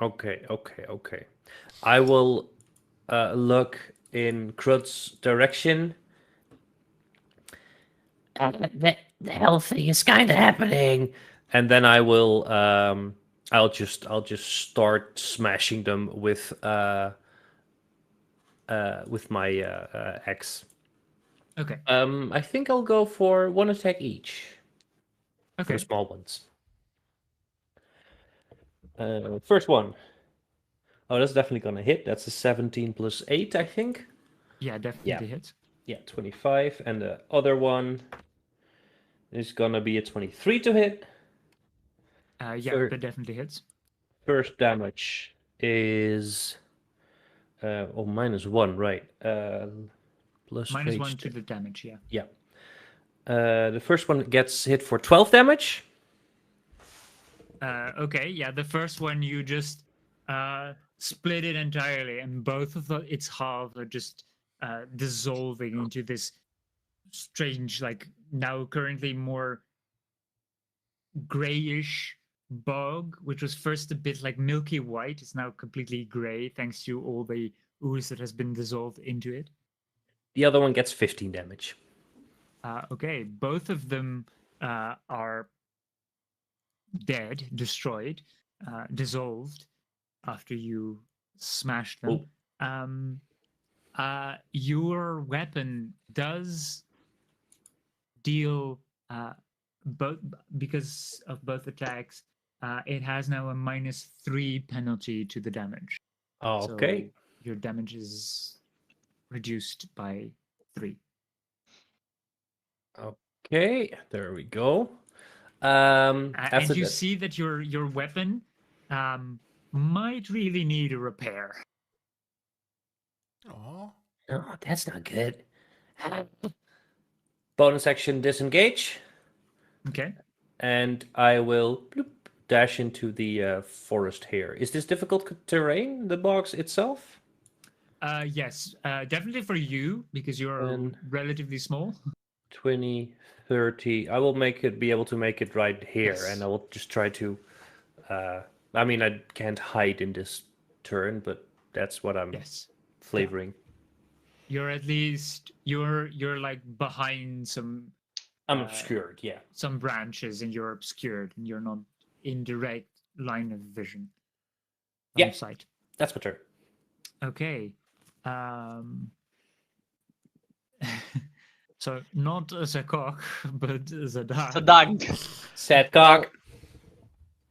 Okay. I will look in Crud's direction. The hell thing is kind of happening. And then I will I'll just start smashing them with my axe. Okay. I think I'll go for one attack each for Okay. the small ones. First one. Oh, that's definitely gonna hit. That's a 17 plus 8, I think. Yeah, definitely hits. Yeah, 25. And the other one is gonna be a 23 to hit. Yeah, that definitely hits. First damage is -1, right? Plus -1 rage to the damage, yeah. Yeah. The first one gets hit for 12 damage. Okay, yeah, the first one you just split it entirely, and both of its halves are just dissolving into this strange, like now currently more grayish bog, which was first a bit like milky white, is now completely gray thanks to all the ooze that has been dissolved into it. The other one gets 15 damage. Okay, both of them are dead, destroyed, dissolved after you smashed them. Your weapon does deal both because of both attacks. It has now a -3 penalty to the damage. Oh, okay. So your damage is reduced by 3. Okay, there we go. And After you that, see that your weapon might really need a repair. Oh, Oh, that's not good. bonus action disengage, Okay. and I will bloop, dash into the forest here. Is this difficult terrain, the box itself? Yes, definitely for you because you're And relatively small. 20, 30. I will be able to make it right here, Yes. and I will just try to. I mean, I can't hide in this turn, but that's what I'm flavoring. You're at least you're like behind some. I'm obscured, yeah. Some branches, and you're obscured, and you're not in direct line of vision. Yeah, sight. That's my turn. Okay. So not as a cock, but as a dog. A dog. Sad cock.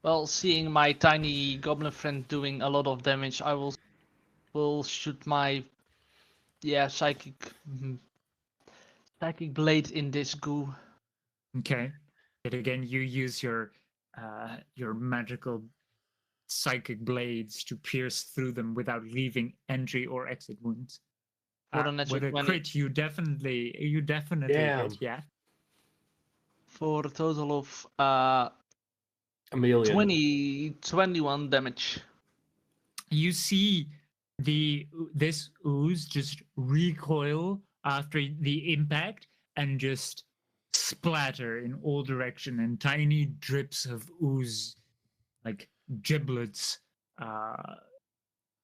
Well, seeing my tiny goblin friend doing a lot of damage, I will shoot my psychic blade in this goo. Okay. Yet again, you use your magical psychic blades to pierce through them without leaving entry or exit wounds. For a natural with a 20. crit, you definitely hit, yeah. For a total of a million. 21 damage. You see this ooze just recoil after the impact and just splatter in all direction, and tiny drips of ooze, like giblets,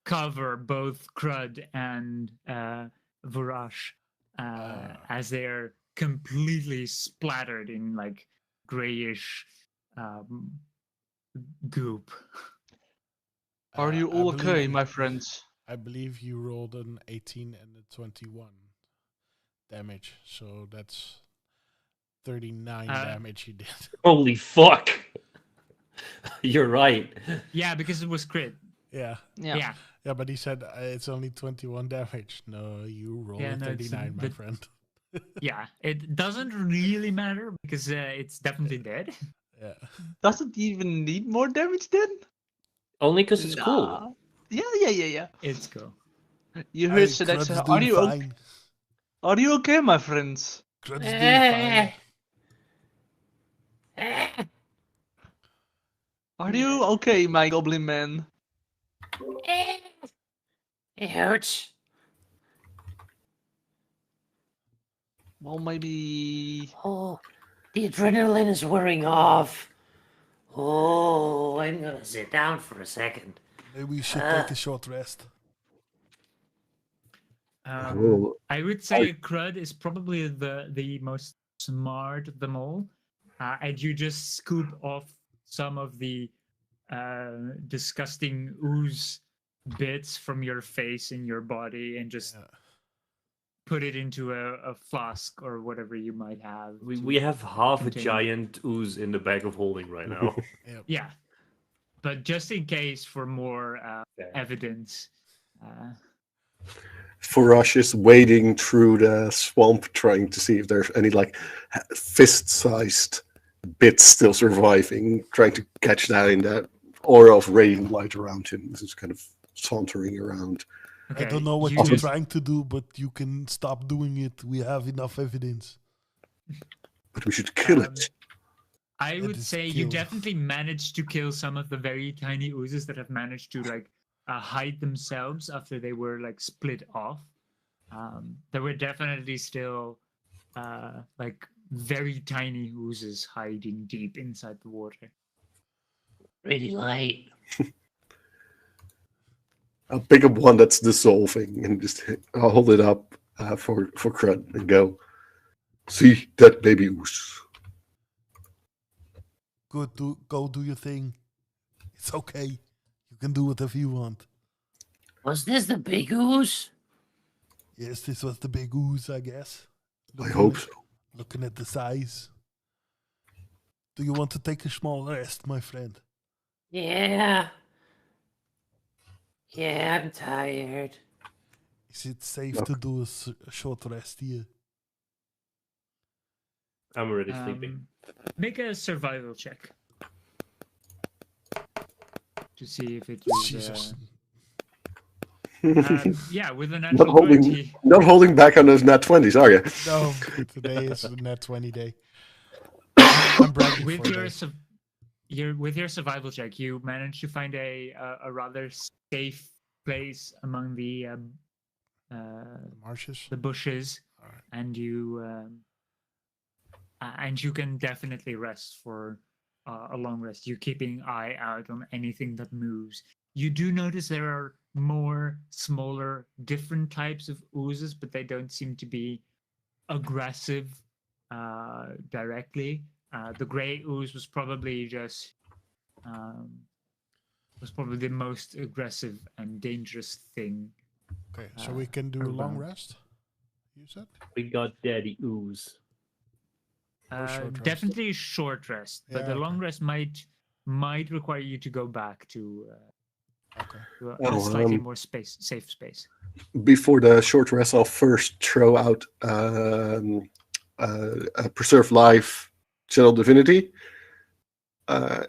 cover both Crud and Vurash as they're completely splattered in like grayish goop. Are you all okay, my friends? I believe you rolled an 18 and a 21 damage, so that's 39 damage you did. Holy fuck! You're right. Yeah, because it was crit. Yeah, but he said it's only 21 damage. No, you rolled 39, my friend. Yeah, it doesn't really matter because it's definitely dead. Yeah. Does it even need more damage then? Only because it's cool. Yeah. It's cool. You heard Sedek. Are you okay? Are you okay, my friends? Crud's doing fine. Are you okay, my goblin man? It hurts. Well, maybe. Oh, The adrenaline is wearing off. Oh, I'm gonna sit down for a second. Maybe we should take a short rest. Oh, I would say Crud is probably the most smart of them all, and you just scoop off some of the disgusting ooze bits from your face and your body, and just put it into a flask or whatever you might have. We have half a contain- giant ooze in the bag of holding right now. Yeah, but just in case for more evidence. Farash is wading through the swamp, trying to see if there's any like fist-sized bits still surviving, trying to catch that in that aura of radiant light around him. This is kind of sauntering around. I don't know what you're trying to do, but you can stop doing it. We have enough evidence. But we should kill it. I would say you definitely managed to kill some of the very tiny oozes that have managed to like hide themselves after they were like split off. There were definitely still like very tiny oozes hiding deep inside the water. Really light. I'll pick up one that's dissolving and just I'll hold it up for Crud and go, see that baby ooze. Good, go do your thing. It's okay. You can do whatever you want. Was this the big ooze? Yes, this was the big ooze, I guess. I hope so. Looking at the size. Do you want to take a small rest, my friend? Yeah. Yeah, I'm tired. Is it safe to do a short rest here? I'm already sleeping. Make a survival check to see if it is. Jesus. Yeah, with a natural 20. Not holding back on those nat 20s, are you? No, today is a nat 20 day. I'm bragging With for with your survival check, you managed to find a rather safe place among the marshes, the bushes, right. and you can definitely rest for a long rest. You're keeping eye out on anything that moves. You do notice there are more smaller, different types of oozes, but they don't seem to be aggressive directly. The gray ooze was probably just the most aggressive and dangerous thing. Okay, so we can do long rest. You said we got Daddy Ooze. Definitely short rest, but the long rest might require you to go back to a slightly more safe space. Before the short rest, I'll first throw out Preserve Life, Channel Divinity.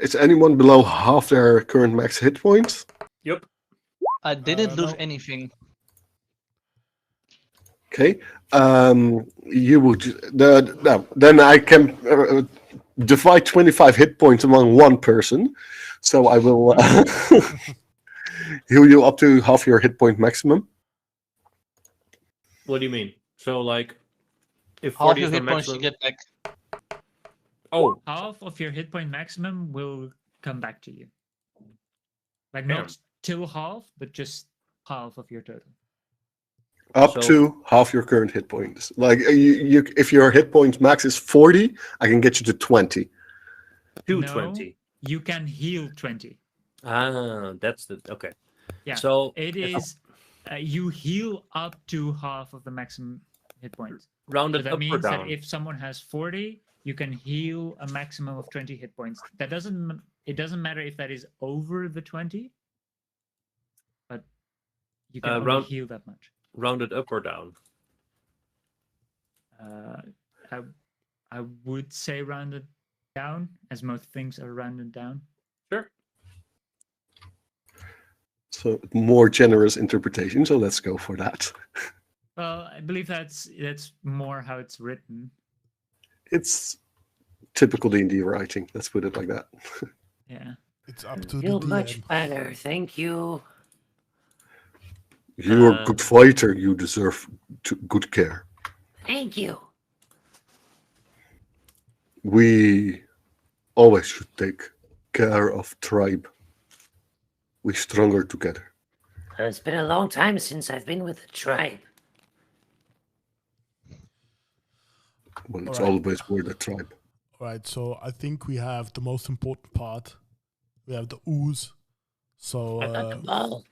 Is anyone below half their current max hit points? Yep. I didn't lose anything. Okay. You would then I can divide 25 hit points among one person. So I will heal you up to half your hit point maximum. What do you mean? So like, if half 40 your is hit my points you maximum... get back. Oh, half of your hit point maximum will come back to you. Like not till half, but just half of your total. Up to half your current hit points. Like you if your hit point max is 40, I can get you to 20. To no, 20. You can heal 20. Ah, that's the okay. Yeah. So it is you heal up to half of the maximum hit points. Rounded so that up means or down? that if someone has 40, you can heal a maximum of 20 hit points. It doesn't matter if that is over the 20, but you can only heal that much. Rounded up or down? I would say rounded down, as most things are rounded down. Sure. So more generous interpretation. So let's go for that. Well, I believe that's more how it's written. It's typical D&D writing. Let's put it like that. Yeah. It's up to Feel the DM. much better, thank you. You're a good fighter. You deserve good care. Thank you. We always should take care of tribe. We're stronger together. It's been a long time since I've been with the tribe. Well, it's Alright. always for the tribe. All right, so I think we have the most important part. We have the ooze. So I got the ball.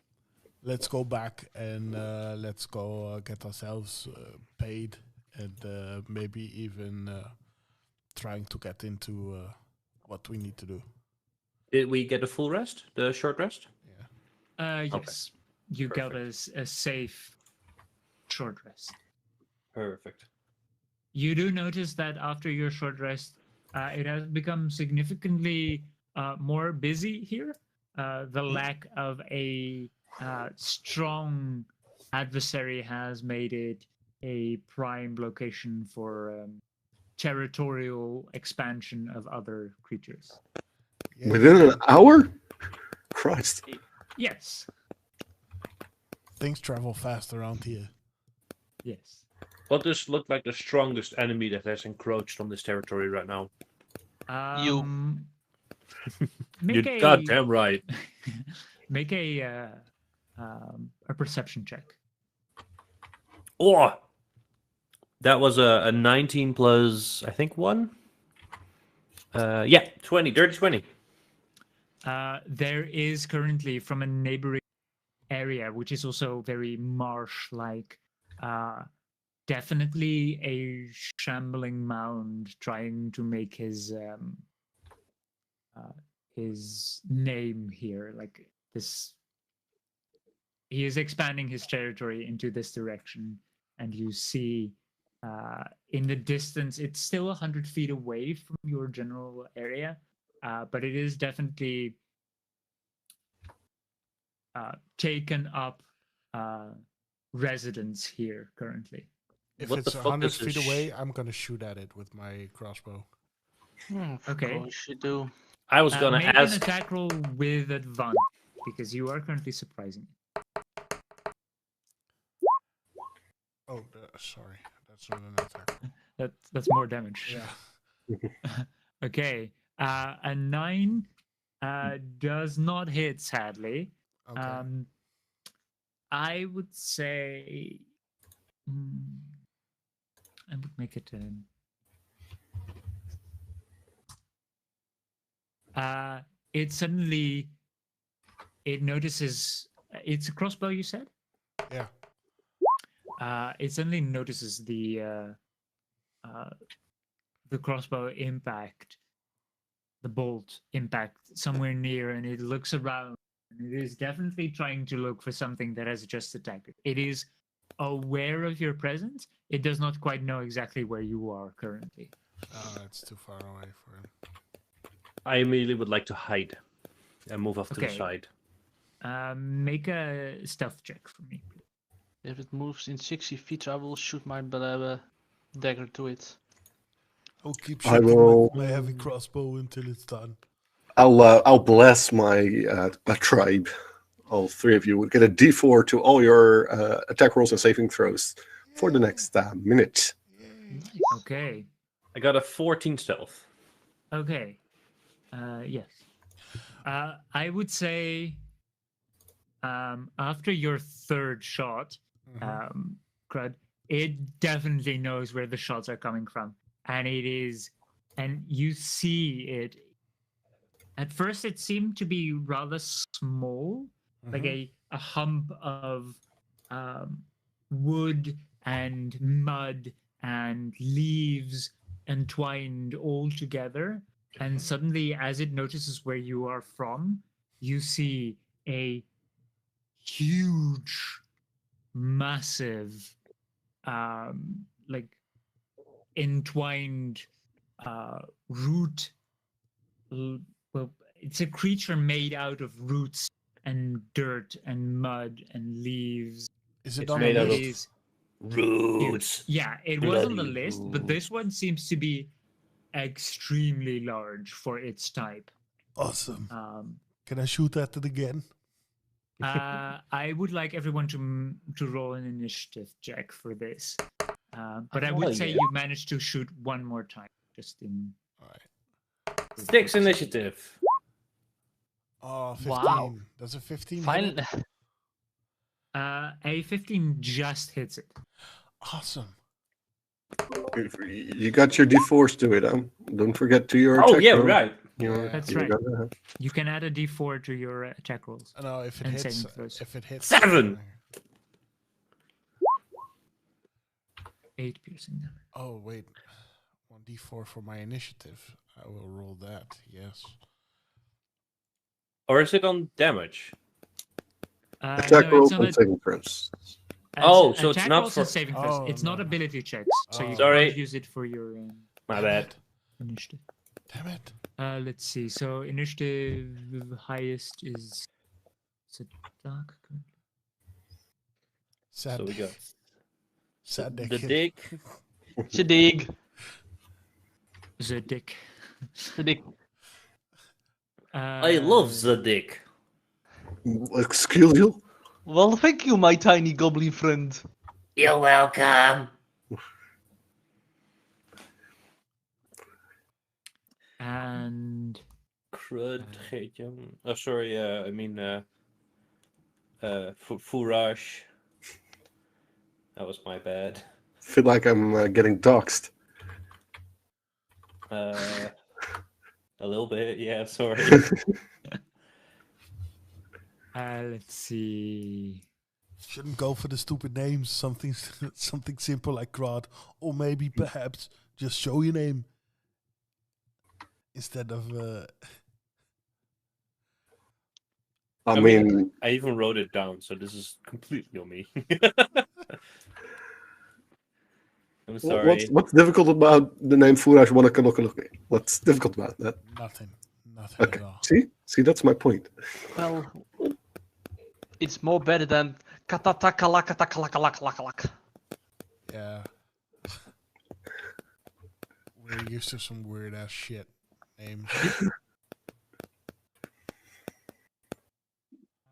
let's go back and let's go get ourselves paid and maybe even trying to get into what we need to do. Did we get a full rest? The short rest? Yes. You got a safe short rest. Perfect. You do notice that after your short rest, it has become significantly more busy here. The lack of a strong adversary has made it a prime location for territorial expansion of other creatures. Yeah, Within an hour? Christ. Yes. things travel fast around here. Yes. What does look like the strongest enemy that has encroached on this territory right now? Make You're a goddamn right. make a perception check. Oh, that was a 19 plus, I think, 1. Yeah, 20, dirty 20. There is currently from a neighboring area, which is also very marsh-like, definitely a shambling mound trying to make his name here. Like this, he is expanding his territory into this direction, and you see in the distance, it's still 100 feet away from your general area, but it is definitely taken up residence here currently. If What it's the fuck 100 is feet this away, I'm gonna shoot at it with my crossbow. Of Okay. course you do. I was gonna make ask. an attack roll with advantage because you are currently surprising. Oh, sorry, that's not an attack. That's more damage. Yeah. Okay. A 9 does not hit, sadly. Okay. I would say I would make it it suddenly it notices it's a crossbow, you said? Yeah. It suddenly notices the crossbow impact, the bolt impact somewhere near, and it looks around, and it is definitely trying to look for something that has just attacked it. It is aware of your presence. It does not quite know exactly where you are currently. It's too far away for him. I immediately would like to hide and move off to the Okay. side. Make a stealth check for me, please. If it moves in 60 feet, I will shoot my dagger to it. I'll keep I shooting will- my heavy crossbow until it's done. I'll bless my tribe. All three of you will get a D4 to all your attack rolls and saving throws for the next minute. Nice. Okay. I got a 14 stealth. Okay. Yes. I would say after your third shot, Crud, it definitely knows where the shots are coming from. And you see it. At first, it seemed to be rather small, like a hump of wood and mud and leaves entwined all together. And suddenly, as it notices where you are from, you see a huge, massive, like entwined root. Well, it's a creature made out of roots and dirt and mud and leaves. Is it It's on made the out of- list? Roots. Yeah, it was on the Bloody list, but this one seems to be extremely large for its type. Awesome. Um, Can I shoot at it again? I would like everyone to roll an initiative check for this, but I would say you managed to shoot one more time, just in All right. 6 initiative. Oh, 15. Wow. Does a 15 hit Fine. it? A 15 just hits it. Awesome. You got your d4s to it, Don't forget to your Oh, attack yeah, roll. right. You're- That's you're right. gonna- You can add a d4 to your attack rolls. No, if it And hits, saving throws. if it hits 7. 8 piercing damage. Oh wait, 1d4 for my initiative. I will roll that. Yes. Or is it on damage? Attack No, rolls it's on and saving throws. Oh, so it's attack not rolls for- and saving throws. Oh, It's not no. ability checks, so you Oh. Sorry. can't use it for your My Damn bad. it. initiative. Damn it. Let's see. So initiative highest is it dark? Sad. So we got Sad the dick. dick. Shadig. The dick. Shadig. I love the dick. Excuse you? Well, thank you, my tiny goblin friend. You're welcome. And Crud, Geert-Jan. Oh, sorry. I mean, Fourage. That was my bad. Feel like I'm getting doxxed. A little bit, yeah. Sorry. let's see. Shouldn't go for the stupid names. Something simple like Grod, or maybe perhaps just show your name instead of. I mean, I even wrote it down, so this is completely on me. I'm sorry. what's difficult about the name Furash Wanakalokalaki? What's difficult about that? Nothing. Nothing Okay. at all. See, that's my point. Well, it's more better than katataka. Yeah. We're used to some weird ass shit names.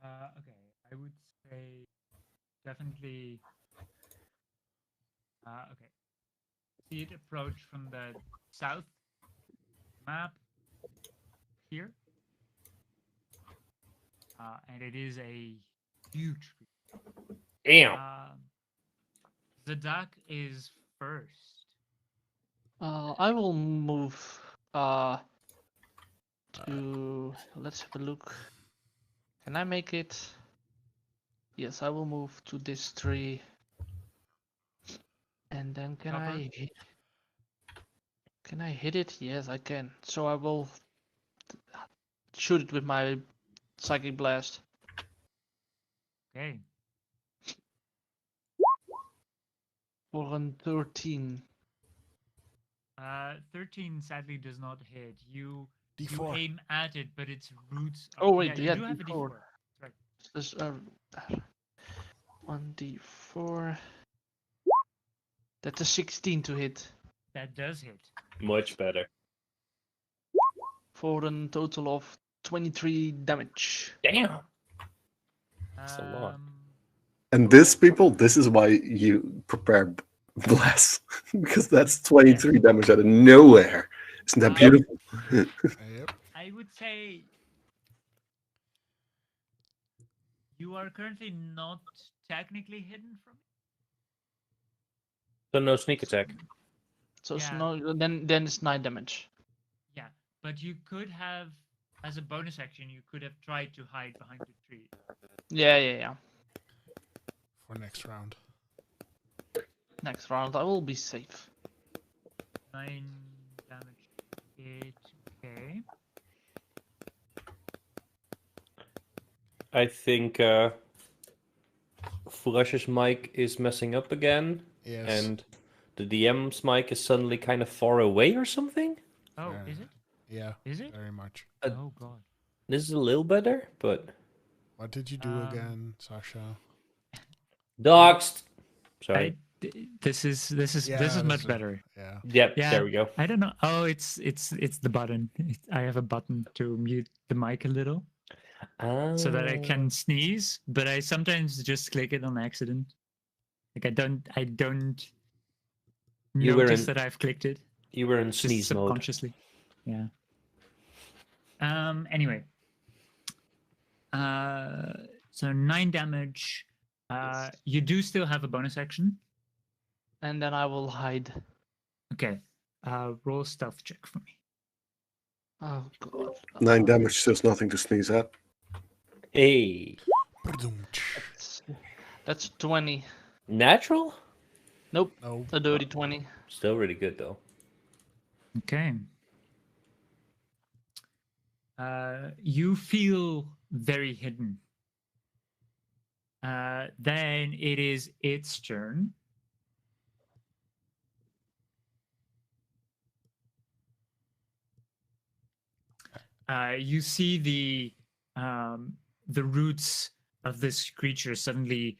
Okay, I would say definitely. Okay, see it approach from the south map here, and it is a huge creature. Damn. The duck is first. I will move to. Let's have a look. Can I make it? Yes, I will move to this tree. And then can Chopper? can I hit it? Yes, I can. So I will shoot it with my psychic blast. Okay. For a 13. 13 sadly does not hit. You D4. aim at it, but its roots. Oh, wait, you yeah, do have a D4. D4. Right. This 1d4. That's a 16 to hit. That does hit. Much better. For a total of 23 damage. Damn. That's a lot. And this is why you prepare Bless. Because that's 23 damage out of nowhere. Isn't that beautiful? Yep. I would say you are currently not technically hidden from it. So no sneak attack. So it's Yeah. no, then it's 9 damage. Yeah, but you could have, as a bonus action, you could have tried to hide behind the tree. Yeah. For next round. Next round I will be safe. 9 damage hit. Okay. I think Furash's mic is messing up again, Yes. and the DM's mic is suddenly kind of far away or something. Oh, Yeah. is it? Yeah. Is it? Very much. Oh god. This is a little better, but What did you do again, Sasha? doxed. Sorry. This is Yeah, this is this much is- better. Yeah. Yep. Yeah, There we go. I don't know. Oh, it's the button. I have a button to mute the mic a little so that I can sneeze, but I sometimes just click it on accident. Like I don't You were notice in- that I've clicked it. You were in Just sneeze mode. subconsciously. Yeah. Anyway. So 9 damage. You do still have a bonus action. And then I will hide. Okay. Roll a stealth check for me. Oh god. 9 damage, there's nothing to sneeze at. Hey. That's 20. Natural? Nope. No. A dirty 20. Still really good though. Okay. You feel very hidden. Then it is its turn. You see the roots of this creature suddenly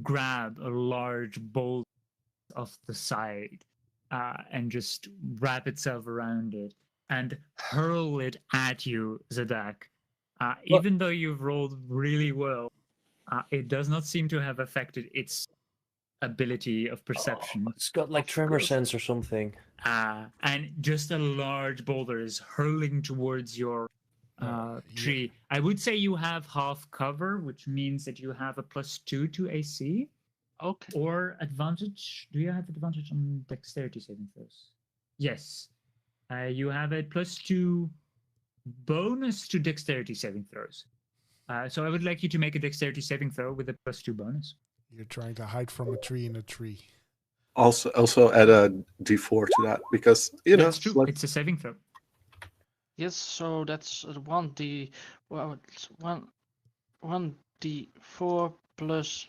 grab a large boulder off the side and just wrap itself around it and hurl it at you, Zadak. Even though you've rolled really well, it does not seem to have affected its ability of perception. It's got like tremor sense or something. And just a large boulder is hurling towards your tree. I would say you have half cover, which means that you have a +2 to AC. Okay. Or advantage. Do you have advantage on dexterity saving throws? Yes. You have a +2 bonus to dexterity saving throws. So I would like you to make a dexterity saving throw with a +2 bonus. You're trying to hide from a tree in a tree. Also add a d4 to that, because, you know... That's true. Like, it's a saving throw. Yes, so that's 1d. Well, it's 1d4 plus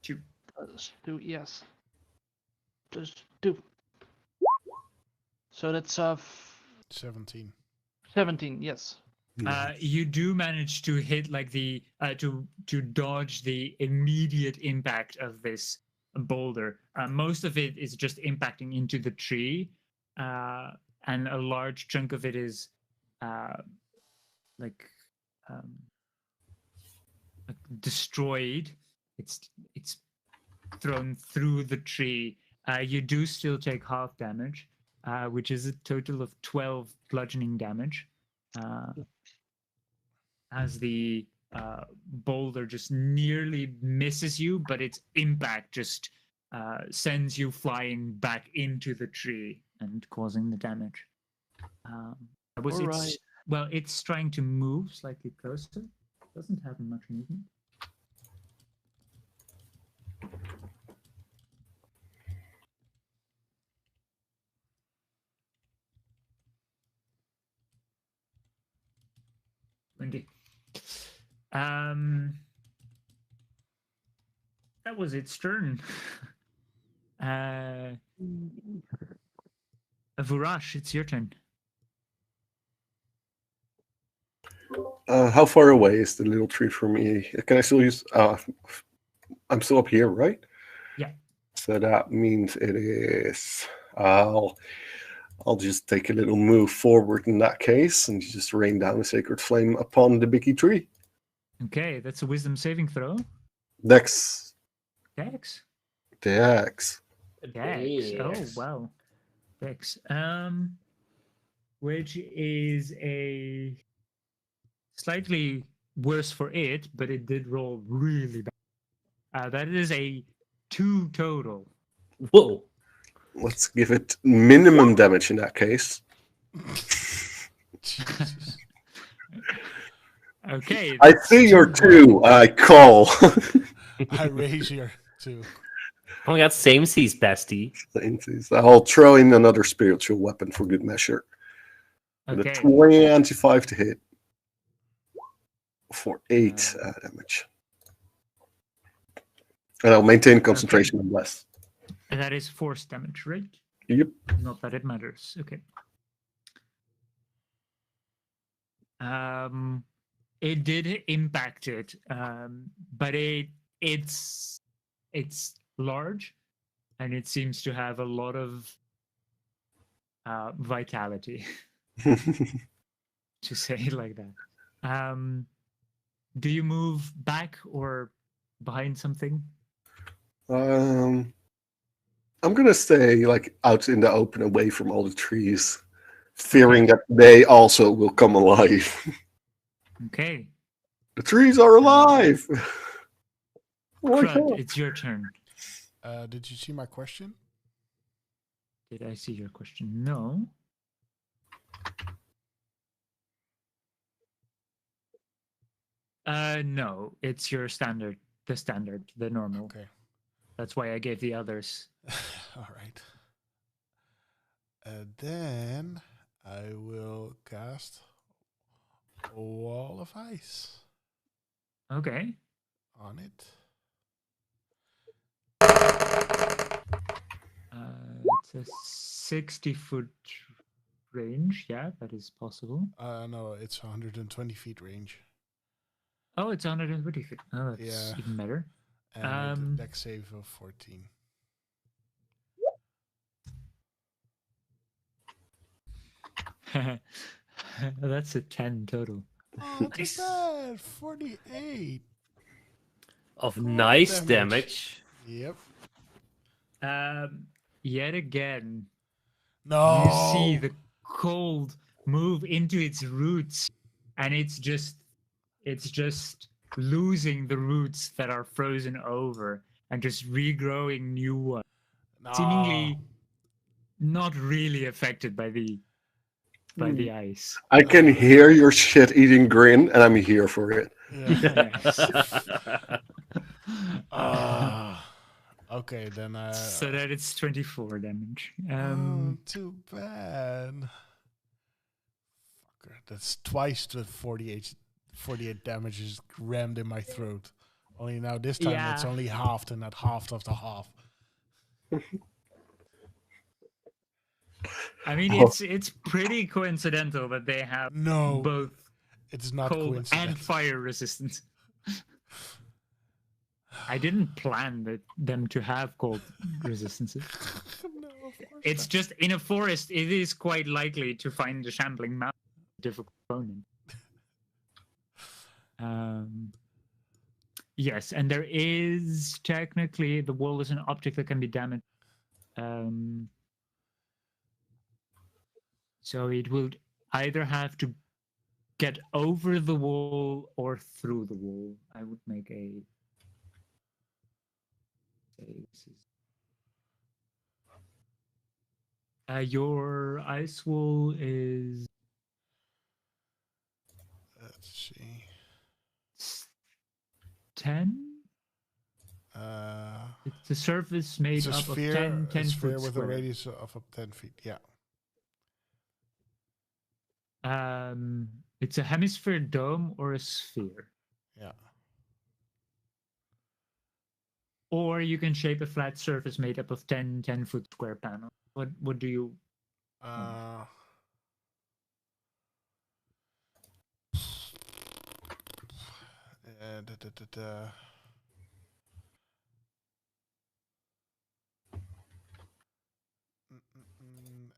2. plus 2. Yes. Plus 2. So that's 17. 17. Yes. You do manage to hit like the to dodge the immediate impact of this boulder. Most of it is just impacting into the tree, and a large chunk of it is like destroyed. It's thrown through the tree. You do still take half damage, which is a total of 12 bludgeoning damage. As the boulder just nearly misses you, but its impact just sends you flying back into the tree and causing the damage. Well, it's trying to move slightly closer. Doesn't have much movement. Wendy. That was its turn. Vurash, it's your turn. how far away is the little tree from me? Can I still use... I'm still up here, right? Yeah. So that means it is... I'll just take a little move forward in that case and just rain down a sacred flame upon the biggie tree. Okay, that's a wisdom saving throw. Dex. Dex? Dex. Dex. Oh, wow. Dex. Which is a slightly worse for it, but it did roll really bad. That is a 2 total. Whoa. Let's give it minimum damage in that case. Okay. I see your 2. I call. I raise your 2. Oh my god, same seas, bestie. I'll throw in another spiritual weapon for good measure. With a 25 to hit. For 8 damage. And I'll maintain concentration on less. And that is force damage, right? Yep. Not that it matters. Okay. It did impact it, but it's large, and it seems to have a lot of vitality, to say it like that. Do you move back or behind something? I'm gonna stay like out in the open, away from all the trees, fearing that they also will come alive. Okay. The trees are alive. Oh my Crud, god. it's your turn. Did you see my question? Did I see your question? No. No, it's your standard, the normal. Okay. That's why I gave the others. All right. Then I will cast a wall of ice Okay. on it. It's a 60-foot range. Yeah, that is possible. No, it's 120 feet range. Oh, it's 120 feet. Oh, that's Yeah. even better. And with a dex save of 14. That's a 10 total. Oh, not too bad. 48 Of cold nice damage. Yep. Yet again, No. you see the cold move into its roots, and it's just losing the roots that are frozen over and just regrowing new ones. No. Seemingly not really affected by the ice. I can hear your shit-eating grin, and I'm here for it. Okay, then so that it's 24 damage. Too bad. Fucker, that's twice the 48 damage is rammed in my throat. Only now this time it's only halved and not halved of the half. I mean, it's pretty coincidental that they have both it's not cold and fire resistance. I didn't plan them to have cold resistances. No, of course it's not. just in a forest, it is quite likely to find a shambling mountain difficult opponent. Yes, and there is technically the wall is an object that can be damaged. So it will either have to get over the wall or through the wall. I would make a. Your ice wall is. Let's see. 10? It's a surface made up of 10 sphere foot with square. a radius of 10 feet, yeah. It's a hemisphere, dome, or a sphere. Yeah. Or you can shape a flat surface made up of 10 foot square panels. What do you...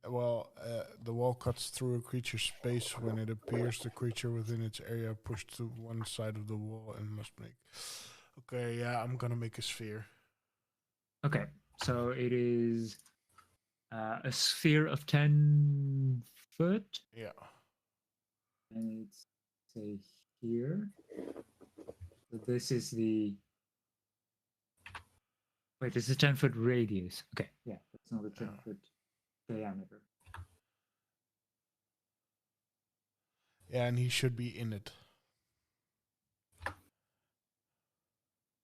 Well, the wall cuts through a creature's space when it appears. The creature within its area pushed to one side of the wall and must make... Okay, yeah, I'm gonna make a sphere. Okay, so it is a sphere of 10 foot. Yeah. And it's, say, here. So this is the... Wait, it's a 10 foot radius. Okay, yeah, that's not a 10 foot diameter. Yeah, and he should be in it.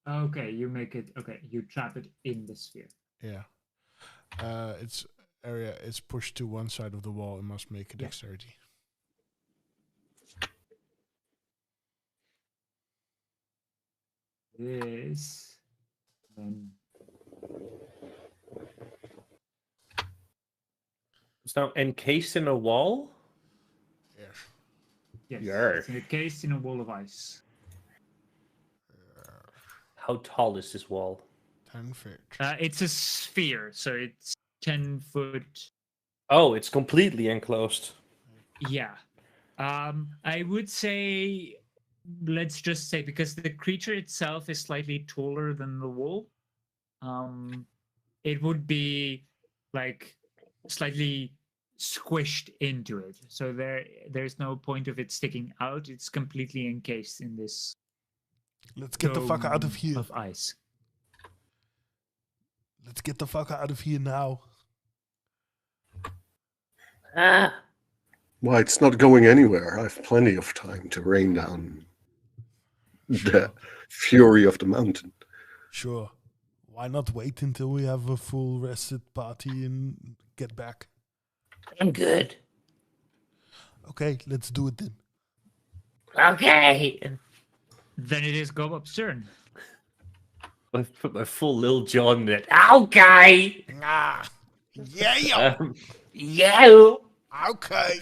Okay, you make it... Okay, you trap it in the sphere. Yeah. Its area is pushed to one side of the wall and must make a dexterity. This... Then... It's now encased in a wall? Yes. Yes, Yarr. it's encased in a wall of ice. How tall is this wall? 10 feet. It's a sphere, so it's 10 foot. Oh, it's completely enclosed. Yeah. I would say, let's just say, because the creature itself is slightly taller than the wall, it would be like slightly squished into it. So there's no point of it sticking out. It's completely encased in this Let's get the fuck out of dome here. of ice. Let's get the fuck out of here now. Ah, Why, it's not going anywhere. I've plenty of time to rain down the fury of the mountain. Sure. Why not wait until we have a full rested party and get back? I'm good. Okay, let's do it then. Okay. Then it is Gobob's turn. I've put my full Lil Jon in it. Okay. Ah, yeah. Um, Yeah. Okay.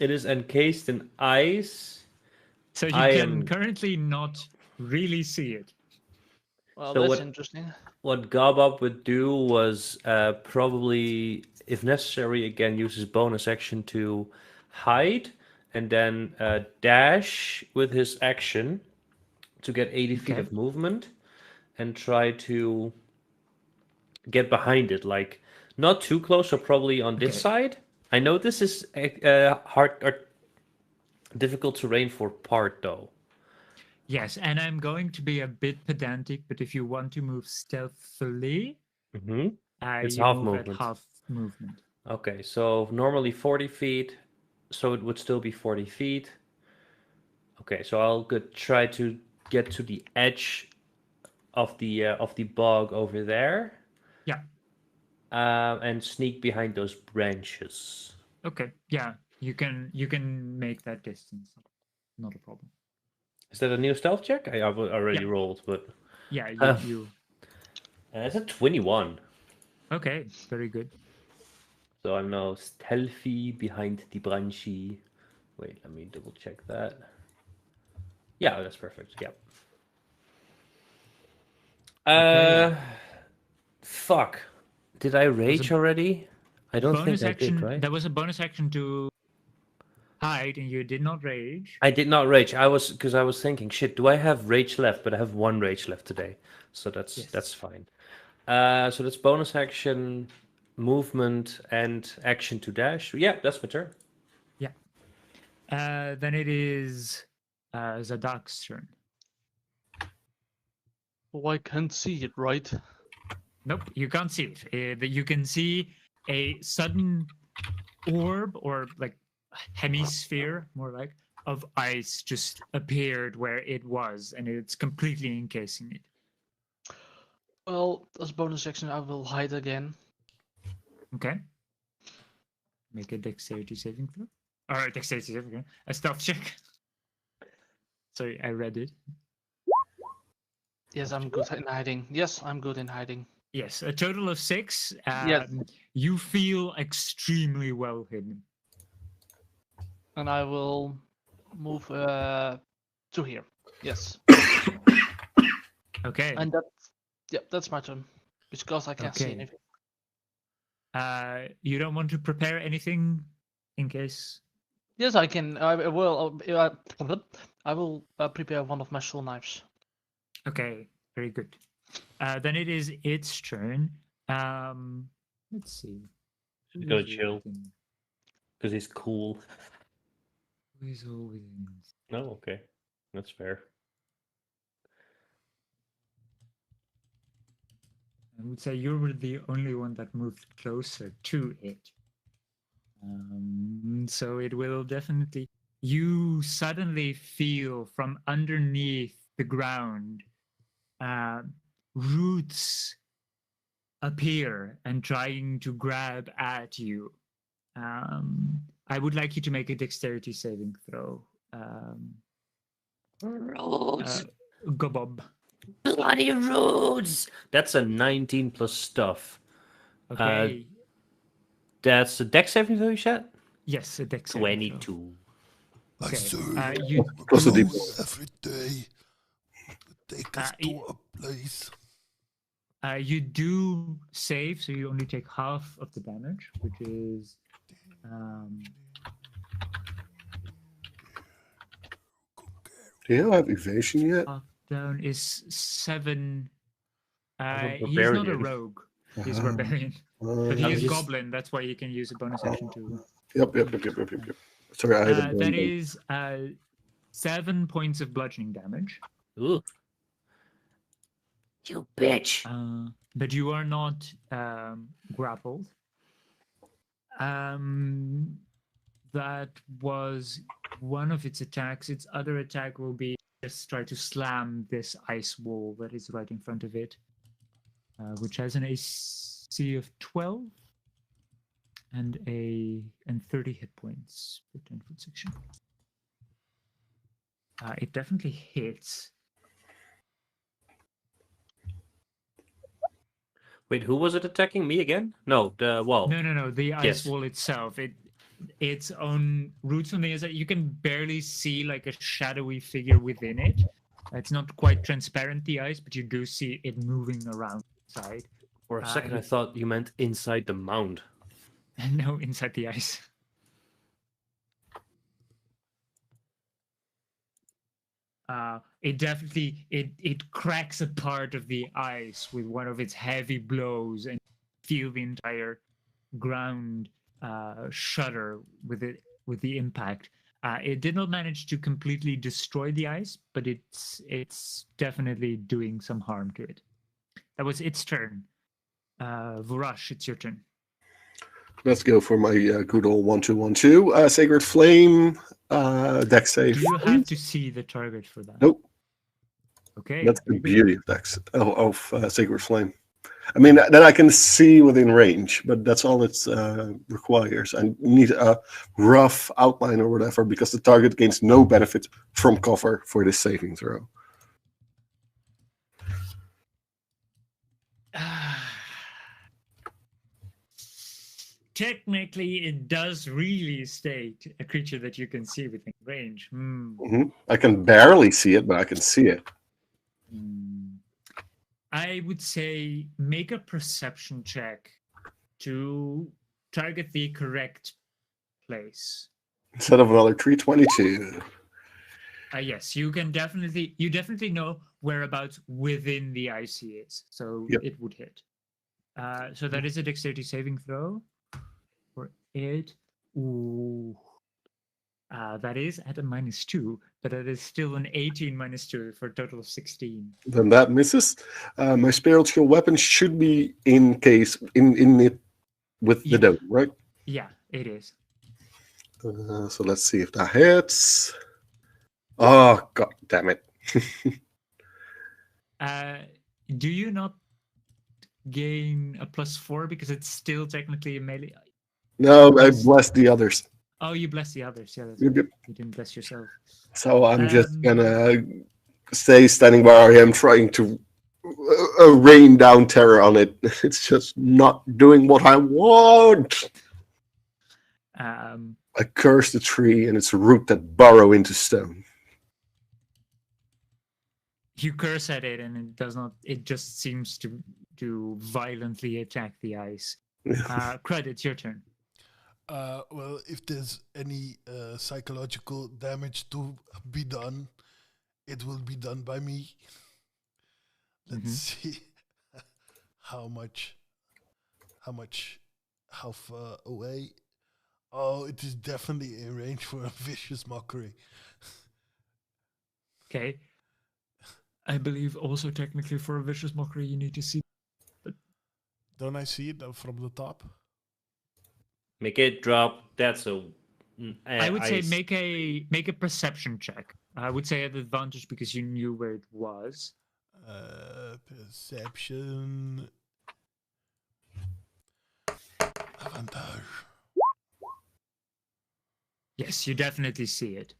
it is encased in ice. So you I can am- currently not really see it. Well, So that's what- interesting. What Gobob would do was probably, if necessary, again use his bonus action to hide, and then dash with his action to get 80 feet Okay. of movement, and try to get behind it, like not too close, so probably on this Okay. side. I know this is hard or difficult terrain for part though. Yes, and I'm going to be a bit pedantic, but if you want to move stealthily, Mm-hmm. It's you half move movement. at half movement. Okay, so normally 40 feet, so it would still be 40 feet. Okay, so I'll try to get to the edge of the bog over there. Yeah. And sneak behind those branches. Okay. Yeah, you can make that distance. Not a problem. Is that a new stealth check? I've already Yeah. rolled, but Yeah, Um, you. it's a 21. Okay, very good. So I'm now stealthy behind the branchy. Wait, let me double check that. Yeah, that's perfect. Yep. Okay. Fuck. Did I rage already? I don't Bonus think I action. did, right? There was a bonus action to hide, and you did not rage. I did not rage. I was thinking, shit, do I have rage left? But I have one rage left today, so that's Yes. fine. So that's bonus action, movement, and action to dash. Yeah, that's my turn. Then it is Zadok's turn. Oh, I can't see it, right? Nope, you can't see it. You can see a sudden orb or like hemisphere, more like, of ice just appeared where it was, and it's completely encasing it. Well, as bonus action, I will hide again. Okay. Make a dexterity saving throw. All right, dexterity saving throw. A stealth check. Sorry, I read it. Yes, I'm good in hiding. Yes, I'm good in hiding. Yes, a total of 6. Yes. You feel extremely well hidden. And I will move to here. Yes. Okay. And that's my turn. Because I can't see Okay. anything. You don't want to prepare anything in case. Yes, I can. I will. I will prepare one of my soul knives. Okay, very good. Then it is its turn. Let's see. Should go Who is chill. within- Because he's cool. who is all within- No, okay. That's fair. I would say you were the only one that moved closer to it. So it will definitely. You suddenly feel from underneath the ground roots appear and trying to grab at you. I would like you to make a dexterity saving throw. Roads. Gobob. Bloody roads. That's a 19 plus stuff. Okay. That's a dex saving throw, you said? Yes, a dex saving throw. 22. I Okay. serve You Plus the blue deep- every day. Take us to a place. you do save, so you only take half of the damage, which is Do you have evasion yet? half down is 7 He's not a barbarian. rogue. He's a Ah, barbarian. But he uh, is he's- goblin. That's why you can use a bonus action to. Yep. Sorry, I had a brain That bug. is 7 points of bludgeoning damage. Ooh. You bitch. But you are not grappled. That was one of its attacks. Its other attack will be just try to slam this ice wall that is right in front of it, which has an AC of 12 and 30 hit points for 10-foot section. It definitely hits. Wait, who was it attacking? Me again? No, the wall. No. The ice Yes. wall itself. Its own roots from the inside. You can barely see like a shadowy figure within it. It's not quite transparent, the ice, but you do see it moving around inside. For a second, I thought you meant inside the mound. No, inside the ice. It definitely it cracks a part of the ice with one of its heavy blows, and feel the entire ground shudder with the impact. It did not manage to completely destroy the ice, but it's definitely doing some harm to it. That was its turn. Vurash, it's your turn. Let's go for my good old 1-2-1-2. Sacred Flame, dex save. Do you have to see the target for that? Nope. Okay. That's the beauty of dex of Sacred Flame. I mean, then I can see within range, but that's all it requires. I need a rough outline or whatever because the target gains no benefit from cover for this saving throw. Technically, it does really state a creature that you can see within range. I can barely see it, but I can see it. I would say make a perception check to target the correct place. Instead of another 322. Yes, you definitely know whereabouts within the ice he is, so Yep. it would hit. So that is a dexterity saving throw for it. Ooh. That is at a -2, but that is still an 18 -2 for a total of 16. Then that misses. My spiritual weapon should be in it with the dome, right? Yeah, it is. So let's see if that hits. Oh, god damn it. Do you not gain a +4 because it's still technically a melee? No, I blessed the others. Oh, you bless the others. Yeah, that's Yep, right. yep. You didn't bless yourself. So I'm just gonna stay standing where I am, trying to rain down terror on it. It's just not doing what I want. I curse the tree and its root that burrow into stone. You curse at it, and it does not. It just seems to violently attack the ice. Crud, it's your turn. Well, if there's any psychological damage to be done, it will be done by me. Let's see how far away. Oh, it is definitely in range for a vicious mockery. Okay. I believe also technically for a vicious mockery you need to see. But don't I see it from the top? Make it drop. That's I would say make a perception check. I would say at advantage because you knew where it was. Perception. Advantage. Yes, you definitely see it.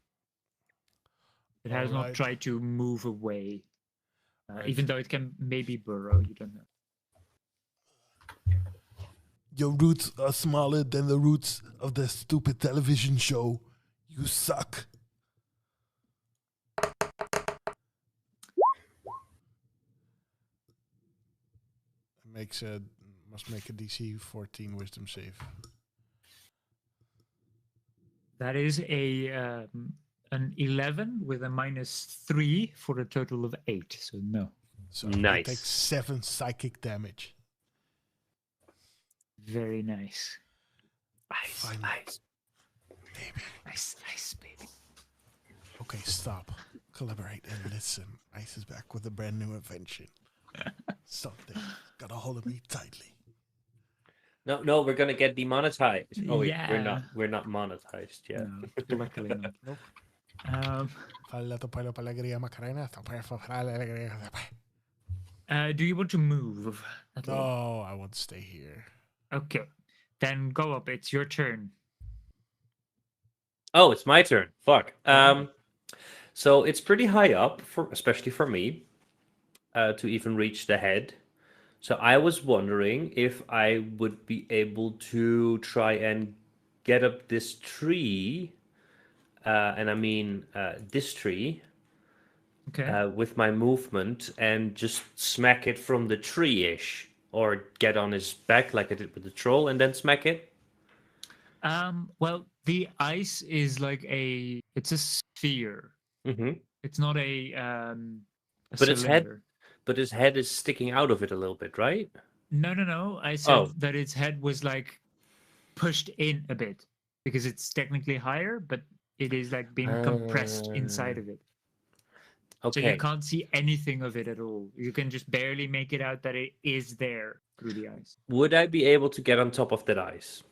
It has not tried to move away. Even though it can maybe burrow, you don't know. Your roots are smaller than the roots of the stupid television show. You suck. Must make a DC 14 wisdom save. That is an 11 with a -3 for a total of 8. So no. So I take Nice. 7 psychic damage. Very nice. Fine. Nice. Baby. Nice, baby. Okay, stop. Collaborate and listen. Ice is back with a brand new invention. Something got a hold of me tightly. No, we're gonna get demonetized. Oh wait, Yeah. we're not monetized yet. No, luckily not. Nope. Do you want to move at all? No, I want to stay here. Okay. Then go up. It's your turn. Oh, it's my turn. Fuck. So it's pretty high up especially for me, to even reach the head. So I was wondering if I would be able to try and get up this tree, and I mean this tree, Okay. with my movement and just smack it from the tree-ish, or get on his back like I did with the troll and then smack it. Well, the ice is like it's a sphere. Mm-hmm. It's not a But its head, cylinder. but his head is sticking out of it a little bit, right? No. I said Oh. that its head was like pushed in a bit because it's technically higher, but it is like being compressed inside of it. So you Okay. can't see anything of it at all. You can just barely make it out that it is there through the ice. Would I be able to get on top of that ice?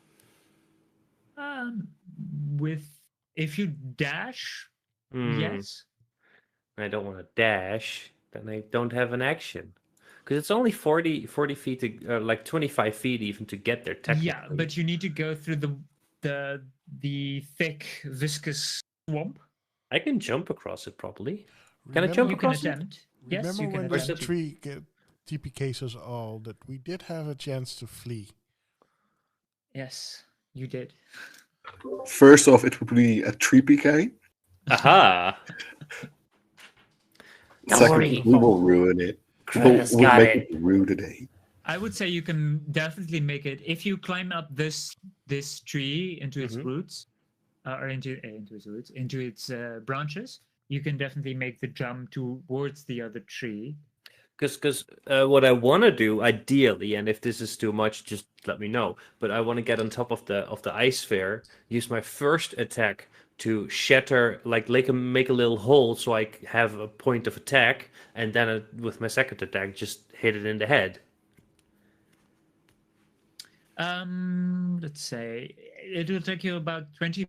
With if you dash, yes. I don't want to dash. Then I don't have an action. Because it's only 40 feet, to, like 25 feet even to get there, technically. Yeah, but you need to go through the thick, viscous swamp. I can jump across it probably. Can I jump You can across it? attempt. Yes, Remember you can when attempt. that tree TPKs us all that we did have a chance to flee? Yes, you did. First off, it would be a 3PK. Aha! Don't Second, worry. we will ruin it. Chris We'll got make it. it rude today. I would say you can definitely make it if you climb up this tree into its roots, or into its roots, into its branches. You can definitely make the jump towards the other tree. Because what I want to do, ideally, and if this is too much, just let me know. But I want to get on top of the ice sphere, use my first attack to shatter, like make a little hole, so I have a point of attack, and then with my second attack, just hit it in the head. Let's say it will take you about 20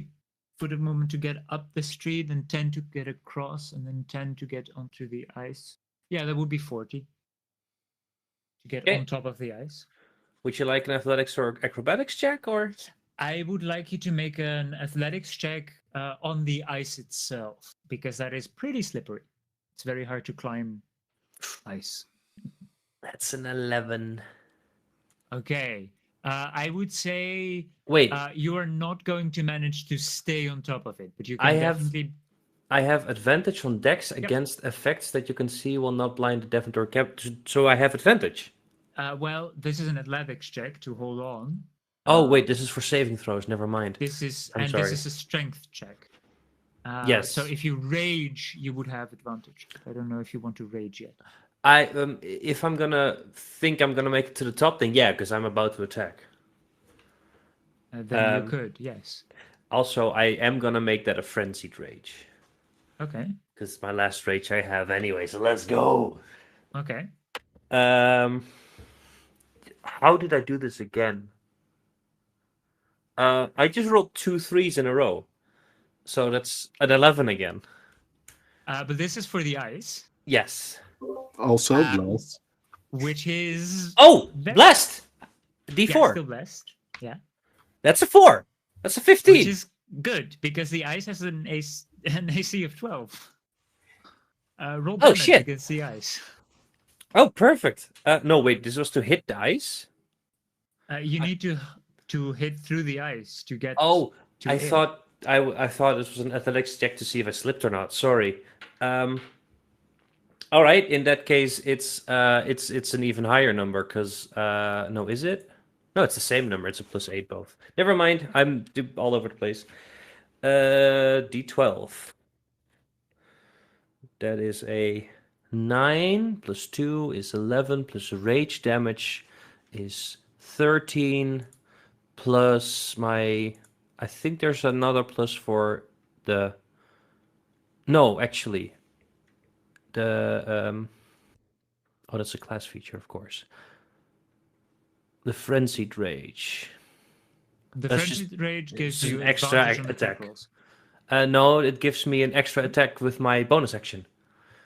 foot of movement to get up the tree, then 10 to get across, and then 10 to get onto the ice. Yeah, that would be 40 to get on top of the ice. Would you like an athletics or acrobatics check, or? I would like you to make an athletics check on the ice itself, because that is pretty slippery. It's very hard to climb ice. That's an 11. Okay. I would say Wait. You are not going to manage to stay on top of it, but you can definitely. I have advantage on dex against effects that you can see will not blind the deafened or cap. So I have advantage. Well, this is an athletics check to hold on. Oh wait, this is for saving throws. Never mind. This is I'm sorry. This is a strength check. Yes. So if you rage, you would have advantage. I don't know if you want to rage yet. If I'm gonna make it to the top, then yeah, because I'm about to attack. Then you could, yes. Also, I am gonna make that a frenzied rage. Okay. Because my last rage I have anyway. So let's go. Okay. How did I do this again? I just rolled 2 3s in a row, so that's an 11 again. But this is for the ice. Yes. Also blessed. Which is blessed. D4. Yeah, still blessed. Yeah. That's a 4. That's a 15. Which is good because the ice has an AC of 12. Roll damage shit. against the ice. Oh, perfect. No, wait. This was to hit the ice. You need to hit through the ice to get. Oh, to I air. thought I thought this was an athletics check to see if I slipped or not. Sorry. All right. In that case, it's an even higher number because no, is it? No, it's the same number. It's a +8 both. Never mind. I'm all over the place. D12. That is a 9 plus 2 is 11 plus rage damage is 13 plus my... I think there's another plus for the... No, actually. The... Oh, that's a class feature, of course. The Frenzied Rage. The That's frenzied rage gives just you an extra advantage on attack. rolls. No, it gives me an extra attack with my bonus action.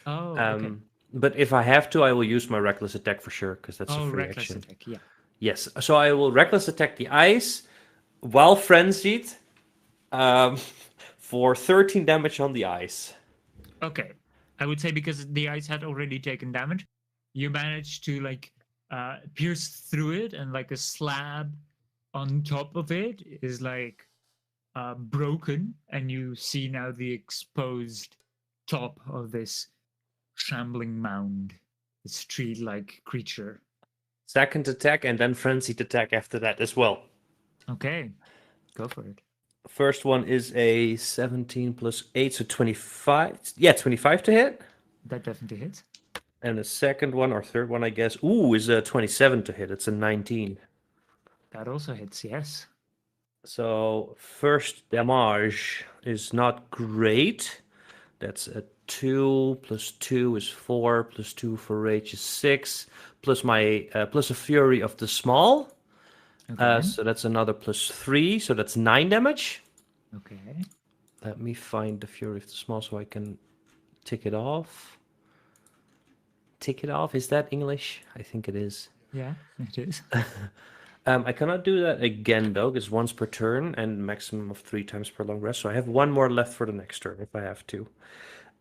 Oh, okay. But if I have to, I will use my reckless attack for sure, because that's a free Reckless action. attack, yeah. Yes, so I will reckless attack the ice while frenzied for 13 damage on the ice. Okay. I would say because the ice had already taken damage, you managed to like pierce through it, and like a slab on top of it is like broken, and you see now the exposed top of this shambling mound, this tree-like creature. Second attack and then frenzied attack after that as well. Okay, go for it. First one is a 17 plus 8, so 25. Yeah, 25 to hit. That definitely hits. And the second one, or third one, I guess, is a 27 to hit. It's a 19. That also hits, yes. So first damage is not great. That's a 2 plus 2 is 4 plus 2 for rage is 6 plus my plus a fury of the small. Okay. So that's another plus 3, so that's 9 damage. Okay. Let me find the fury of the small so I can tick it off. Tick it off, is that English? I think it is. Yeah, it is. I cannot do that again though, because once per turn and maximum of 3 times per long rest. So I have one more left for the next turn if I have to.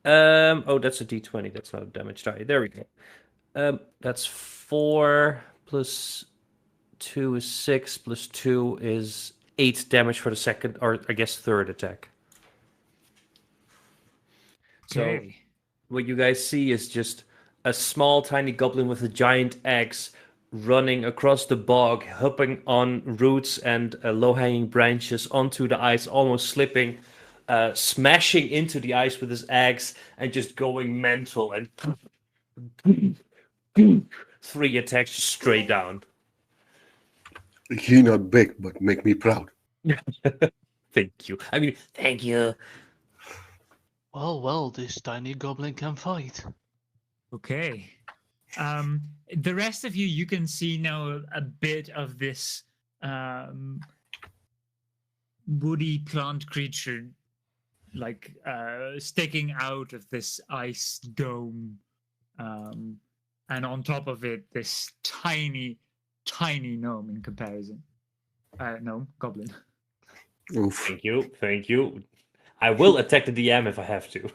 Oh, that's a d20. That's not a damage die. There we go. That's 4 plus 2 is 6 plus 2 is 8 damage for the second, or I guess third attack. Okay. So what you guys see is just a small, tiny goblin with a giant axe running across the bog, hopping on roots and low-hanging branches onto the ice, almost slipping, smashing into the ice with his axe, and just going mental and 3 attacks straight down. You're not big, but make me proud. Thank you. I mean, thank you. Well, this tiny goblin can fight. Okay. The rest of you can see now a bit of this woody plant creature, like sticking out of this ice dome, and on top of it, this tiny gnome in comparison. Goblin. Oof. Thank you. Thank you. I will attack the DM if I have to.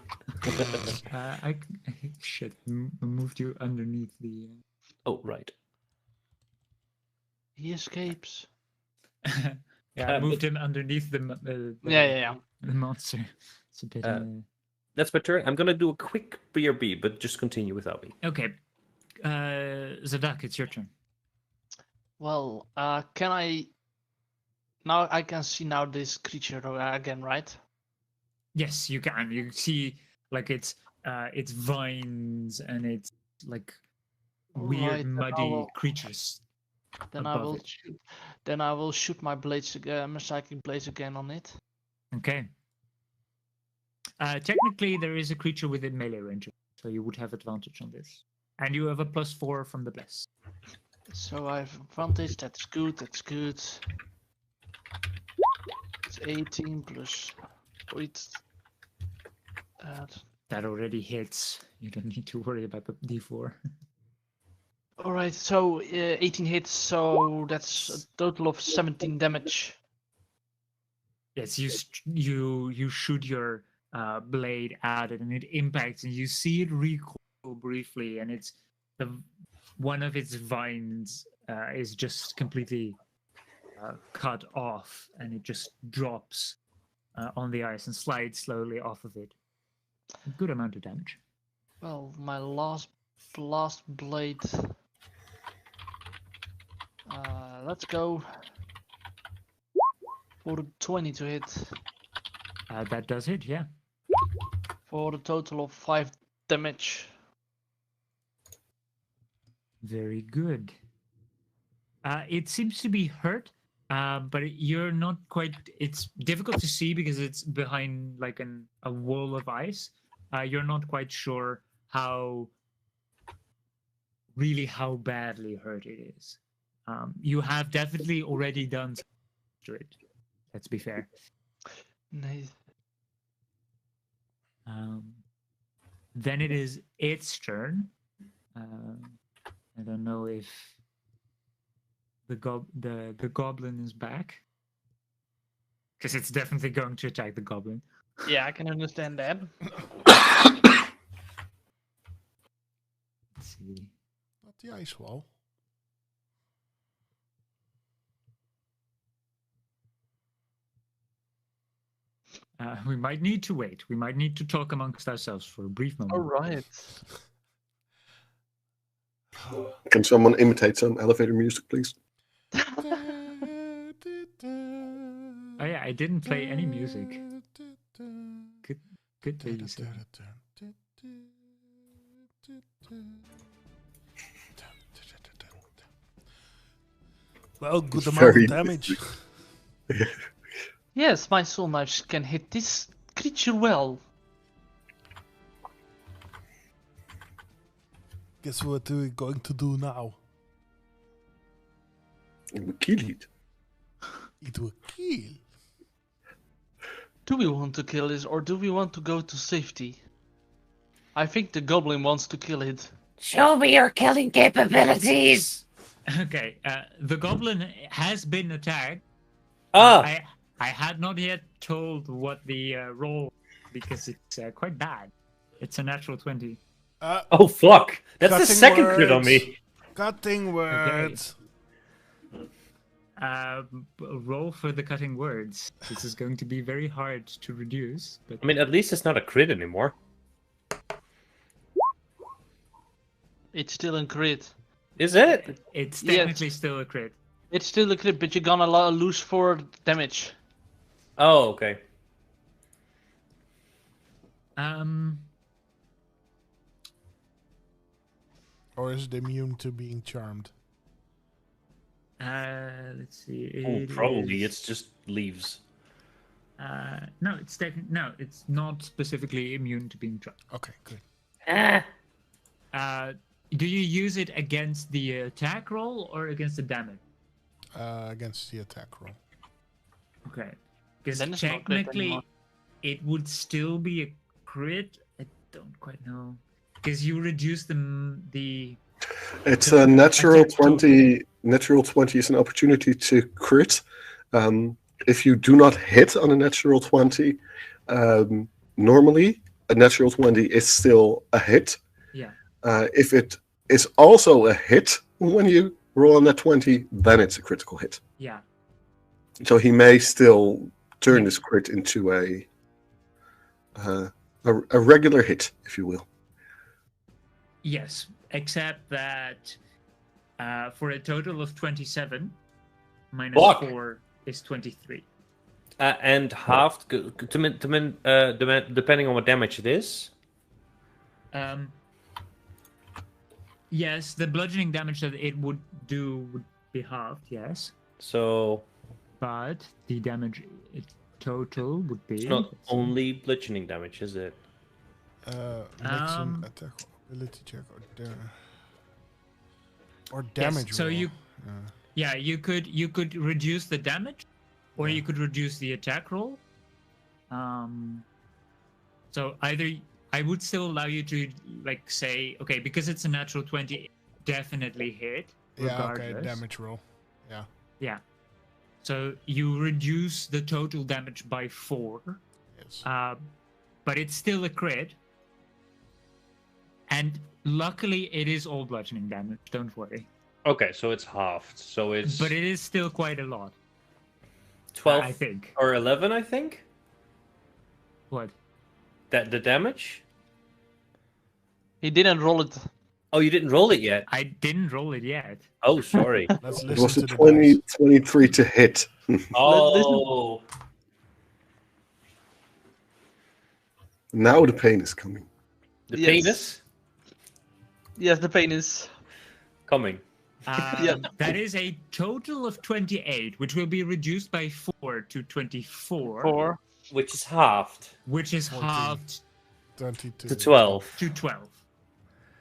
I moved you underneath the. Oh, right. He escapes. I moved him underneath the Yeah. the monster. It's a bit. That's my turn. I'm gonna do a quick BRB, but just continue without me. Okay. Zadak, it's your turn. Well, can I... Now I can see now this creature again, right? Yes, you can. You see, like it's vines and it's like weird, Right, then I muddy will- creatures. Then I above will it. shoot. Then I will shoot my blades, my psychic blades again on it. Okay. Technically, there is a creature within melee range, so you would have advantage on this, and you have a +4 from the bless. So I have advantage. That's good. That's good. It's 18 plus 8. That already hits. You don't need to worry about the D4. All right. So 18 hits. So that's a total of 17 damage. Yes, you shoot your blade at it, and it impacts, and you see it recoil briefly, and it's one of its vines is just completely cut off, and it just drops on the ice and slides slowly off of it. A good amount of damage. Well, my last blade. Let's go for the 20 to hit. That does it, yeah. For the total of 5 damage. Very good. It seems to be hurt, but you're not quite. It's difficult to see because it's behind like a wall of ice. You're not quite sure how badly hurt it is. You have definitely already done something to it. Let's be fair. Nice. Then it is its turn. I don't know if the goblin is back, because it's definitely going to attack the goblin. Yeah, I can understand that. Let's see. Not the ice wall. We might need to wait. We might need to talk amongst ourselves for a brief moment. All right. Can someone imitate some elevator music, please? Oh yeah, I didn't play any music. Good that you said. Well, good It's amount very of damage. Yes, my soul knives can hit this creature well. Guess what we're going to do now? We kill it. It will kill. Do we want to kill it or do we want to go to safety? I think the goblin wants to kill it. Show me your killing capabilities. Okay, the goblin has been attacked. Ah, I had not yet told what the roll, because it's quite bad. It's a natural 20. oh fuck! That's the Cutting second crit on words. me. Cutting words. Roll for the cutting words. This is going to be very hard to reduce. But I mean, at least it's not a crit anymore. It's still a crit. Is it? it's Yes. technically still a crit. It's still a crit, but you're gonna lose 4 damage. Oh, okay. Or is it immune to being charmed? Let's see. Oh, It probably is- it's just leaves. No, it's not specifically immune to being trapped. Okay, good. Do you use it against the attack roll or against the damage? Against the attack roll. Okay, because Then it's not crit technically anymore. it would still be a crit. I don't quite know, because you reduce the It's a natural Attack total. 20. Natural 20 is an opportunity to crit. If you do not hit on a natural 20, normally a natural 20 is still a hit. yeah. If it is also a hit when you roll on that 20, then it's a critical hit. Yeah. So he may still turn this crit into a regular hit, if you will. Yes, except that for a total of 27, minus Fuck. 4 is 23. And halved, depending on what damage it is. Yes, the bludgeoning damage that it would do would be halved, yes. So But the damage total would be... it's not let's see. only bludgeoning damage, is it? Make some attack ability check or damage so roll. you you could reduce the damage, or you could reduce the attack roll. So either I would still allow you to like say, okay, because it's a natural 20, definitely hit regardless. Okay, damage roll. Yeah. So you reduce the total damage by 4, Yes. but it's still a crit. And luckily, it is all bludgeoning damage. Don't worry. Okay, so it's halved. So it's But it is still quite a lot. 12 I think. or 11, I think. What? That the damage? He didn't roll it. Oh, you didn't roll it yet. I didn't roll it yet. Oh, sorry. Let's It listen was to a the 20, dice. 23 to hit. Oh, Now the pain is coming. the Yes. penis. Yes, the pain is. Coming. That is a total of 28, which will be reduced by 4 to 24. 4. Which is halved Which is 14. halved 22. to 12. to 12.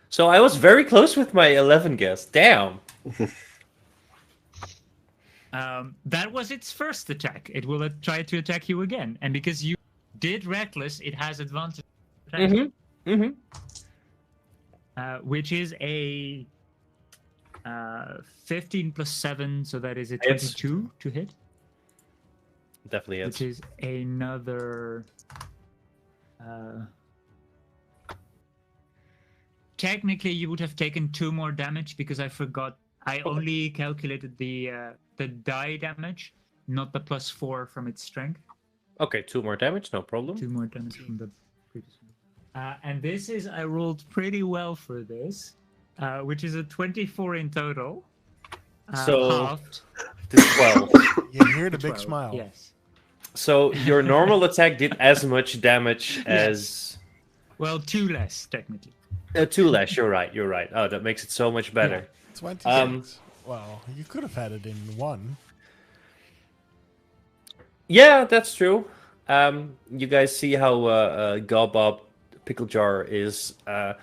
So I was very close with my 11 guess. Damn. That was its first attack. It will try to attack you again. And because you did reckless, it has advantage. Which is a 15 plus 7, so that is a 22 to hit. Definitely is. Which is another... technically, you would have taken 2 more damage because I forgot. I only calculated the die damage, not the plus 4 from its strength. Okay, 2 more damage, no problem. 2 more damage from the previous one. And this is, I rolled pretty well for this, which is a 24 in total. So, halved to 12. You hear the to big 12, smile. Yes. So your normal attack did as much damage as... Well, 2 less, technically. 2 less, you're right, you're right. Oh, that makes it so much better. 26. Well, you could have had it in 1. Yeah, that's true. You guys see how Gobob Picklejar is out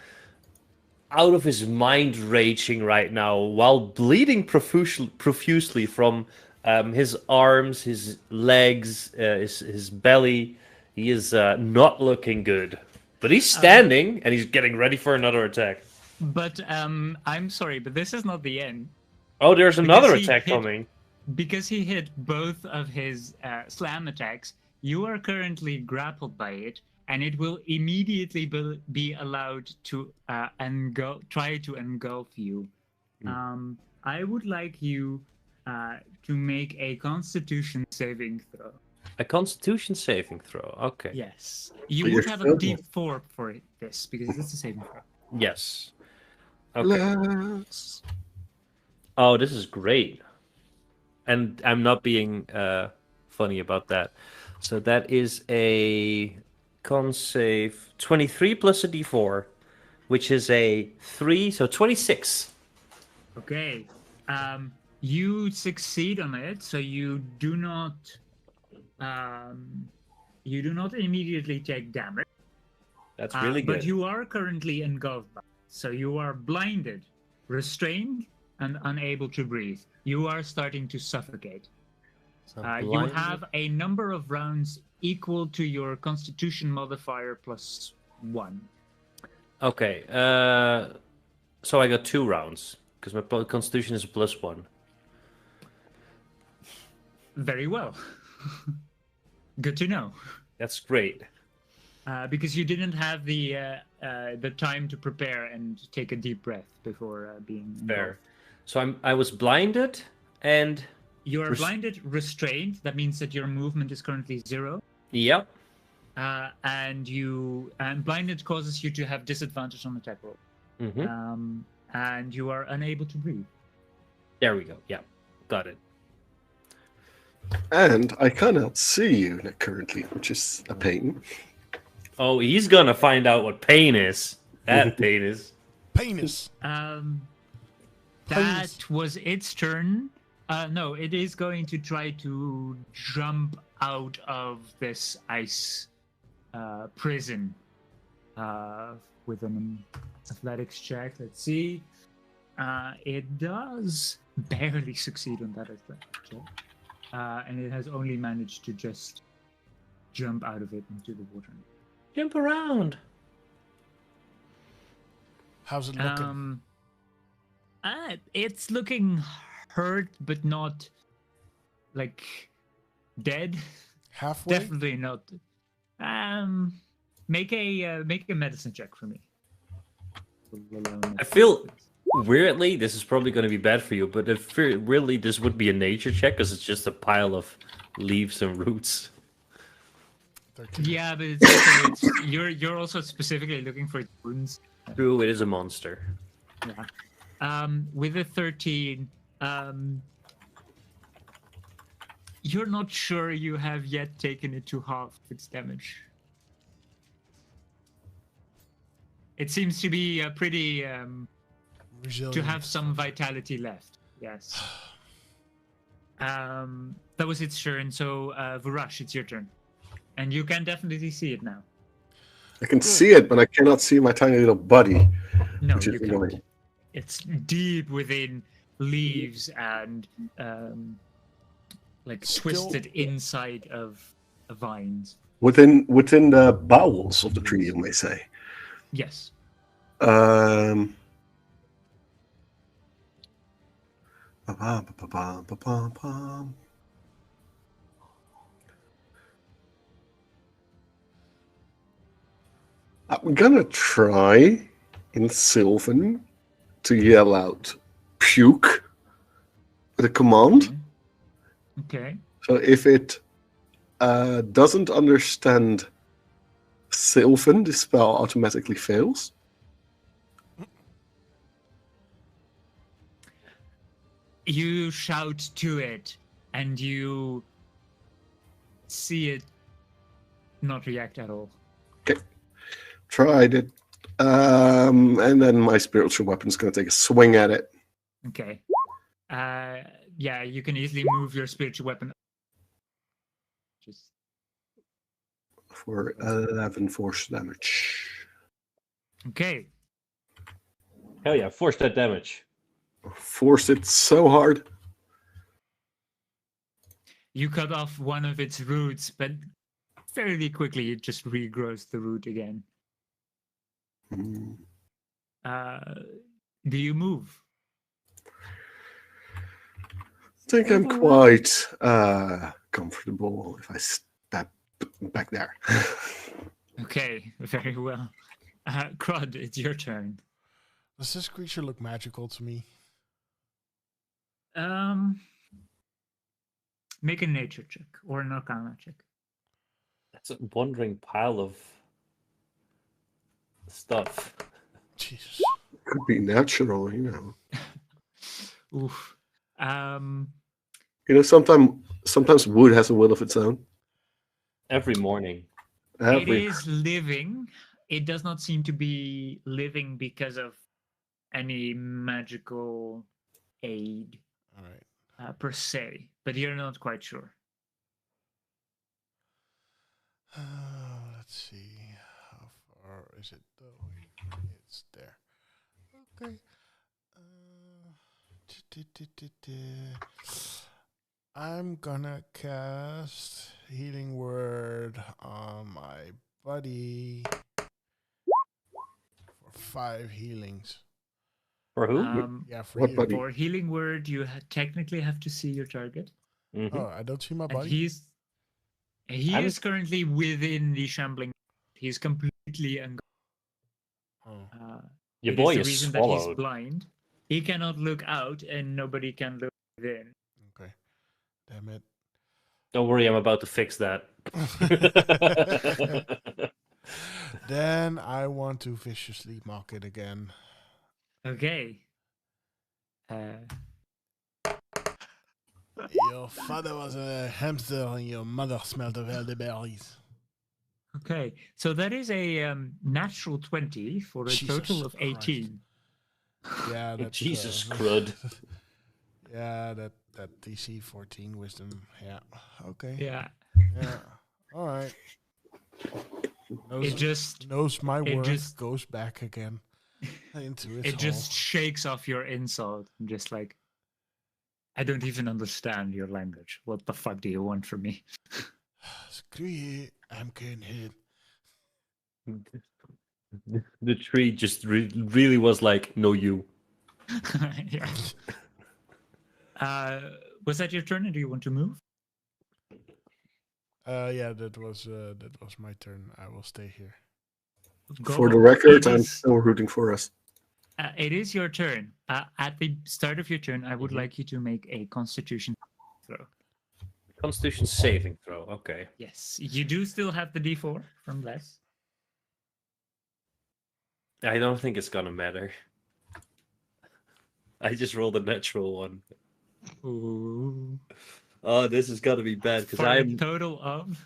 of his mind raging right now while bleeding profusely from his arms, his legs, his belly. He is not looking good. But he's standing and he's getting ready for another attack. But I'm sorry, but this is not the end. Oh, there's another he attack hit- coming. Because he hit both of his slam attacks, you are currently grappled by it, and it will immediately be allowed to try to engulf you. I would like you to make a Constitution saving throw. A Constitution saving throw. Okay. Yes, you But would you're have still- a D4 for this because it's a saving throw. Yes. Okay. Oh, this is great. And I'm not being funny about that. So that is a con save 23 plus a d4, which is a 3, so 26. Okay. You succeed on it, so you do not immediately take damage. That's really good. But you are currently engulfed by it. So you are blinded, restrained, and unable to breathe. You are starting to suffocate. So You blinded- have a number of rounds equal to your Constitution modifier plus 1. Okay. So I got 2 rounds because my Constitution is plus 1. Very well. Good to know. That's great. Because you didn't have the time to prepare and take a deep breath before being Fair. engulfed. So I was blinded and You are blinded, restrained. That means that your movement is currently 0. yep. And blinded causes you to have disadvantage on attack roll. Mm-hmm. And you are unable to breathe. There we go. Yeah, got it. And I cannot see you currently, which is a pain. Oh, he's gonna find out what pain is. That pain is. Penis. That was its turn. No, it is going to try to jump out of this ice prison with an athletics check. Let's see. It does barely succeed on that athletics check. And it has only managed to just jump out of it into the water. Jump around. How's it looking? It's looking hurt, but not like dead. Halfway? Definitely not. Make a medicine check for me. I feel weirdly this is probably going to be bad for you, but I feel really this would be a nature check because it's just a pile of leaves and roots. 13. Yeah, but it's you're also specifically looking for wounds. True, it is a monster. Yeah. With a 13, you're not sure you have yet taken it to half its damage. It seems to be pretty To have some vitality left. Yes. That was its turn. So Vurash, it's your turn, and you can definitely see it now. I can see it, but I cannot see my tiny little buddy. No, which is you annoying. can't. It's deep within leaves and like twisted inside of vines. Within the bowels of the tree, you may say. Yes. Um. I'm gonna try in Sylvan to yell out puke with a command. Okay. So if it doesn't understand Sylvan, the spell automatically fails. You shout to it, and you see it not react at all. Okay. Tried it. And then my spiritual weapon's going to take a swing at it. Okay. Yeah, you can easily move your spiritual weapon. Just for 11 force damage. Okay. Hell yeah, force that damage. Force it so hard. You cut off one of its roots, but fairly quickly it just regrows the root again. Mm. Do you move? I think I'm quite comfortable if I step back there. Okay, very well. Crud, it's your turn. Does this creature look magical to me? Make a nature check or an arcana check. That's a wandering pile of stuff. Jesus. Could be natural, you know. Oof. You know, sometimes wood has a will of its own. Every morning. It is living. It does not seem to be living because of any magical aid. All right. Per se, but you're not quite sure. Let's see. How far is it though? It's there. Okay. I'm gonna cast Healing Word on my buddy for 5 healings. For who? Yeah, for what you. buddy? For Healing Word, you technically have to see your target. Mm-hmm. Oh, I don't see my And buddy. he is currently within the shambling. He's completely Your it boy is the is reason that he's swallowed. blind. He cannot look out, and nobody can look within. Okay. Damn it. Don't worry, I'm about to fix that. Then I want to viciously mock it again. Okay. Your father was a hamster and your mother smelled of elderberries. Okay, so that is a natural 20 for a Jesus total of 18. Yeah, that's Jesus crud. Yeah, that DC 14 wisdom. Yeah. Okay. Yeah. Yeah. All right. It knows my it worth, just- goes back again into its It hole. just shakes off your insult and just like, I don't even understand your language. What the fuck do you want from me? Screw you, I'm getting hit. The tree just really was like, no, you. Yeah. Was that your turn, or do you want to move? Yeah, that was my turn. I will stay here. For the Go. record, It I'm is- still rooting for us. It is your turn. At the start of your turn, I would like you to make a Constitution throw. Constitution saving throw. Okay. Yes, you do still have the D4 from Les. I don't think it's gonna matter. I just rolled a natural one. Ooh. Oh, this is gonna be bad because For a I'm. total of.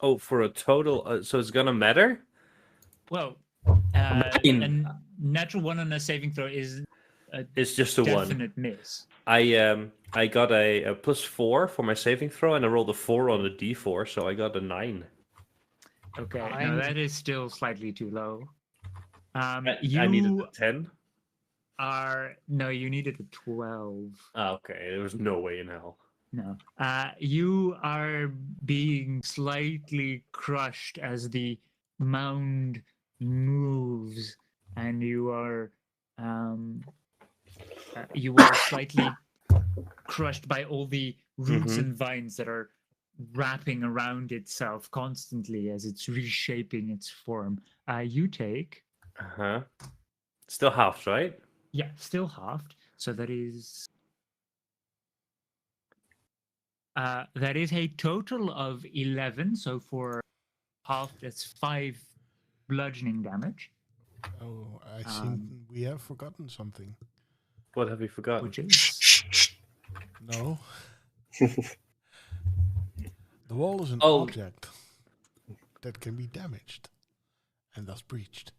Oh, for a total. So it's gonna matter. Well, a natural 1 on a saving throw is a It's just a 1. definite miss. I got a +4 for my saving throw, and I rolled a 4 on the d4, so I got a 9. Okay, no, Nine. that is still slightly too low. I needed a 10. You needed a 12. Oh, okay, there was no way in hell. No. You are being slightly crushed as the mound moves, and you are slightly crushed by all the roots Mhm. and vines that are wrapping around itself constantly as it's reshaping its form. You take Still half, right? still halved, so that is a total of 11. So for half, that's 5 bludgeoning damage, Oh, I think we have forgotten something. What have we forgotten? which is No. The wall is an Oh. object that can be damaged and thus breached.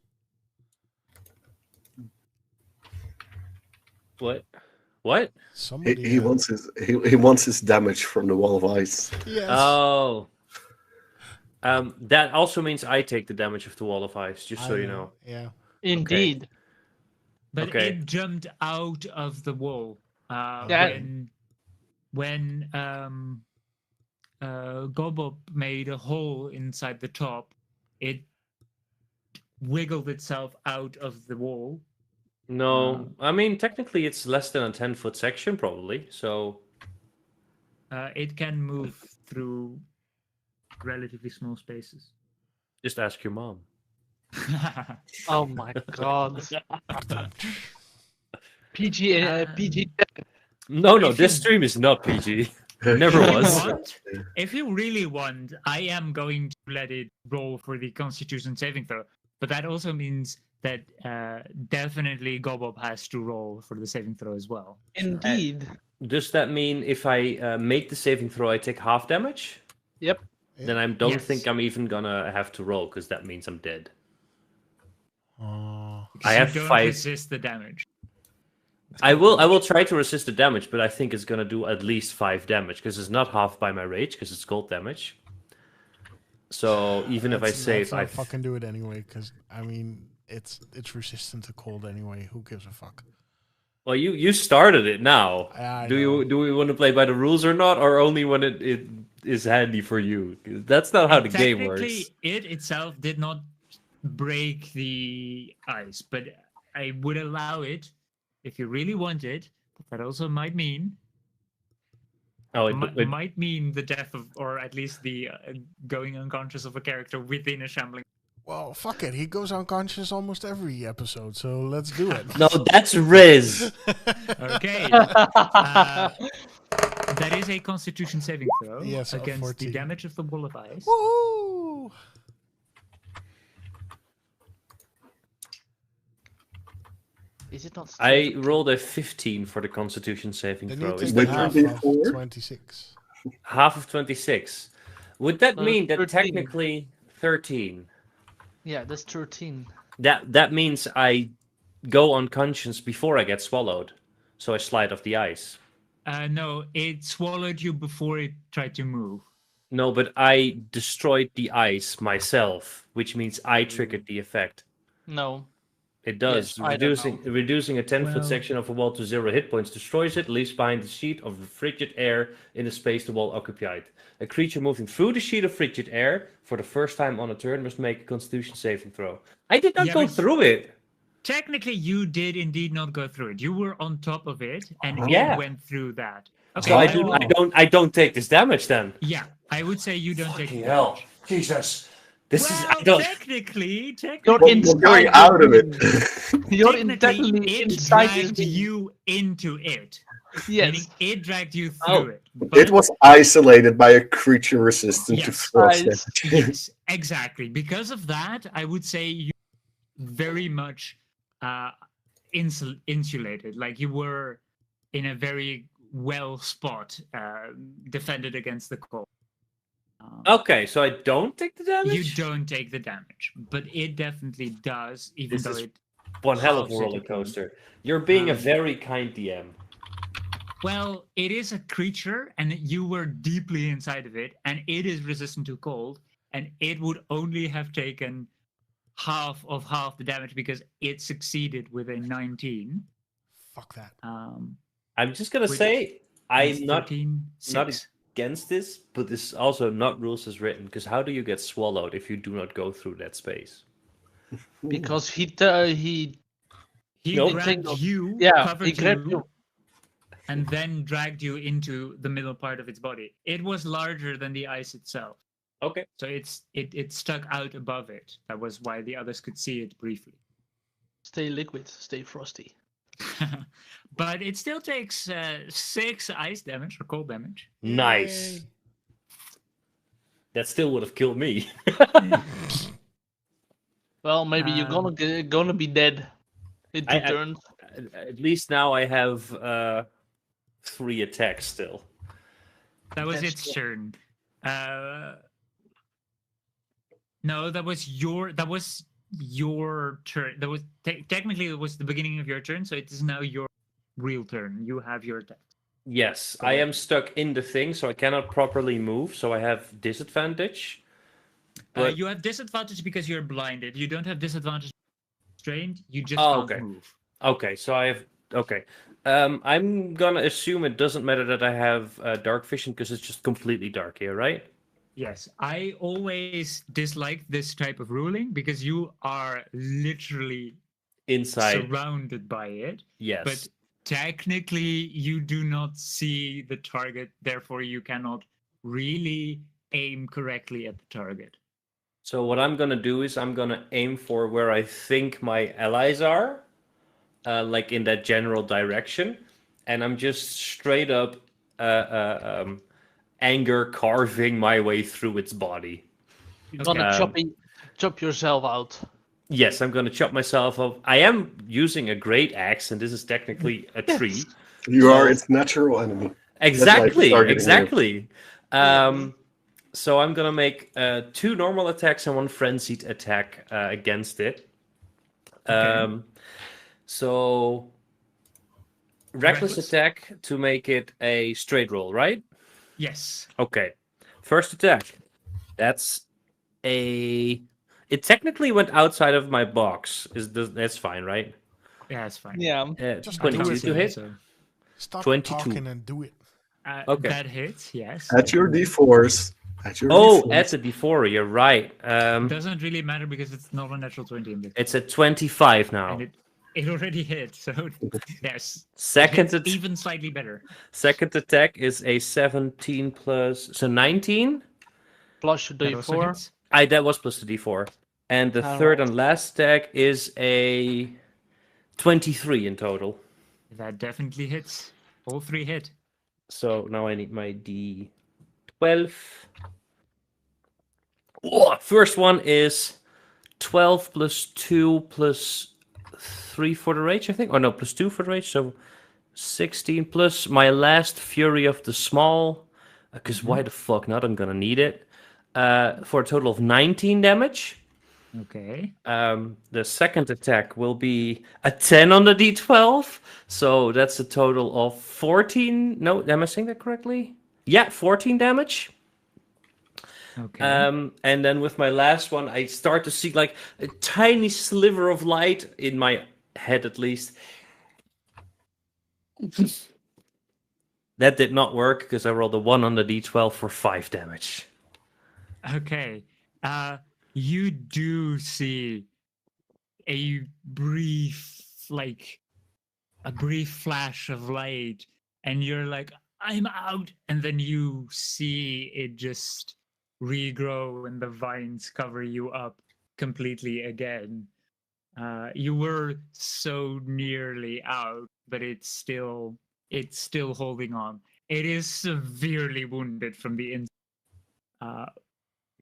What? What? Somebody He wants his damage from the wall of ice. Yes. Oh. That also means I take the damage of the wall of ice, just so I you know. Yeah. Indeed. but Okay. it jumped out of the wall Yeah. when Gobob made a hole inside the top. It wiggled itself out of the wall. No, I mean technically it's less than a 10-foot section, probably. So It can move through relatively small spaces. just ask your mom. Oh my god. PG. No, If this you- stream is not PG. Never was. If you really want, I am going to let it roll for the Constitution saving throw. But that also means that definitely Gobob has to roll for the saving throw as well. Indeed. Does that mean if I make the saving throw, I take half damage? Yep. Then I don't Yes. think I'm even gonna have to roll, because that means I'm dead. Oh. I have you don't 5. resist the damage. I will try to resist the damage, but I think it's gonna do at least 5 damage, because it's not half by my rage, because it's cold damage. So even if I save, I not fucking do it anyway, because I mean it's resistant to cold anyway. Who gives a fuck? Well, you started it now. I Do we want to play by the rules or not, or only when it is handy for you? That's not how the game Technically, works. it itself did not break the ice, but I would allow it if you really want it. But that also might mean might mean the death of, or at least the going unconscious of a character within a shambling. Well, fuck it. He goes unconscious almost every episode, so let's do it. No, that's Riz. Okay. That is a Constitution saving throw Yes, of against 14. the damage of the wall of ice. Woohoo! Is it not? I rolled a 15 for the Constitution saving Then throw. you Is take that With half of D4? 26. half of 26? Would that mean that 13. technically 13? Yeah, that's 13. That means I go unconscious before I get swallowed, so I slide off the ice. No, it swallowed you before it tried to move. No, but I destroyed the ice myself, which means I triggered the effect. No. It does. Yes, I don't Reducing a 10-foot Well- section of a wall to 0 hit points destroys it, leaves behind a sheet of frigid air in the space the wall occupied. A creature moving through the sheet of frigid air for the first time on a turn must make a Constitution saving throw. I did not Yeah, go but- through it. Technically, you did indeed not go through it. You were on top of it, and Yeah. it went through that. Okay, So I will- don't take this damage then. Yeah, I would say you don't take Fucking the hell, damage. Jesus! This is I Well, don't. technically, You're We're inside going the out of it. You're technically, definitely it inside dragged this. you into it. Meaning Yes. it dragged you through Oh. it. But It was isolated by a creature resistant to Yes, frost ice. damage. yes, exactly. Because of that, I would say you very much insulated. Like you were in a very well spot, defended against the cold. Okay, so I don't take the damage? You don't take the damage, but it definitely does, even This though is it one hell of a halves it roller again. coaster. You're being a Um, very kind DM. Well, it is a creature, and you were deeply inside of it, and it is resistant to cold, and it would only have taken half the damage because it succeeded with a 19. Fuck that. I'm just gonna Which say makes I'm not 13, not 6. against this, but this is also not rules as written. Because how do you get swallowed if you do not go through that space? Because he He Nope. grabbed entangled. you, Yeah, covered he grabbed you, you. and then dragged you into the middle part of its body. It was larger than the ice itself, Okay. so it stuck out above it. That was why the others could see it briefly. Stay liquid, stay frosty. But it still takes 6 ice damage or cold damage. Nice. Yay. That still would have killed me. Well, maybe you're gonna be dead in 2 turns. At least now I have 3 attacks still. That was That's its turn. No, that was your turn. That was technically it was the beginning of your turn, so it is now your real turn. You have your attack. Yes, I am stuck in the thing, so I cannot properly move, so I have disadvantage. But You have disadvantage because you're blinded. You don't have disadvantage strained. You just Oh, can't okay. move. Okay, so I have okay. I'm gonna assume it doesn't matter that I have dark vision because it's just completely dark here, right? Yes, I always dislike this type of ruling because you are literally Inside, surrounded by it. yes. But technically, you do not see the target, therefore, you cannot really aim correctly at the target. So what I'm gonna do is I'm gonna aim for where I think my allies are, like in that general direction, and I'm just straight up anger carving my way through its body. You're gonna chop yourself out. Yes, I'm gonna chop myself off. I am using a great axe, and this is technically a tree. You are its natural enemy. Exactly, targeting exactly. So I'm gonna make 2 normal attacks and 1 frenzied attack against it. Okay. So reckless Reckless? attack to make it a straight roll, right? Yes. Okay. First attack. That's a. It technically went outside of my box. That's fine, right? Yeah, it's fine. Yeah. Just 22 do it, to man. hit. So, Stop 22. talking and do it. Okay. That hits, yes. At your d4s. At your Oh, d4s. at the D4, you're right. Doesn't really matter because it's not a natural 20 in this. It's at 25 now. And it already hit, so yes. Second It's even slightly better. Second attack is a 17 plus, so 19. Plus your That also D4. hits. That was plus the D4. And the All third right. and last attack is a 23 in total. That definitely hits. All 3 hit. So now I need my D12. Oh, first one is 12 plus 2 plus 3 for the rage, I think. Or no, plus 2 for the rage. So 16 plus my last Fury of the Small. Because why the fuck not? I'm going to need it. For a total of 19 damage. Okay. The second attack will be a 10 on the D12. So that's a total of 14. No, am I saying that correctly? Yeah, 14 damage. Okay. And then with my last one, I start to see like a tiny sliver of light in my head, at least. That did not work because I rolled a 1 on the D12 for 5 damage. Okay. You do see a brief flash of light, and you're like, I'm out. And then you see it just regrow and the vines cover you up completely again. You were so nearly out, but it's still holding on. It is severely wounded from the inside.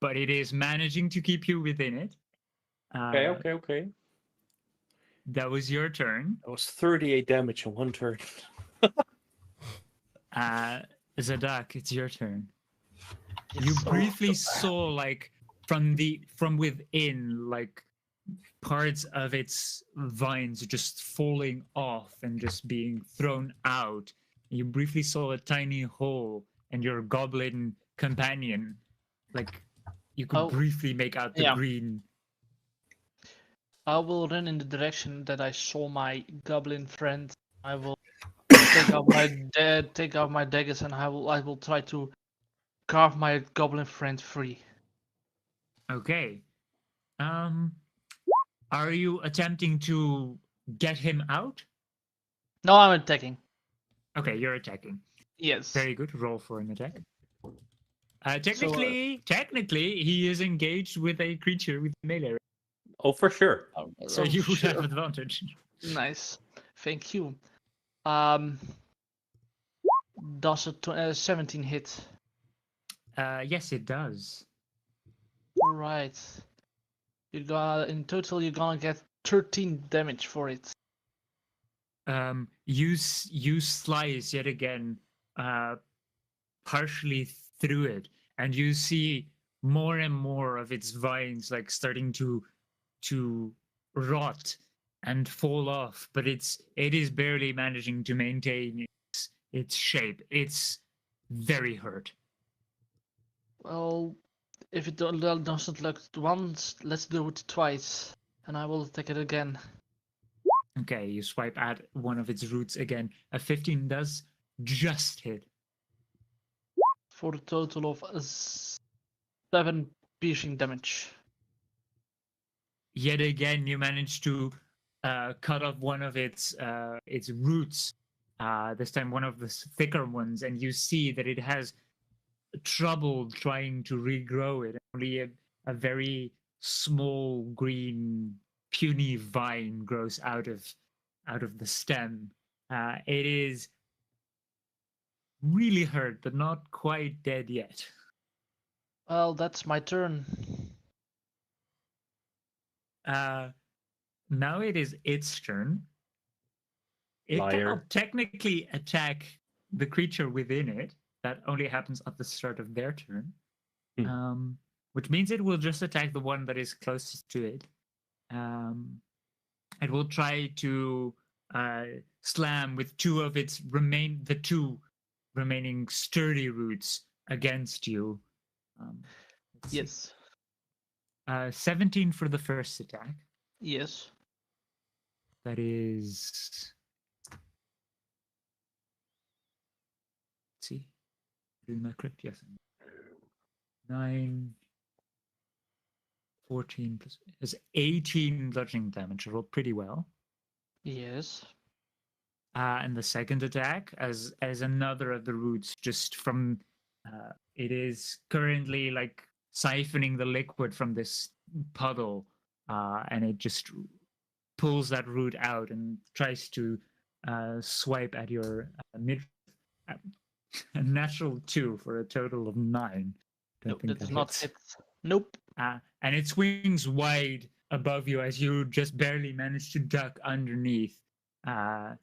But it is managing to keep you within it. Okay. That was your turn. That was 38 damage in 1 turn. Zadak, it's your turn. You Yes, briefly saw, like, from within, like, parts of its vines just falling off and just being thrown out. You briefly saw a tiny hole, and your goblin companion, like, you could Oh, briefly make out the yeah. green. I will run in the direction that I saw my goblin friend. I will take out my daggers, and I will try to carve my goblin friend free. Okay. Are you attempting to get him out? No, I'm attacking. Okay, you're attacking. Yes. Very good. Roll for an attack. So, Technically, he is engaged with a creature with melee, Oh, for sure. so you would sure. have advantage. Nice. Thank you. Does a 17 hit? Yes, it does. Right. In total you're gonna get 13 damage for it. You slice yet again, partially through it, and you see more and more of its vines like starting to rot and fall off, but it is barely managing to maintain its shape. It's very hurt. Well, if it doesn't look once, let's do it twice, and I will attack it again. Okay, you swipe at one of its roots again. A 15 does just hit. For a total of 7 piercing damage. Yet again, you manage to cut off one of its roots. This time, one of the thicker ones, and you see that it has trouble trying to regrow it. Only a very small green puny vine grows out of the stem. It is really hurt, but not quite dead yet. Well, that's my turn. Now it is its turn. It Liar. cannot technically attack the creature within it. That only happens at the start of their turn. Which means it will just attack the one that is closest to it. It will try to slam with the two remaining sturdy roots against you. Yes. 17 for the first attack. Yes. That is. Let's see. Doing my crypt, yes. 9, 14 plus. Is 18 bludgeoning damage. I rolled pretty well. Yes. And the second attack, as another of the roots, just from. It is currently like siphoning the liquid from this puddle, and it just pulls that root out and tries to swipe at your mid. A natural 2 for a total of 9. Nope, that does not hits. hit. Nope. And it swings wide above you as you just barely manage to duck underneath. I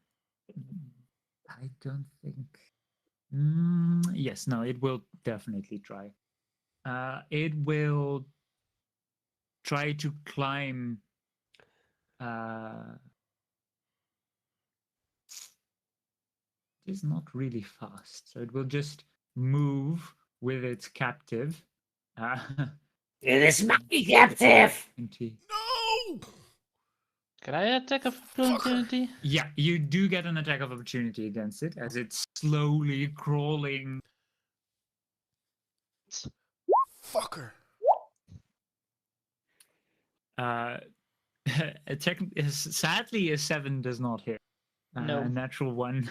don't think. Yes, no, it will definitely try. It will try to climb. It is not really fast, so it will just move with its captive. It is my captive. No! Can I attack of opportunity? Yeah, you do get an attack of opportunity against it as it's slowly crawling. Fucker. Sadly, a 7 does not hit. No. A natural 1.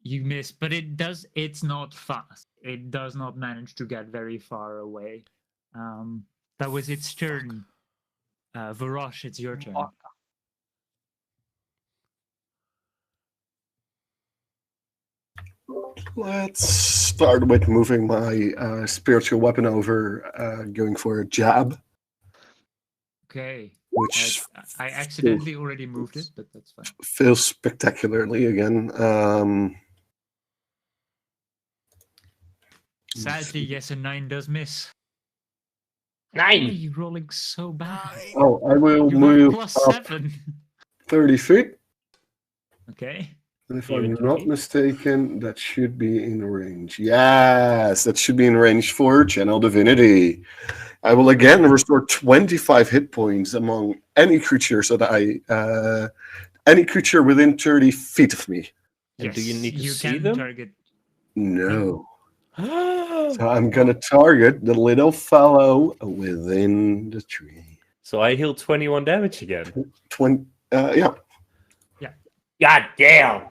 You miss, but it's not fast. It does not manage to get very far away. That was its turn. Varosh, it's your turn. Let's start with moving my spiritual weapon over, going for a jab. Okay. Which I accidentally already moved it, but that's fine. Fails spectacularly again. Sadly, yes, a 9 does miss. Why are 9. you rolling so bad? Oh, I will You move have plus up 7. 30 feet. Okay. And if You're in I'm the not lead. mistaken, that should be in range. Yes, that should be in range for Channel Divinity. I will again restore 25 hit points among any creature any creature within 30 feet of me. And do you Yes, need to you see can them? target. No. So So I'm going to target the little fellow within the tree. I heal 21 damage again. 20, yeah, God damn.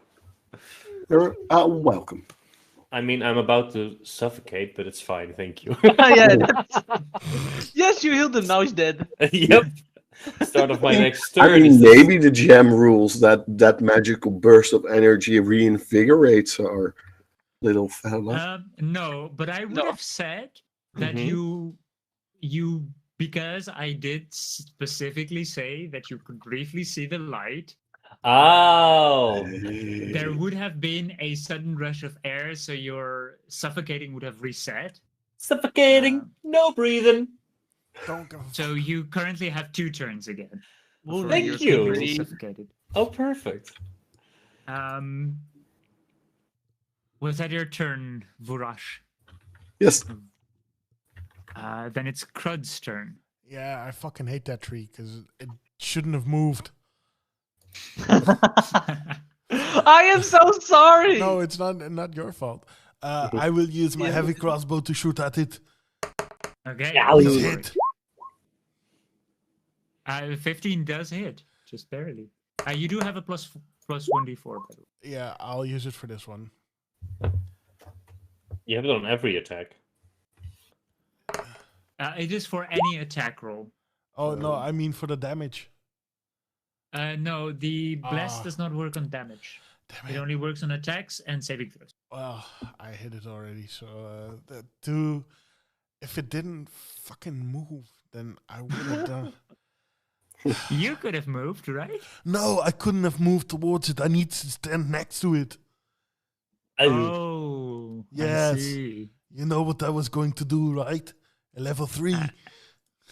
you're welcome. I mean, I'm about to suffocate, but it's fine, thank you. Yeah. Yes, you healed him. Now he's dead. Yep. Start of my next I turn mean, is this. maybe the gem rules that magical burst of energy reinvigorates our little fella. No, but I would No. have said that Mhm. you because I did specifically say that you could briefly see the light. Oh. There would have been a sudden rush of air, so your suffocating would have reset. Suffocating, no breathing. Don't give a So fuck. you currently have 2 turns again. Wounded Before you're Thank you. completely three. suffocated. Oh, perfect. Was that your turn, Vurash? Yes. Then it's Crud's turn. Yeah, I fucking hate that tree because it shouldn't have moved. I am so sorry. No, it's not your fault. I will use my Yeah. heavy crossbow to shoot at it. Okay. Yeah, go you- for Hit. it. 15 does hit, just barely. You do have a plus 1d4, by the way. Yeah, I'll use it for this one. You have it on every attack. It is for any attack roll. Oh no, I mean for the damage. No, the bless Ah. does not work on damage. Damn It it. only works on attacks and saving throws. Well, I hit it already. So if it didn't fucking move, then I would have done. You could have moved, right? No, I couldn't have moved towards it. I need to stand next to it. Oh, Yes. I see. You know what I was going to do, right? A level 3.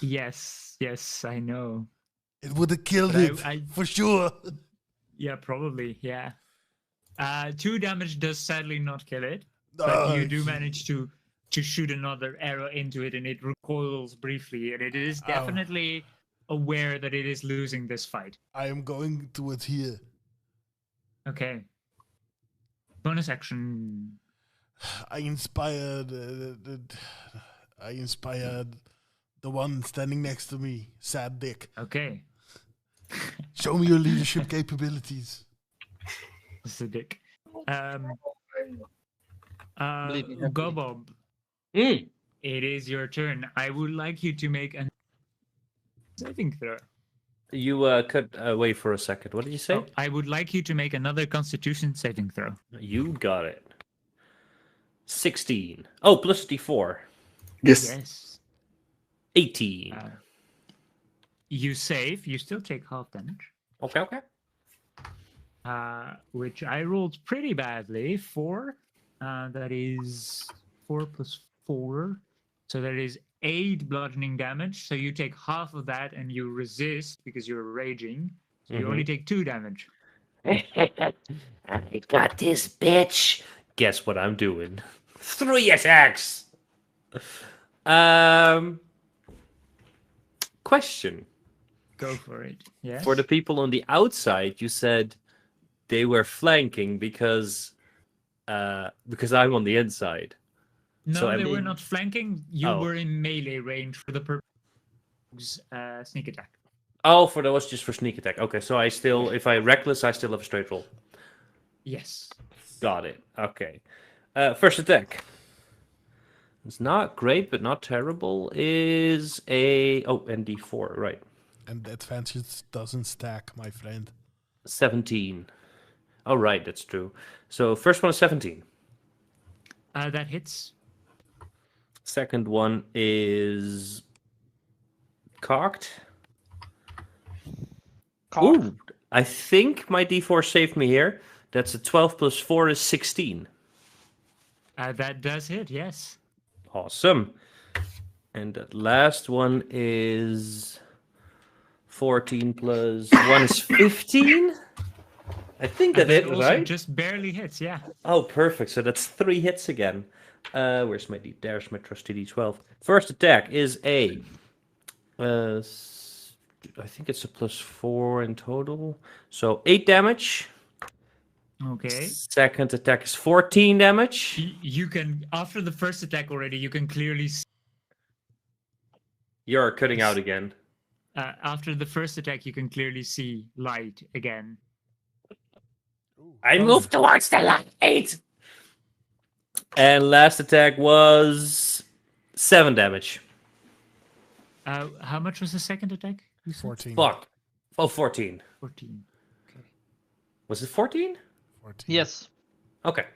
Yes, I know. It would have killed But it for sure. Yeah, probably, yeah. 2 damage does sadly not kill it, but you do manage to shoot another arrow into it, and it recoils briefly, and it is definitely aware that it is losing this fight. I am going towards here. Okay. Bonus action. I inspired. I inspired the one standing next to me, sad dick. Okay. Show me your leadership capabilities. This is a dick. Believe me, Gobob, Mm. it is your turn. I would like you to make a saving throw. You could wait for a second. What did you say? Oh, I would like you to make another Constitution saving throw. You got it. 16. Oh, plus D4. Yes. Yes. 18. You save. You still take half damage. Okay. Which I rolled pretty badly. 4. That is 4 plus 4. So that is 8 bludgeoning damage. So you take half of that and you resist because you're raging. So you only take 2 damage. I got this, bitch. Guess what I'm doing? 3 attacks. Question. Go for it. Yes. For the people on the outside, you said they were flanking because I'm on the inside. No, so I they were mean- not flanking. You Oh. were in melee range for the purpose sneak attack. Oh, for that was just for sneak attack. Okay, so if I reckless, I still have a straight roll. Yes. Got it. Okay. First attack. It's not great, but not terrible. Is and D4, right? And the advantage doesn't stack, my friend. 17. Oh, right, that's true. So first one is 17. That hits. Second one is cocked. Ooh, I think my D4 saved me here. That's a 12 plus 4 is 16. That does hit. Yes. Awesome. And that last one is 14 plus 1 is 15. I think And that's that it, also right? just barely hits, yeah. Oh, perfect. So that's 3 hits again. Where's my D? There's my trusty D12. First attack is a. I think it's a +4 in total. So 8 damage. Okay. Second attack is 14 damage. You can, after the first attack already, you can clearly see. You're cutting out again. After the first attack, you can clearly see light again. I move towards the light. And last attack was 7 damage. How much was the second attack? 14. Fuck. Oh, 14. 14. Okay. Was it 14? 14. Yes. Okay.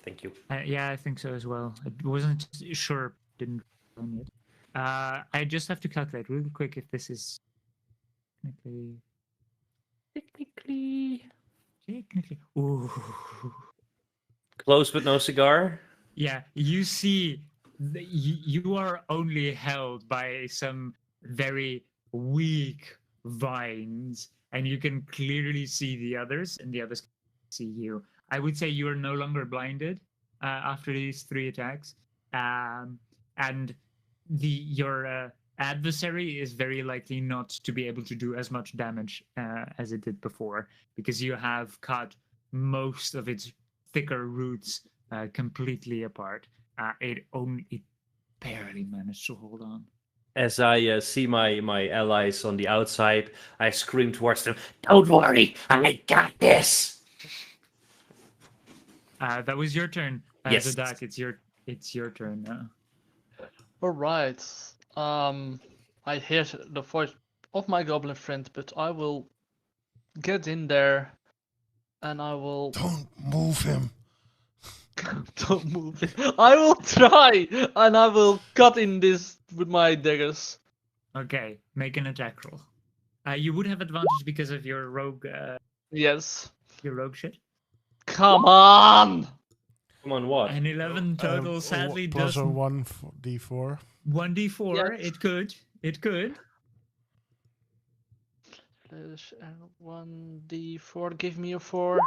Thank you. Yeah, I think so as well. I wasn't sure. Didn't run it. I just have to calculate really quick if this is technically. Ooh. Close but no cigar. Yeah, you see, you are only held by some very weak vines, and you can clearly see the others, and the others can see you. I would say you are no longer blinded after these 3 attacks, and your adversary is very likely not to be able to do as much damage as it did before, because you have cut most of its thicker roots completely apart. It barely managed to hold on. As I see my allies on the outside, I scream towards them. Don't worry, I got this. That was your turn, Yes. Zadak. It's your turn now. All right. I hear the voice of my goblin friend, but I will get in there, and I will. Don't move him. Don't move it. I will try, and I will cut in this with my daggers. Okay, make an attack roll. You would have advantage because of your rogue. Yes. Your rogue shit. Come on. Come on, what? An 11 total sadly plus doesn't. a 1d4. 1d4. Yes. It could. It could. Plus 1d4. Give me a 4.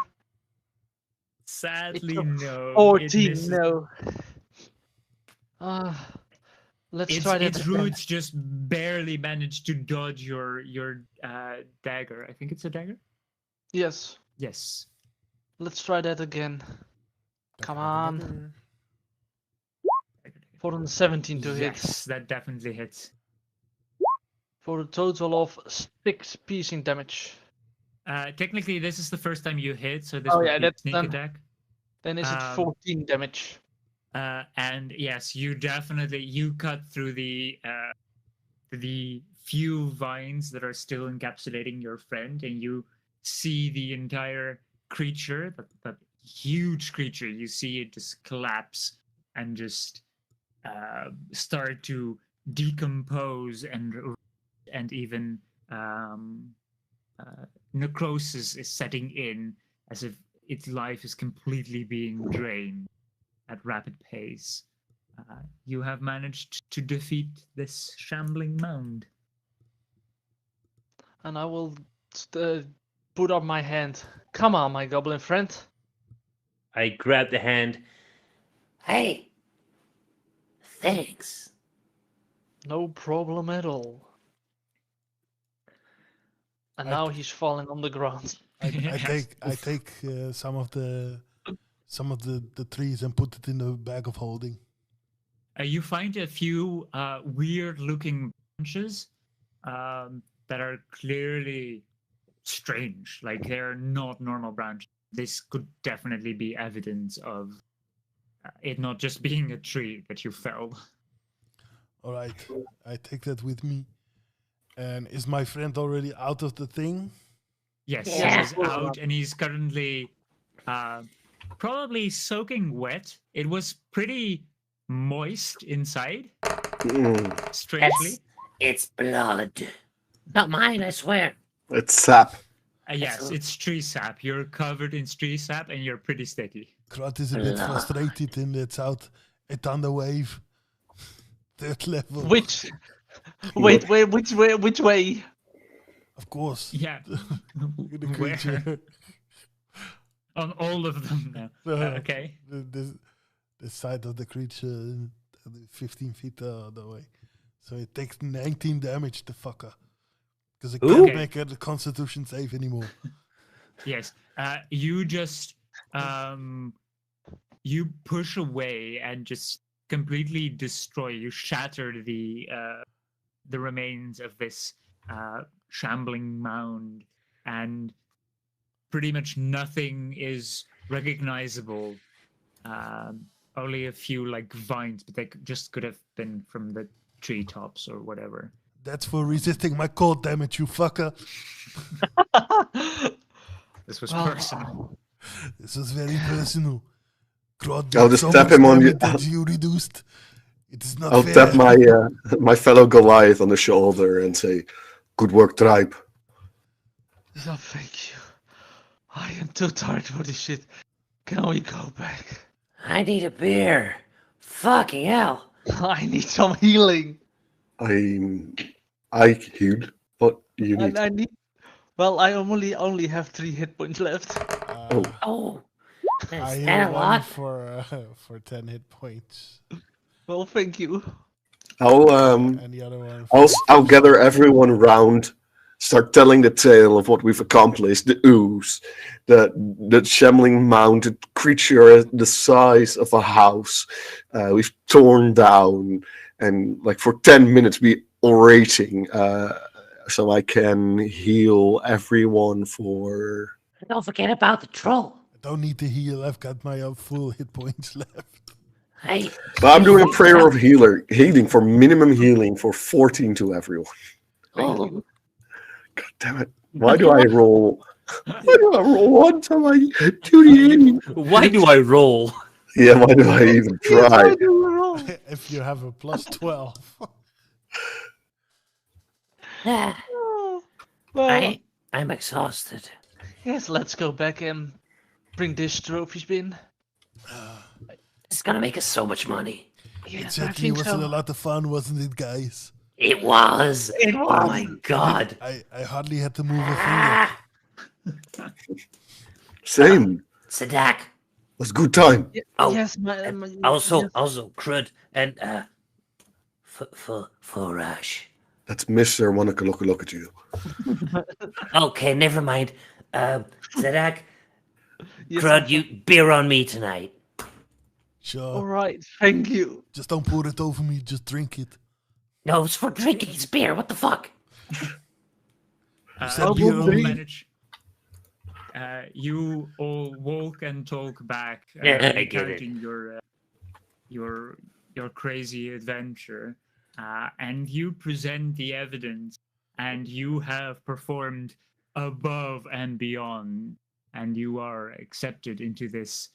Sadly, It's a no. 14. No. Let's try that Its again. roots just barely managed to dodge your dagger. I think it's a dagger. Yes. Yes. Let's try that again. Come on. 417 to hit. Yes, that definitely hits. For a total of 6 piercing damage. Technically, this is the first time you hit, so this Oh, would yeah, be a that's sneak done. attack. Then is it 14 damage? And yes, you cut through the few vines that are still encapsulating your friend, and you see the entire creature, that huge creature. You see it just collapse and just start to decompose, and even necrosis is setting in, as if its life is completely being drained at rapid pace. You have managed to defeat this shambling mound. And I will put up my hand. Come on, my goblin friend. I grab the hand. Hey. Thanks. No problem at all. And now he's falling on the ground. I take some of the trees and put it in the bag of holding. You find a few weird-looking branches that are clearly strange. Like, they're not normal branches. This could definitely be evidence of it not just being a tree that you felled. All right, I take that with me. And is my friend already out of the thing? Yes, Yeah. he's out, and he's currently probably soaking wet. It was pretty moist inside, strangely. It's blood. Not mine, I swear. It's sap. Yes, it's tree sap. You're covered in tree sap, and you're pretty sticky. Krat is a bit Blood. frustrated and it's out on the wave. Third level. Which? Wait, which way? Which way? Of course. Yeah. The Where? creature. On all of them now. Okay. The side of the creature, 15 feet away. So it takes 19 damage, the fucker. Because it can't Okay. make a constitution save anymore. Yes. You just you push away and just completely destroy. You shatter the remains of this shambling mound, and pretty much nothing is recognizable. Only a few like vines, but they just could have been from the treetops or whatever. That's for resisting my cold damage, you fucker. This was personal. This was very personal. Crowd I'll did just so tap much him on damage the- that you reduced. It is not I'll fair. tap my my fellow Goliath on the shoulder and say, "Good work, tribe." No, thank you. I am too tired for this shit. Can we go back? I need a beer. Fucking hell. I need some healing. I healed, but you need. I need. Well, I only have 3 hit points left. Oh. I Is heal that a one lot? for 10 hit points. Well, thank you. And the other one. I'll gather everyone round, start telling the tale of what we've accomplished. The ooze, the shambling mounted creature the size of a house. We've torn down, and like for 10 minutes be orating, so I can heal everyone for. Don't forget about the troll. I don't need to heal. I've got my full hit points left. Hey. But I'm doing a prayer of healing for minimum healing for 14 to everyone. Oh. God damn it! Why do I roll? Why do I roll once on my 2d8? Why do I roll? Yeah, why do I even try? If you have a plus 12. Ah, Well, I'm exhausted. yes, let's go back and bring this trophy bin. It's gonna make us so much money. It Yes, I certainly think was so. a lot of fun, wasn't it, guys? It was. It Oh was. my god. I hardly had to move a finger. Ah, Same. Sadak. It was a good time. Oh, yes, Also, yes. Crud and for Rush. That's Mr. Wanna look at you. Okay, never mind. Sadak, Yes, Crud, you beer on me tonight. Sure. All right, thank you. Just don't pour it over me. Just drink it. No, it's for drinking. It's beer. What the fuck? said You beer all only? manage. You all walk and talk back, Yeah, I get it. recounting your crazy adventure, and you present the evidence, and you have performed above and beyond, and you are accepted into this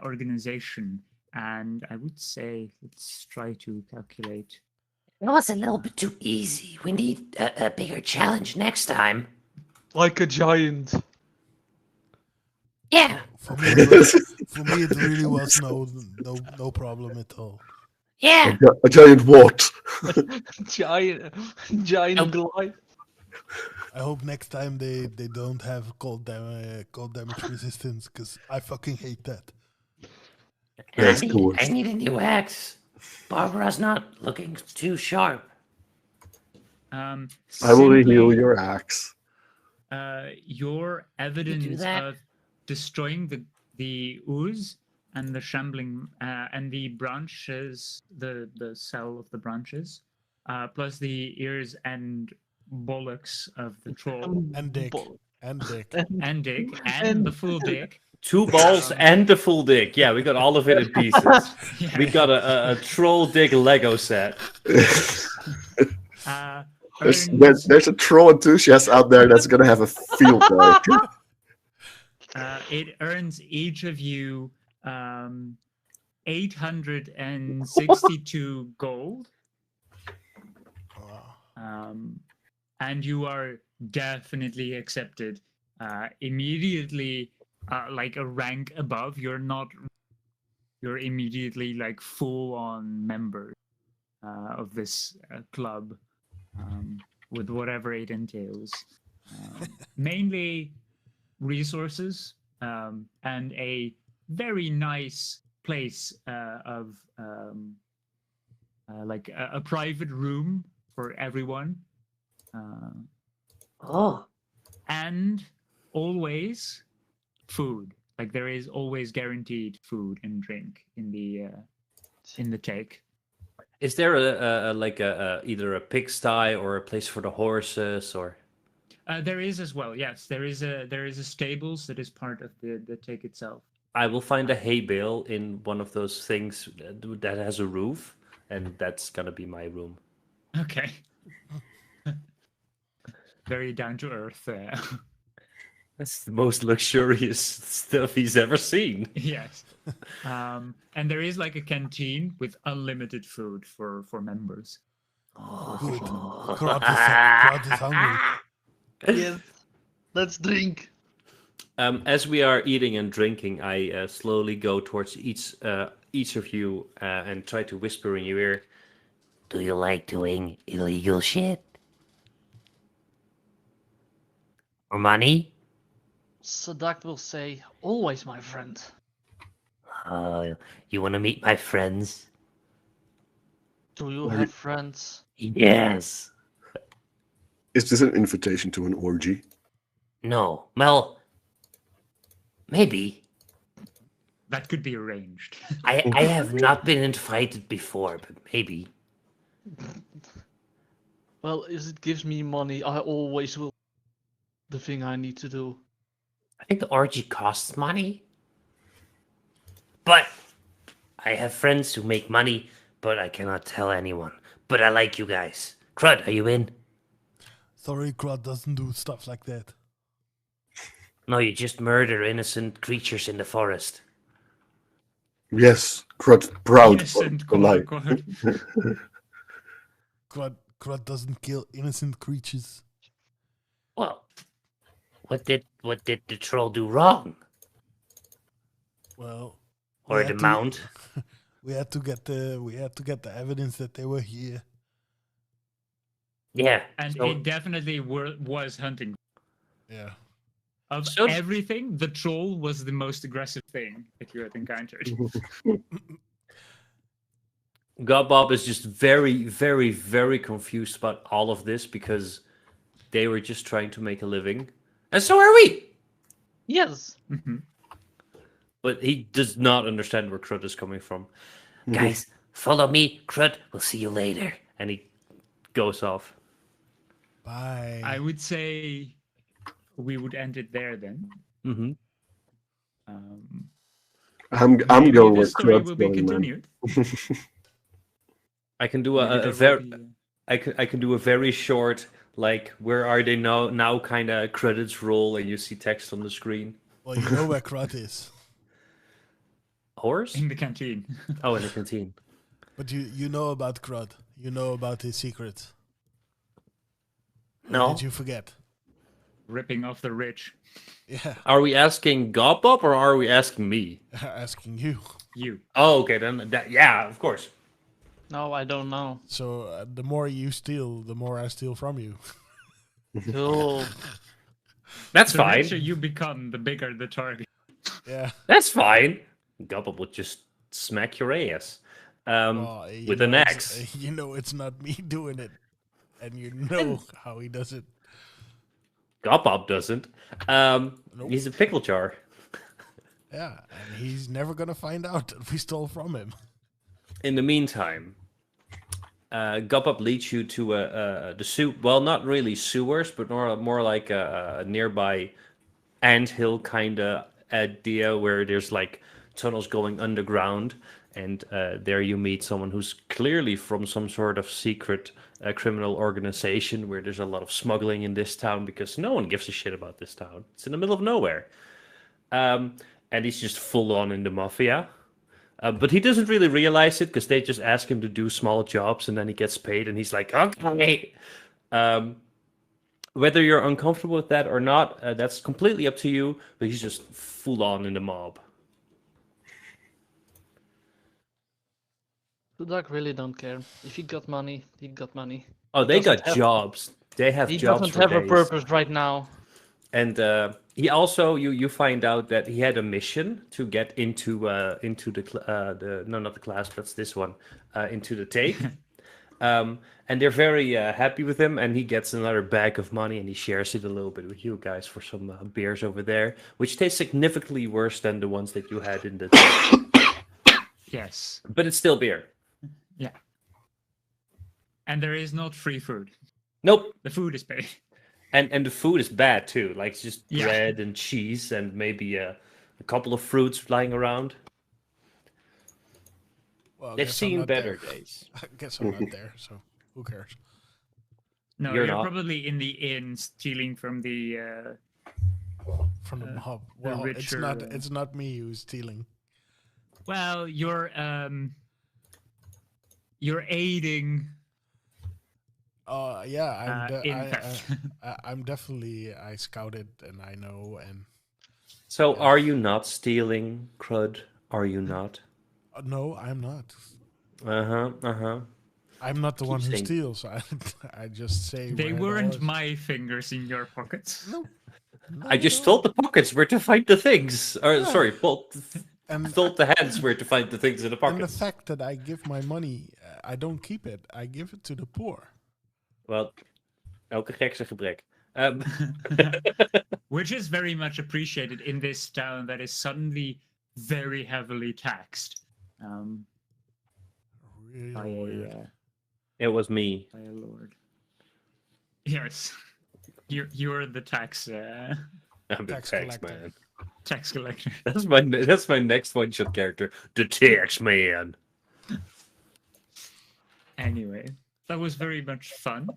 organization. And I would say, let's try to calculate. It was a little bit too easy. We need a bigger challenge next time. Like a giant. Yeah. For me, it really was no problem at all. Yeah. A giant what? Giant Nope. Goliath. I hope next time they don't have cold damage resistance, because I fucking hate that. And That's the worst. I need a new axe. Barbara's not looking too sharp. I will Simply, heal your axe. your evidence that? of destroying the ooze and the shambling and the branches, the cell of the branches, plus the ears and bollocks of the troll And dick. Bull- And dick. and dick and the full dick. 2 balls and the full dick. Yeah, we got all of it in pieces. Yeah. We got a troll dick Lego set. There's a troll enthusiast out there that's gonna have a field day. It earns each of you 862 gold. And you are definitely accepted immediately, like a rank above. You're immediately like full on member. of this club, with whatever it entails. Mainly resources, and a very nice place of like a private room for everyone, Oh, and always food. Like there is always guaranteed food and drink in the take. Is there a like a either a pigsty or a place for the horses or? There is as well. Yes, there is a stables that is part of the take itself. I will find a hay bale in one of those things that has a roof, and that's gonna be my room. Okay. Very down to earth. That's the most luxurious stuff he's ever seen. Yes. And there is like a canteen with unlimited food for members. Good. Crowd is hungry. Yes. Let's drink. As we are eating and drinking, I slowly go towards each of you and try to whisper in your ear. do you like doing illegal shit? Or money? Sadak will say, always my friend. You want to meet my friends? Do you have friends? Yes. Is this an invitation to an orgy? No. Well, maybe. That could be arranged. I have not been invited before, but maybe. Well, if it gives me money, I always will. The thing I need to do. I think the orgy costs money. But I have friends who make money, but I cannot tell anyone. But I like you guys. Crud, are you in? Sorry, Crowd doesn't do stuff like that. No, you just murder innocent creatures in the forest. Yes, Crud, proud Innocent, for quote life. unquote. Crowd doesn't kill innocent creatures. Well, what did the troll do wrong? Well, Or we the had to- mount? we had to get the evidence that they were here. Yeah. And so- it definitely was hunting. Yeah. Of So- everything, the troll was the most aggressive thing that you had encountered. Godbob is just very, very, very confused about all of this because they were just trying to make a living. And so are we! Yes. Mhm. But he does not understand where Crud is coming from. Guys, follow me. Crud, we'll see you later. And he goes off. Bye. I would say we would end it there then. Mm-hmm. I'm Maybe going the with story Crud will be going, man. continued. I can do Maybe a there will very... be, I can do a very short, like, where are they now kind of credits roll and you see text on the screen. Well, you know where Crud is. Horse? in the canteen. Oh, in the canteen. But you know about Crud. You know about his secrets. Or No. Did you forget? Ripping off the rich. Yeah. Are we asking Godbob or are we asking me? Asking you. You. Oh, okay, then yeah, of course. No, I don't know. So the more you steal, the more I steal from you. Cool. That's The fine. richer you become, the bigger the target. Yeah. That's fine. Godbob would just smack your ass Well, you with know an it's- axe. You know it's not me doing it, and you know how he does it. Godbob doesn't. Nope. He's a pickle jar. Yeah, and he's never gonna find out that we stole from him. In the meantime, Godbob leads you to the well, not really sewers, but more like a nearby anthill kind of idea where there's like tunnels going underground, and there you meet someone who's clearly from some sort of secret criminal organization where there's a lot of smuggling in this town because no one gives a shit about this town. It's in the middle of nowhere. And he's just full on in the mafia. But he doesn't really realize it because they just ask him to do small jobs and then he gets paid and he's like, okay. Whether you're uncomfortable with that or not, that's completely up to you, but he's just full on in the mob. The dog really don't care. If he got money, he got money. Oh, He they doesn't got have- jobs. They have He jobs doesn't for have a days. purpose right now. And he also you find out that he had a mission to get into the no, not the class, that's this one, into the take. And they're very happy with him, and he gets another bag of money, and he shares it a little bit with you guys for some beers over there, which taste significantly worse than the ones that you had in the take. Yes. But it's still beer. Yeah. And there is not free food. Nope. The food is paid. And the food is bad too. Like it's just Yeah. bread and cheese and maybe a couple of fruits lying around. Well, I They've guess I'm seen not better there. days. I guess I'm not there, so who cares? No, You're you're not. probably in the inn stealing from the From the mob. the Well, richer, it's not me who's stealing. well, you're aiding Yeah, in fact. I'm definitely I scouted and I know and So are you not stealing, Crud? Are you not? no, I'm not. Uh-huh. I'm not the Keep one who saying- steals. I just say They where the weren't horse- my fingers in your pockets. No, I just told the pockets where to find the things. Or Yeah. sorry, and told the hands where to find the things in the and the pockets. fact that I give my money, I don't keep it. I give it to the poor. Well, elke gek zijn gebrek. Which is very much appreciated in this town that is suddenly very heavily taxed. Really By weird. It was me. by a lord. Yes, you're the tax I'm the Tax tax collector. man. tax collector. That's my next one shot character, the tax man. Anyway, that was very much fun.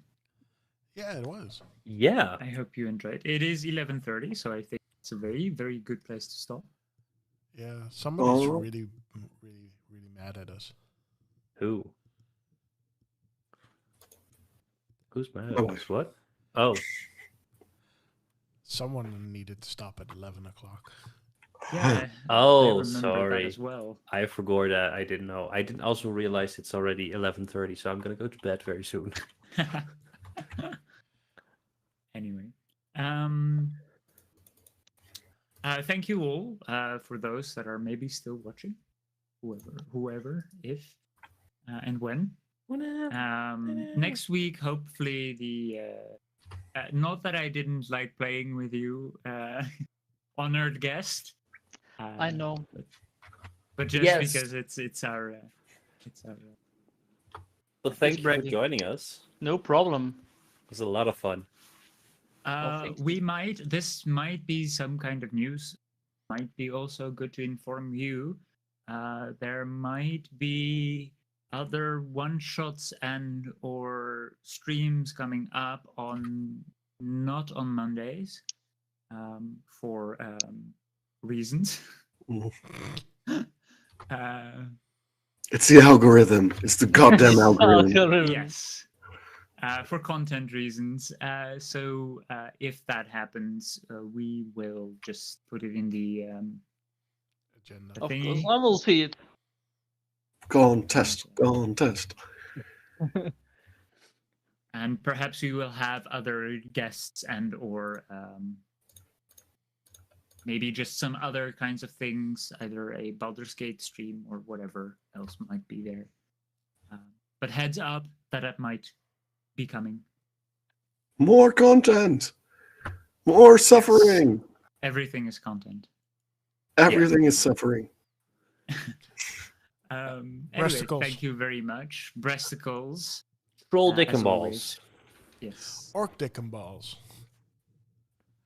Yeah, it was. Yeah. I hope you enjoyed. It is 11:30, so I think it's a very, very good place to stop. Yeah, somebody's Oh. really mad at us. Who? Who's mad Oh. at us? What? Oh, Someone needed to stop at 11 o'clock. Yeah. I oh, remember that sorry. as well. I forgot that. I didn't know. I didn't also realize it's already 11:30, so I'm gonna go to bed very soon. Anyway, thank you all for those that are maybe still watching, whoever, if and when. Next week, hopefully the not that I didn't like playing with you, honored guest. I know. but just Yes. because it's our Well, thank you for bragging. joining us. No problem. It was a lot of fun. thank you. This might be some kind of news. Might be also good to inform you. There might be other one shots and or streams coming up on not on Mondays for reasons. It's the algorithm. It's the goddamn algorithm. Yes. For content reasons. So if that happens, we will just put it in the Agenda. Of thingy. course, I will see it. Go on, test. Go on, test. And perhaps we will have other guests and or maybe just some other kinds of things, either a Baldur's Gate stream or whatever else might be there. But heads up that might be coming. More content. More suffering. Everything is content. Everything is suffering. Anyway, Breasticles. thank you very much. Breasticles. Troll as dick and balls. always. Yes. Orc dick and balls.